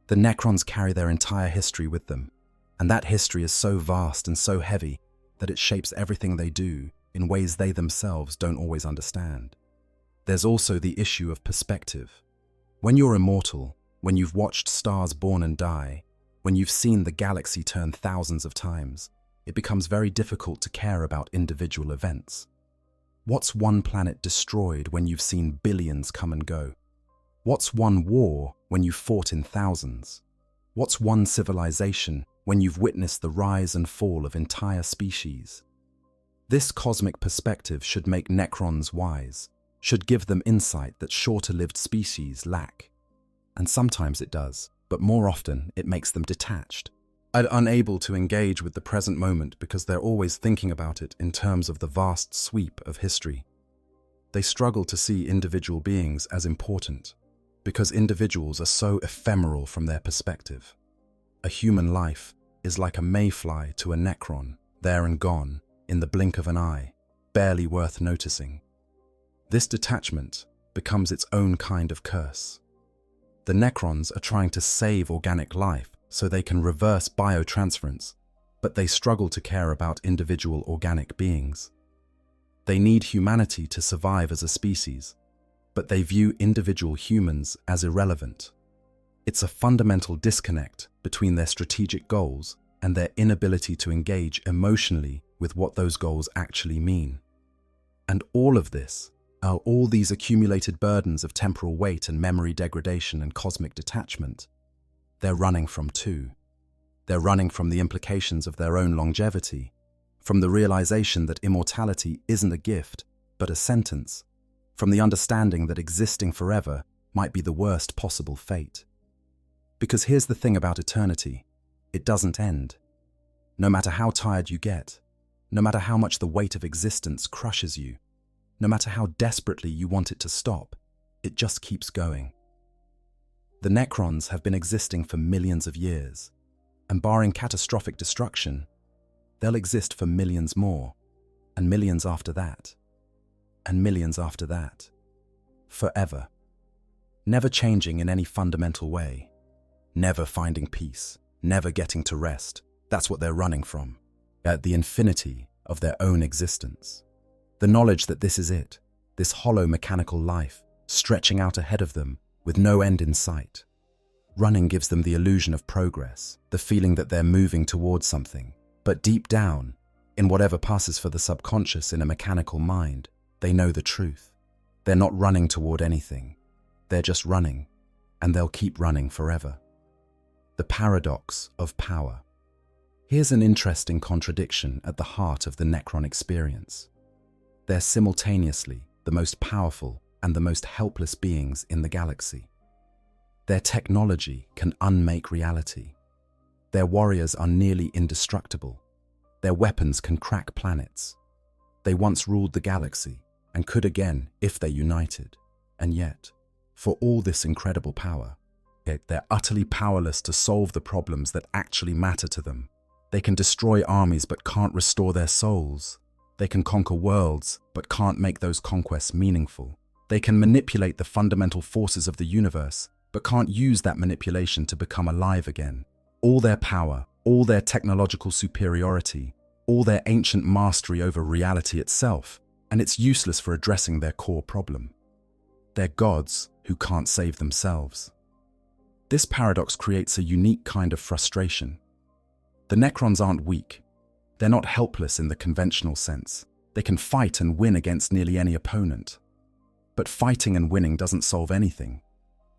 The Necrons carry their entire history with them, and that history is so vast and so heavy that it shapes everything they do in ways they themselves don't always understand. There's also the issue of perspective. When you're immortal, when you've watched stars born and die, when you've seen the galaxy turn thousands of times, it becomes very difficult to care about individual events. What's one planet destroyed when you've seen billions come and go? What's one war when you've fought in thousands? What's one civilization when you've witnessed the rise and fall of entire species? This cosmic perspective should make Necrons wise, should give them insight that shorter-lived species lack. And sometimes it does, but more often it makes them detached, unable to engage with the present moment because they're always thinking about it in terms of the vast sweep of history. They struggle to see individual beings as important because individuals are so ephemeral from their perspective. A human life is like a mayfly to a Necron, there and gone, in the blink of an eye, barely worth noticing. This detachment becomes its own kind of curse. The Necrons are trying to save organic life so they can reverse biotransference, but they struggle to care about individual organic beings. They need humanity to survive as a species, but they view individual humans as irrelevant. It's a fundamental disconnect between their strategic goals and their inability to engage emotionally with what those goals actually mean. And all of this, all these accumulated burdens of temporal weight and memory degradation and cosmic detachment, they're running from too. They're running from the implications of their own longevity, from the realization that immortality isn't a gift, but a sentence, from the understanding that existing forever might be the worst possible fate. Because here's the thing about eternity, it doesn't end. No matter how tired you get, no matter how much the weight of existence crushes you, no matter how desperately you want it to stop, it just keeps going. The Necrons have been existing for millions of years, and barring catastrophic destruction, they'll exist for millions more, and millions after that, and millions after that, forever. Never changing in any fundamental way, never finding peace, never getting to rest. That's what they're running from, at the infinity of their own existence. The knowledge that this is it, this hollow mechanical life, stretching out ahead of them with no end in sight. Running gives them the illusion of progress, the feeling that they're moving towards something. But deep down, in whatever passes for the subconscious in a mechanical mind, they know the truth. They're not running toward anything. They're just running, and they'll keep running forever. The paradox of power. Here's an interesting contradiction at the heart of the Necron experience. They're simultaneously the most powerful and the most helpless beings in the galaxy. Their technology can unmake reality. Their warriors are nearly indestructible. Their weapons can crack planets. They once ruled the galaxy and could again if they united. And yet, for all this incredible power, they're utterly powerless to solve the problems that actually matter to them. They can destroy armies but can't restore their souls. They can conquer worlds but can't make those conquests meaningful. They can manipulate the fundamental forces of the universe but can't use that manipulation to become alive again. All their power, all their technological superiority, all their ancient mastery over reality itself, and it's useless for addressing their core problem. They're gods who can't save themselves. This paradox creates a unique kind of frustration. The Necrons aren't weak. They're not helpless in the conventional sense. They can fight and win against nearly any opponent. But fighting and winning doesn't solve anything.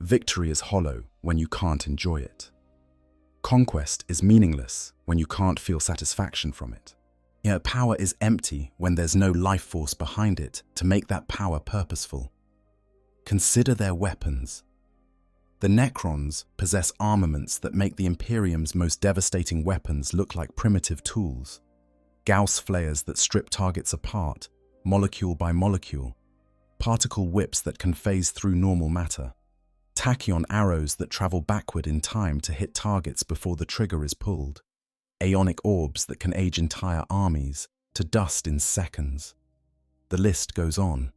Victory is hollow when you can't enjoy it. Conquest is meaningless when you can't feel satisfaction from it. Yet power is empty when there's no life force behind it to make that power purposeful. Consider their weapons. The Necrons possess armaments that make the Imperium's most devastating weapons look like primitive tools. Gauss flares that strip targets apart, molecule by molecule. Particle whips that can phase through normal matter. Tachyon arrows that travel backward in time to hit targets before the trigger is pulled. Aeonic orbs that can age entire armies to dust in seconds. The list goes on.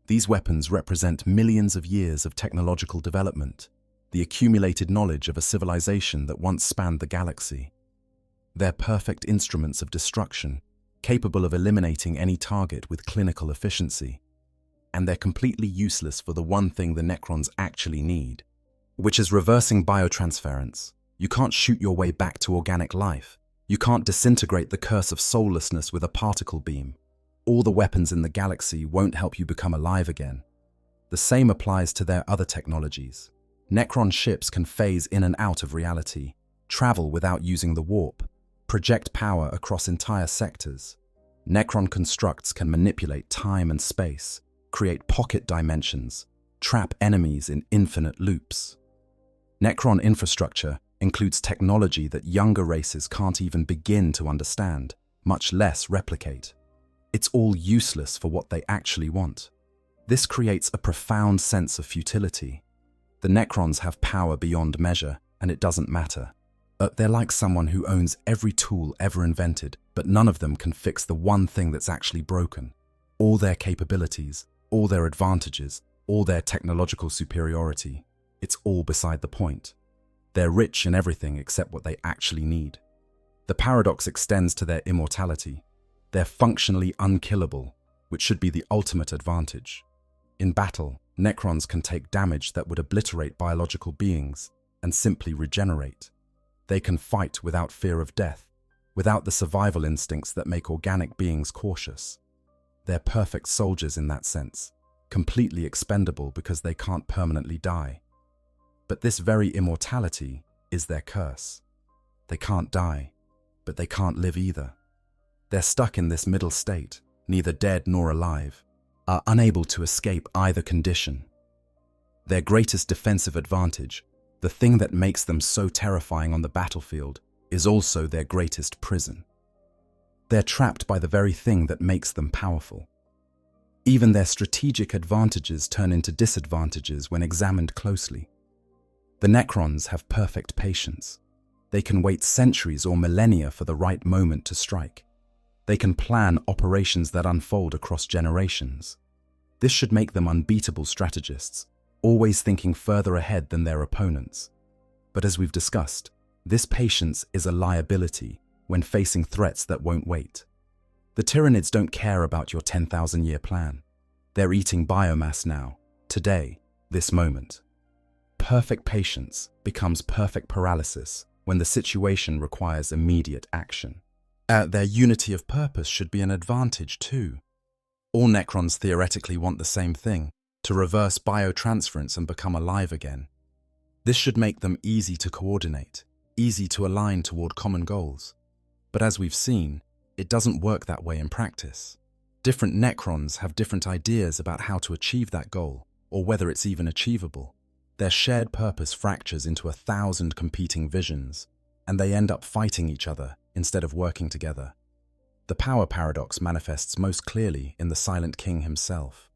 These weapons represent millions of years of technological development, the accumulated knowledge of a civilization that once spanned the galaxy. They're perfect instruments of destruction, capable of eliminating any target with clinical efficiency. And they're completely useless for the one thing the Necrons actually need, which is reversing biotransference. You can't shoot your way back to organic life. You can't disintegrate the curse of soullessness with a particle beam. All the weapons in the galaxy won't help you become alive again. The same applies to their other technologies. Necron ships can phase in and out of reality, travel without using the warp, project power across entire sectors. Necron constructs can manipulate time and space, create pocket dimensions, trap enemies in infinite loops. Necron infrastructure includes technology that younger races can't even begin to understand, much less replicate. It's all useless for what they actually want. This creates a profound sense of futility. The Necrons have power beyond measure, and it doesn't matter. They're like someone who owns every tool ever invented, but none of them can fix the one thing that's actually broken. All their capabilities, all their advantages, all their technological superiority, it's all beside the point. They're rich in everything except what they actually need. The paradox extends to their immortality. They're functionally unkillable, which should be the ultimate advantage. In battle, Necrons can take damage that would obliterate biological beings and simply regenerate. They can fight without fear of death, without the survival instincts that make organic beings cautious. They're perfect soldiers in that sense, completely expendable because they can't permanently die. But this very immortality is their curse. They can't die, but they can't live either. They're stuck in this middle state, neither dead nor alive, are unable to escape either condition. Their greatest defensive advantage, the thing that makes them so terrifying on the battlefield, is also their greatest prison. They're trapped by the very thing that makes them powerful. Even their strategic advantages turn into disadvantages when examined closely. The Necrons have perfect patience. They can wait centuries or millennia for the right moment to strike. They can plan operations that unfold across generations. This should make them unbeatable strategists, always thinking further ahead than their opponents. But as we've discussed, this patience is a liability when facing threats that won't wait. The Tyranids don't care about your 10,000-year plan. They're eating biomass now, today, this moment. Perfect patience becomes perfect paralysis when the situation requires immediate action. Their unity of purpose should be an advantage too. All Necrons theoretically want the same thing, to reverse biotransference and become alive again. This should make them easy to coordinate, easy to align toward common goals. But as we've seen, it doesn't work that way in practice. Different Necrons have different ideas about how to achieve that goal, or whether it's even achievable. Their shared purpose fractures into 1,000 competing visions, and they end up fighting each other instead of working together. The power paradox manifests most clearly in the Silent King himself.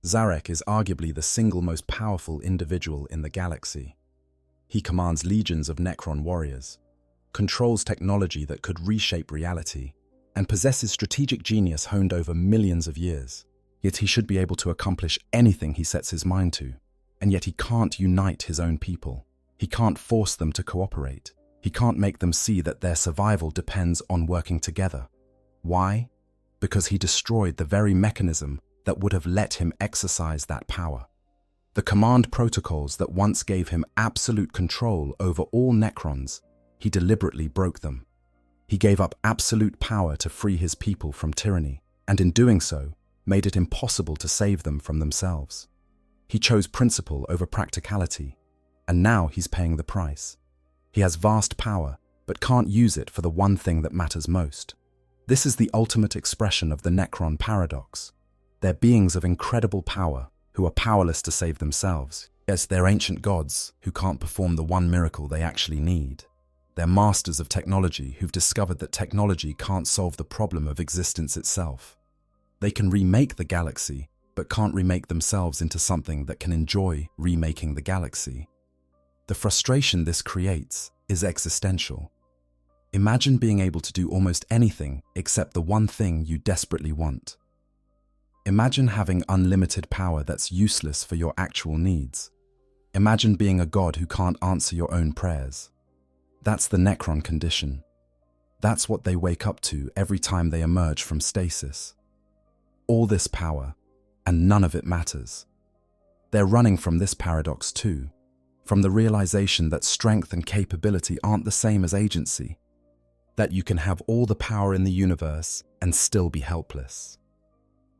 Zarek is arguably the single most powerful individual in the galaxy. He commands legions of Necron warriors, controls technology that could reshape reality, and possesses strategic genius honed over millions of years. Yet he should be able to accomplish anything he sets his mind to, and yet he can't unite his own people. He can't force them to cooperate. He can't make them see that their survival depends on working together. Why? Because he destroyed the very mechanism that would have let him exercise that power. The command protocols that once gave him absolute control over all Necrons, he deliberately broke them. He gave up absolute power to free his people from tyranny, and in doing so, made it impossible to save them from themselves. He chose principle over practicality, and now he's paying the price. He has vast power, but can't use it for the one thing that matters most. This is the ultimate expression of the Necron paradox. They're beings of incredible power, who are powerless to save themselves. Yes, they're ancient gods who can't perform the one miracle they actually need. They're masters of technology who've discovered that technology can't solve the problem of existence itself. They can remake the galaxy, but can't remake themselves into something that can enjoy remaking the galaxy. The frustration this creates is existential. Imagine being able to do almost anything except the one thing you desperately want. Imagine having unlimited power that's useless for your actual needs. Imagine being a god who can't answer your own prayers. That's the Necron condition. That's what they wake up to every time they emerge from stasis. All this power, and none of it matters. They're running from this paradox too, from the realization that strength and capability aren't the same as agency, that you can have all the power in the universe and still be helpless.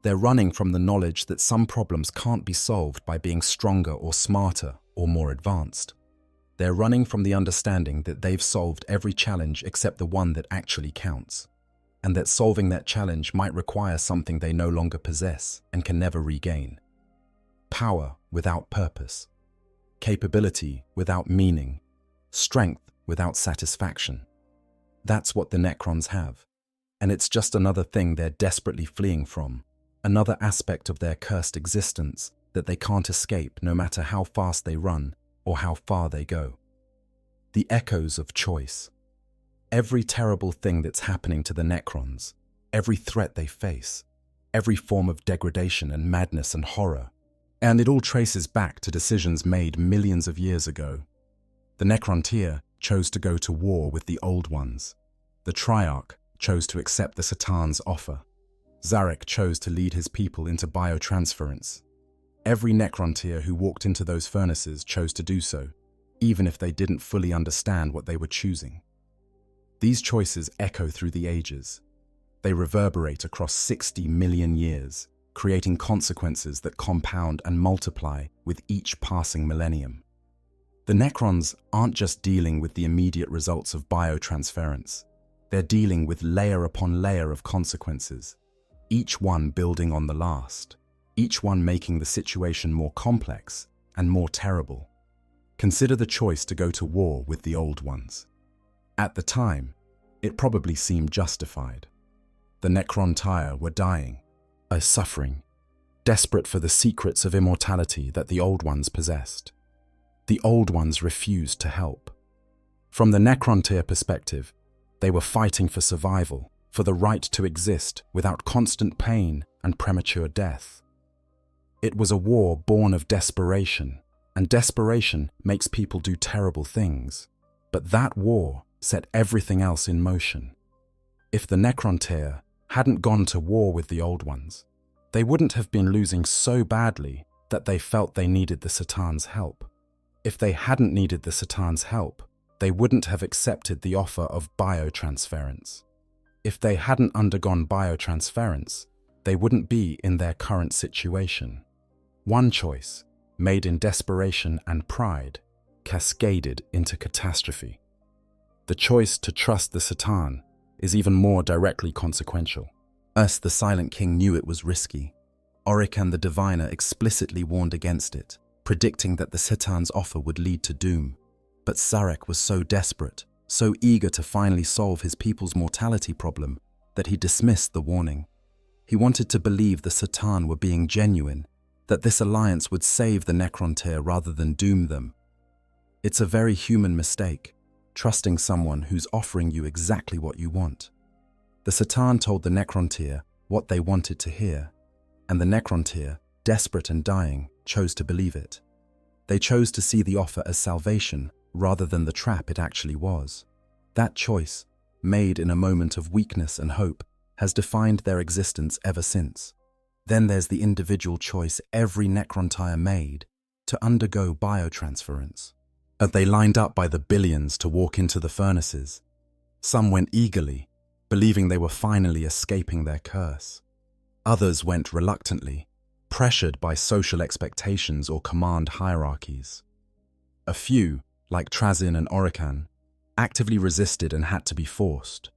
They're running from the knowledge that some problems can't be solved by being stronger or smarter or more advanced. They're running from the understanding that they've solved every challenge except the one that actually counts, and that solving that challenge might require something they no longer possess and can never regain. Power without purpose, capability without meaning, strength without satisfaction. That's what the Necrons have, and it's just another thing they're desperately fleeing from, another aspect of their cursed existence that they can't escape no matter how fast they run or how far they go. The echoes of choice. Every terrible thing that's happening to the Necrons, every threat they face, every form of degradation and madness and horror, and it all traces back to decisions made millions of years ago. The Necrontyr chose to go to war with the Old Ones. The Triarch chose to accept the Satan's offer. Zarek chose to lead his people into biotransference. Every Necrontyr who walked into those furnaces chose to do so, even if they didn't fully understand what they were choosing. These choices echo through the ages. They reverberate across 60 million years, creating consequences that compound and multiply with each passing millennium. The Necrons aren't just dealing with the immediate results of biotransference. They're dealing with layer upon layer of consequences, each one building on the last, each one making the situation more complex and more terrible. Consider the choice to go to war with the Old Ones. At the time, it probably seemed justified. The Necrontyr were dying, suffering, desperate for the secrets of immortality that the Old Ones possessed. The Old Ones refused to help. From the Necrontyr perspective, they were fighting for survival, for the right to exist without constant pain and premature death. It was a war born of desperation, and desperation makes people do terrible things. But that war set everything else in motion. If the Necrontyr hadn't gone to war with the Old Ones, they wouldn't have been losing so badly that they felt they needed the Satan's help. If they hadn't needed the Satan's help, they wouldn't have accepted the offer of biotransference. If they hadn't undergone biotransference, they wouldn't be in their current situation. One choice, made in desperation and pride, cascaded into catastrophe. The choice to trust the Satan is even more directly consequential. The Silent King knew it was risky. Orican the Diviner explicitly warned against it, predicting that the Satan's offer would lead to doom. But Sarek was so desperate, so eager to finally solve his people's mortality problem, that he dismissed the warning. He wanted to believe the Satan were being genuine, that this alliance would save the Necrontyr rather than doom them. It's a very human mistake, trusting someone who's offering you exactly what you want. The Satan told the Necrontyr what they wanted to hear, and the Necrontyr, desperate and dying, chose to believe it. They chose to see the offer as salvation rather than the trap it actually was. That choice, made in a moment of weakness and hope, has defined their existence ever since. Then there's the individual choice every Necrontyr made to undergo biotransference. As they lined up by the billions to walk into the furnaces, some went eagerly, believing they were finally escaping their curse. Others went reluctantly, pressured by social expectations or command hierarchies. A few, like Trazyn and Orican, actively resisted and had to be forced.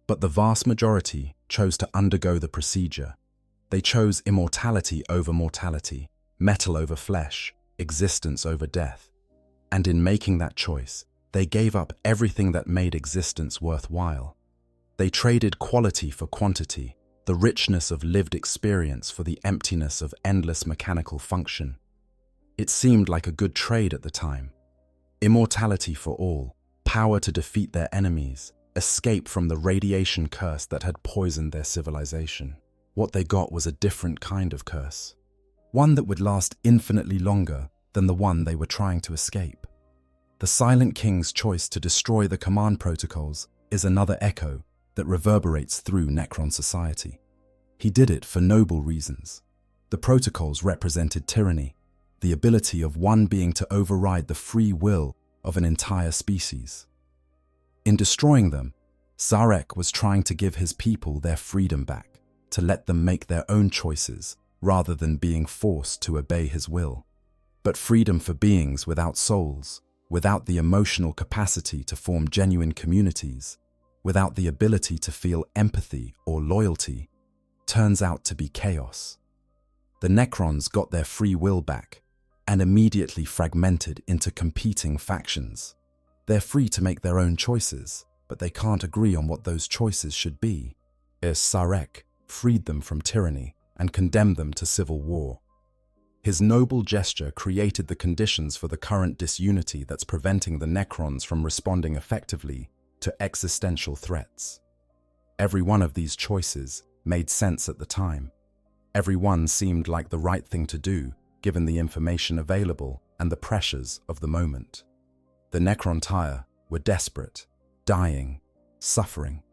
But the vast majority chose to undergo the procedure. They chose immortality over mortality, metal over flesh, existence over death. And in making that choice, they gave up everything that made existence worthwhile. They traded quality for quantity, the richness of lived experience for the emptiness of endless mechanical function. It seemed like a good trade at the time. Immortality for all, power to defeat their enemies, escape from the radiation curse that had poisoned their civilization. What they got was a different kind of curse, one that would last infinitely longer than the one they were trying to escape. The Silent King's choice to destroy the command protocols is another echo that reverberates through Necron society. He did it for noble reasons. The protocols represented tyranny, the ability of one being to override the free will of an entire species. In destroying them, Sarek was trying to give his people their freedom back, to let them make their own choices rather than being forced to obey his will. But freedom for beings without souls, without the emotional capacity to form genuine communities, without the ability to feel empathy or loyalty, turns out to be chaos. The Necrons got their free will back and immediately fragmented into competing factions. They're free to make their own choices, but they can't agree on what those choices should be. Sarek freed them from tyranny and condemned them to civil war. His noble gesture created the conditions for the current disunity that's preventing the Necrons from responding effectively to existential threats. Every one of these choices made sense at the time. Every one seemed like the right thing to do, given the information available and the pressures of the moment. The Necrontyr were desperate, dying, suffering.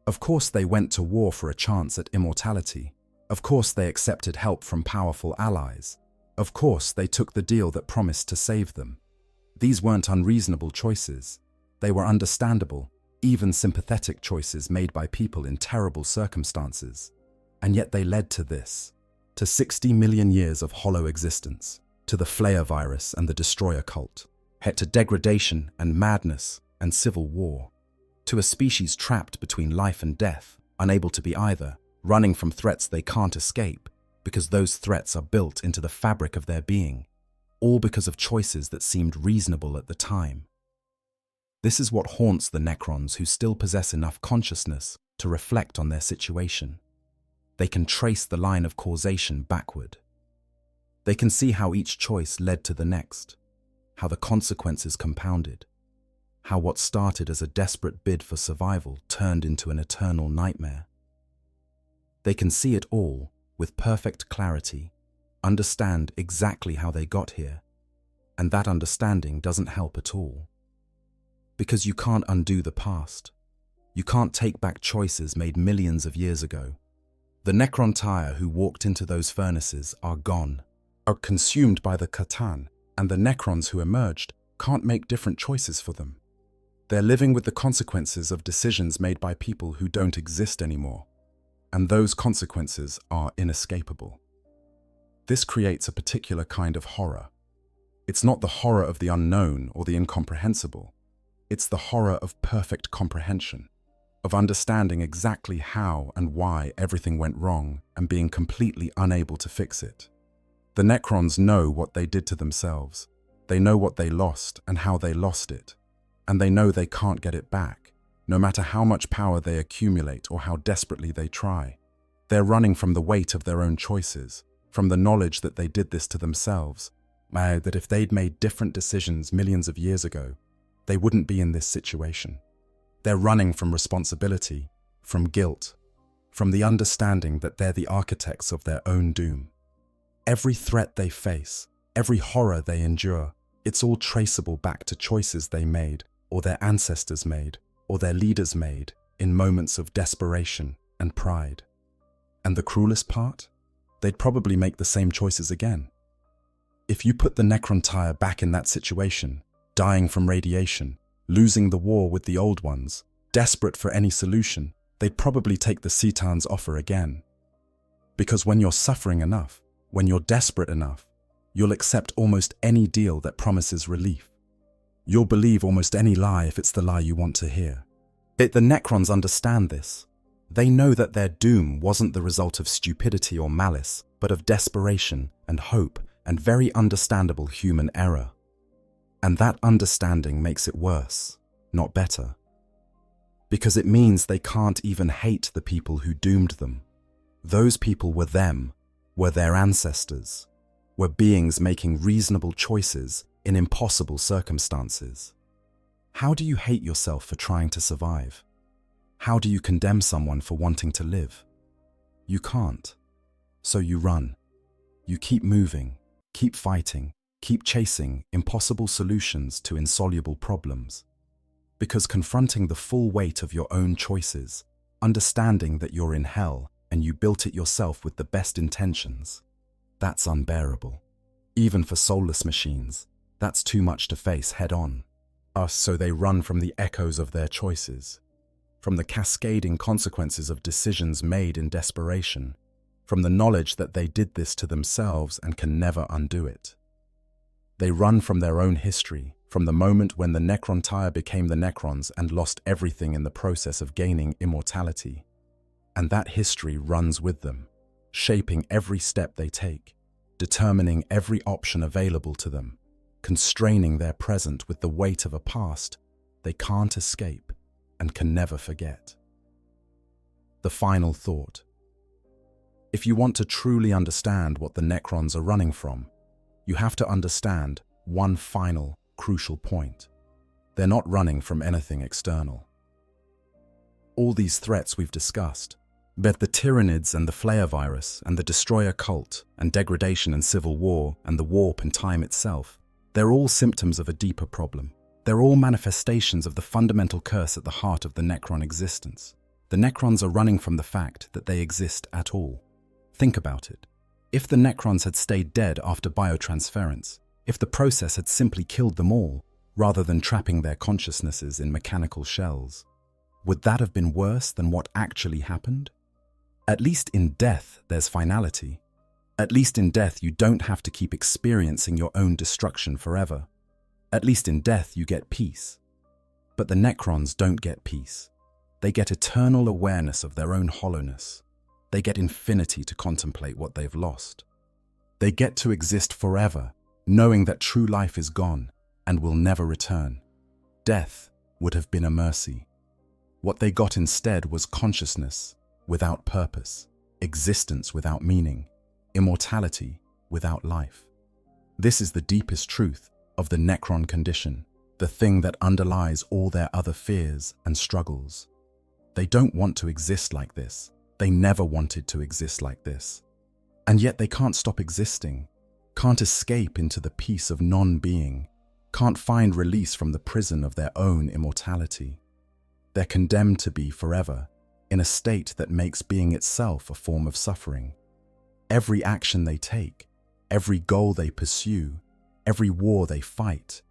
Of course they went to war for a chance at immortality. Of course they accepted help from powerful allies. Of course they took the deal that promised to save them. These weren't unreasonable choices. They were understandable, even sympathetic choices made by people in terrible circumstances. And yet they led to this, to 60 million years of hollow existence, to the Flayer virus and the Destroyer cult, to degradation and madness and civil war, to a species trapped between life and death, unable to be either, running from threats they can't escape, because those threats are built into the fabric of their being, all because of choices that seemed reasonable at the time. This is what haunts the Necrons who still possess enough consciousness to reflect on their situation. They can trace the line of causation backward. They can see how each choice led to the next, how the consequences compounded, how what started as a desperate bid for survival turned into an eternal nightmare. They can see it all with perfect clarity, understand exactly how they got here, and that understanding doesn't help at all. Because you can't undo the past. You can't take back choices made millions of years ago. The Necrontyr who walked into those furnaces are gone, are consumed by the Catan, and the Necrons who emerged can't make different choices for them. They're living with the consequences of decisions made by people who don't exist anymore. and those consequences are inescapable. This creates a particular kind of horror. It's not the horror of the unknown or the incomprehensible. It's the horror of perfect comprehension, of understanding exactly how and why everything went wrong and being completely unable to fix it. The Necrons know what they did to themselves. They know what they lost and how they lost it. And they know they can't get it back, no matter how much power they accumulate or how desperately they try. They're running from the weight of their own choices, from the knowledge that they did this to themselves, that if they'd made different decisions millions of years ago, they wouldn't be in this situation. They're running from responsibility, from guilt, from the understanding that they're the architects of their own doom. Every threat they face, every horror they endure, it's all traceable back to choices they made, or their ancestors made, or their leaders made, in moments of desperation and pride. And the cruelest part? They'd probably make the same choices again. If you put the Necron Tyre back in that situation, dying from radiation, losing the war with the old ones, desperate for any solution, they'd probably take the Citan's offer again. Because when you're suffering enough, when you're desperate enough, you'll accept almost any deal that promises relief. You'll believe almost any lie if it's the lie you want to hear. The Necrons understand this. They know that their doom wasn't the result of stupidity or malice, but of desperation and hope and very understandable human error. And that understanding makes it worse, not better. Because it means they can't even hate the people who doomed them. Those people were them, were their ancestors, were beings making reasonable choices in impossible circumstances. How do you hate yourself for trying to survive? How do you condemn someone for wanting to live? You can't. So you run. You keep moving, keep fighting, keep chasing impossible solutions to insoluble problems. Because confronting the full weight of your own choices, understanding that you're in hell and you built it yourself with the best intentions, that's unbearable. Even for soulless machines, that's too much to face head on. So they run from the echoes of their choices, from the cascading consequences of decisions made in desperation, from the knowledge that they did this to themselves and can never undo it. They run from their own history, from the moment when the Necron Tyre became the Necrons and lost everything in the process of gaining immortality. And that history runs with them, shaping every step they take, determining every option available to them, constraining their present with the weight of a past they can't escape and can never forget. The final thought. If you want to truly understand what the Necrons are running from, you have to understand one final, crucial point. They're not running from anything external. All these threats we've discussed, but the Tyranids and the Flare virus and the Destroyer cult and degradation and civil war and the warp and time itself, they're all symptoms of a deeper problem. They're all manifestations of the fundamental curse at the heart of the Necron existence. The Necrons are running from the fact that they exist at all. Think about it. If the Necrons had stayed dead after biotransference, if the process had simply killed them all, rather than trapping their consciousnesses in mechanical shells, would that have been worse than what actually happened? At least in death, there's finality. At least in death, you don't have to keep experiencing your own destruction forever. At least in death, you get peace. But the Necrons don't get peace. They get eternal awareness of their own hollowness. They get infinity to contemplate what they've lost. They get to exist forever, knowing that true life is gone and will never return. Death would have been a mercy. What they got instead was consciousness without purpose, existence without meaning, immortality without life. This is the deepest truth of the Necron condition, the thing that underlies all their other fears and struggles. They don't want to exist like this. They never wanted to exist like this. And yet they can't stop existing, can't escape into the peace of non-being, can't find release from the prison of their own immortality. They're condemned to be forever, in a state that makes being itself a form of suffering. Every action they take, every goal they pursue, every war they fight,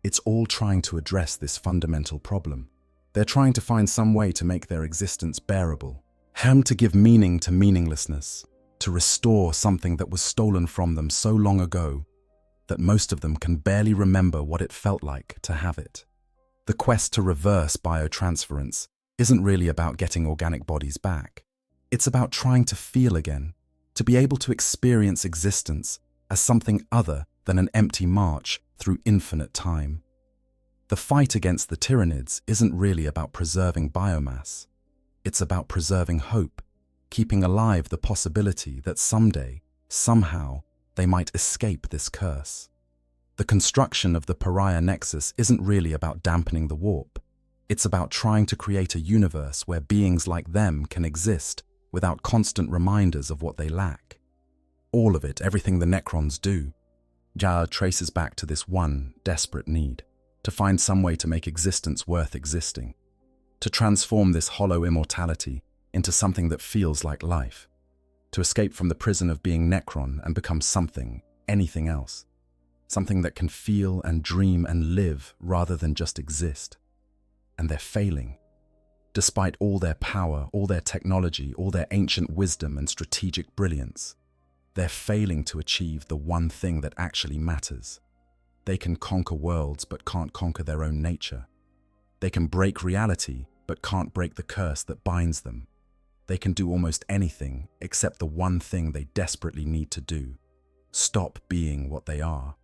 it's all trying to address this fundamental problem. They're trying to find some way to make their existence bearable, To give meaning to meaninglessness, to restore something that was stolen from them so long ago that most of them can barely remember what it felt like to have it. The quest to reverse biotransference isn't really about getting organic bodies back. It's about trying to feel again, to be able to experience existence as something other than an empty march through infinite time. The fight against the Tyranids isn't really about preserving biomass. It's about preserving hope, keeping alive the possibility that someday, somehow, they might escape this curse. The construction of the Pariah Nexus isn't really about dampening the warp. It's about trying to create a universe where beings like them can exist without constant reminders of what they lack. All of it, everything the Necrons do, traces back to this one desperate need, to find some way to make existence worth existing, to transform this hollow immortality into something that feels like life, to escape from the prison of being Necron and become something, anything else, something that can feel and dream and live rather than just exist. And they're failing. Despite all their power, all their technology, all their ancient wisdom and strategic brilliance, they're failing to achieve the one thing that actually matters. They can conquer worlds but can't conquer their own nature. They can break reality but can't break the curse that binds them. They can do almost anything except the one thing they desperately need to do: stop being what they are.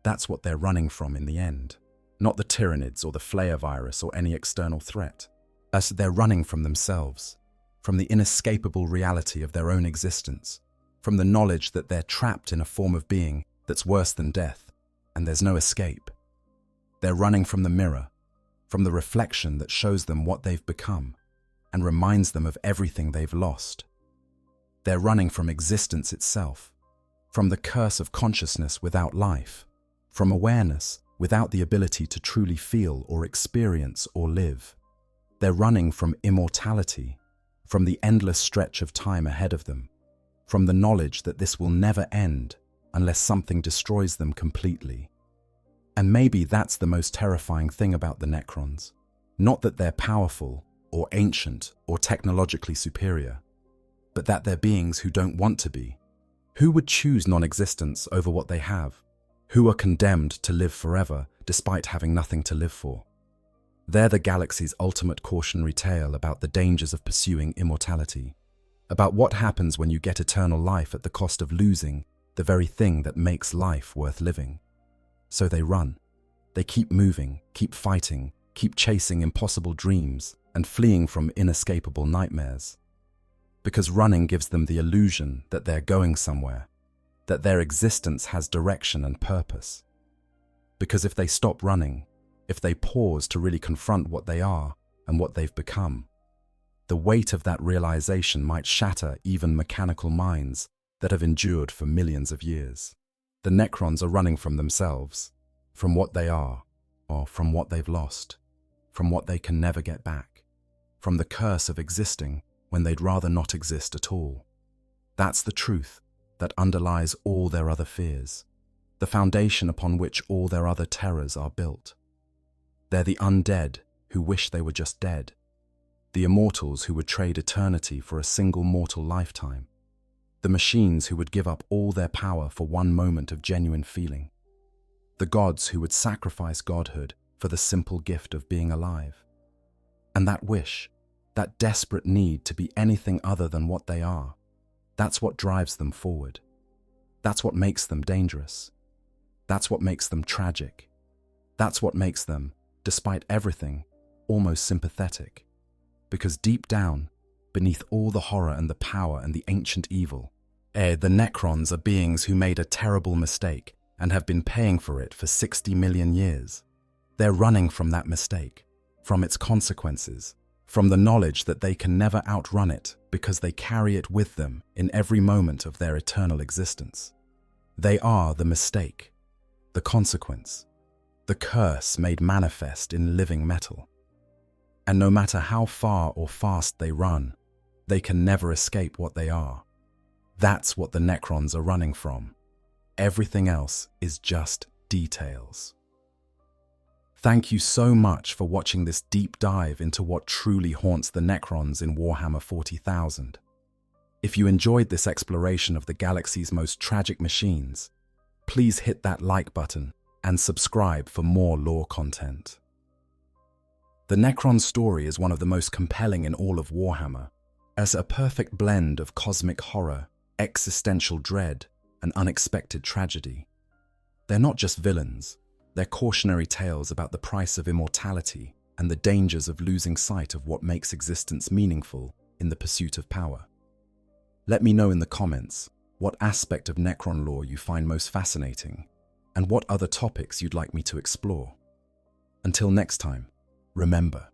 That's what they're running from in the end. Not the Tyranids or the Flayer virus or any external threat. As they're running from themselves, from the inescapable reality of their own existence, from the knowledge that they're trapped in a form of being that's worse than death, and there's no escape. They're running from the mirror, from the reflection that shows them what they've become and reminds them of everything they've lost. They're running from existence itself, from the curse of consciousness without life, from awareness without the ability to truly feel or experience or live. They're running from immortality, from the endless stretch of time ahead of them, from the knowledge that this will never end unless something destroys them completely. And maybe that's the most terrifying thing about the Necrons. Not that they're powerful, or ancient, or technologically superior, but that they're beings who don't want to be. Who would choose non-existence over what they have? Who are condemned to live forever despite having nothing to live for? They're the galaxy's ultimate cautionary tale about the dangers of pursuing immortality, about what happens when you get eternal life at the cost of losing the very thing that makes life worth living. So they run. They keep moving, keep fighting, keep chasing impossible dreams and fleeing from inescapable nightmares. Because running gives them the illusion that they're going somewhere, that their existence has direction and purpose. Because if they stop running, if they pause to really confront what they are and what they've become, the weight of that realization might shatter even mechanical minds that have endured for millions of years. The Necrons are running from themselves, from what they are, or from what they've lost, from what they can never get back, from the curse of existing when they'd rather not exist at all. That's the truth that underlies all their other fears, the foundation upon which all their other terrors are built. They're the undead who wish they were just dead, the immortals who would trade eternity for a single mortal lifetime, the machines who would give up all their power for one moment of genuine feeling, the gods who would sacrifice godhood for the simple gift of being alive. And that wish, that desperate need to be anything other than what they are, that's what drives them forward. That's what makes them dangerous. That's what makes them tragic. That's what makes them, despite everything, almost sympathetic. Because deep down, beneath all the horror and the power and the ancient evil, the Necrons are beings who made a terrible mistake and have been paying for it for 60 million years. They're running from that mistake, from its consequences, from the knowledge that they can never outrun it because they carry it with them in every moment of their eternal existence. They are the mistake, the consequence, the curse made manifest in living metal. And no matter how far or fast they run, they can never escape what they are. That's what the Necrons are running from. Everything else is just details. Thank you so much for watching this deep dive into what truly haunts the Necrons in Warhammer 40,000. If you enjoyed this exploration of the galaxy's most tragic machines, please hit that like button and subscribe for more lore content. The Necron story is one of the most compelling in all of Warhammer, as a perfect blend of cosmic horror, existential dread, and unexpected tragedy. They're not just villains, they're cautionary tales about the price of immortality and the dangers of losing sight of what makes existence meaningful in the pursuit of power. Let me know in the comments what aspect of Necron lore you find most fascinating, and what other topics you'd like me to explore. Until next time, remember,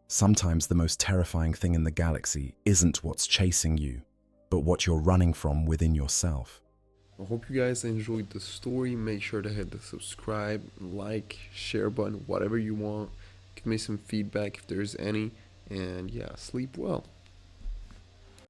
sometimes the most terrifying thing in the galaxy isn't what's chasing you, but what you're running from within yourself. I hope you guys enjoyed the story. Make sure to hit the subscribe, like, share button, whatever you want. Give me some feedback if there's any. And yeah, sleep well.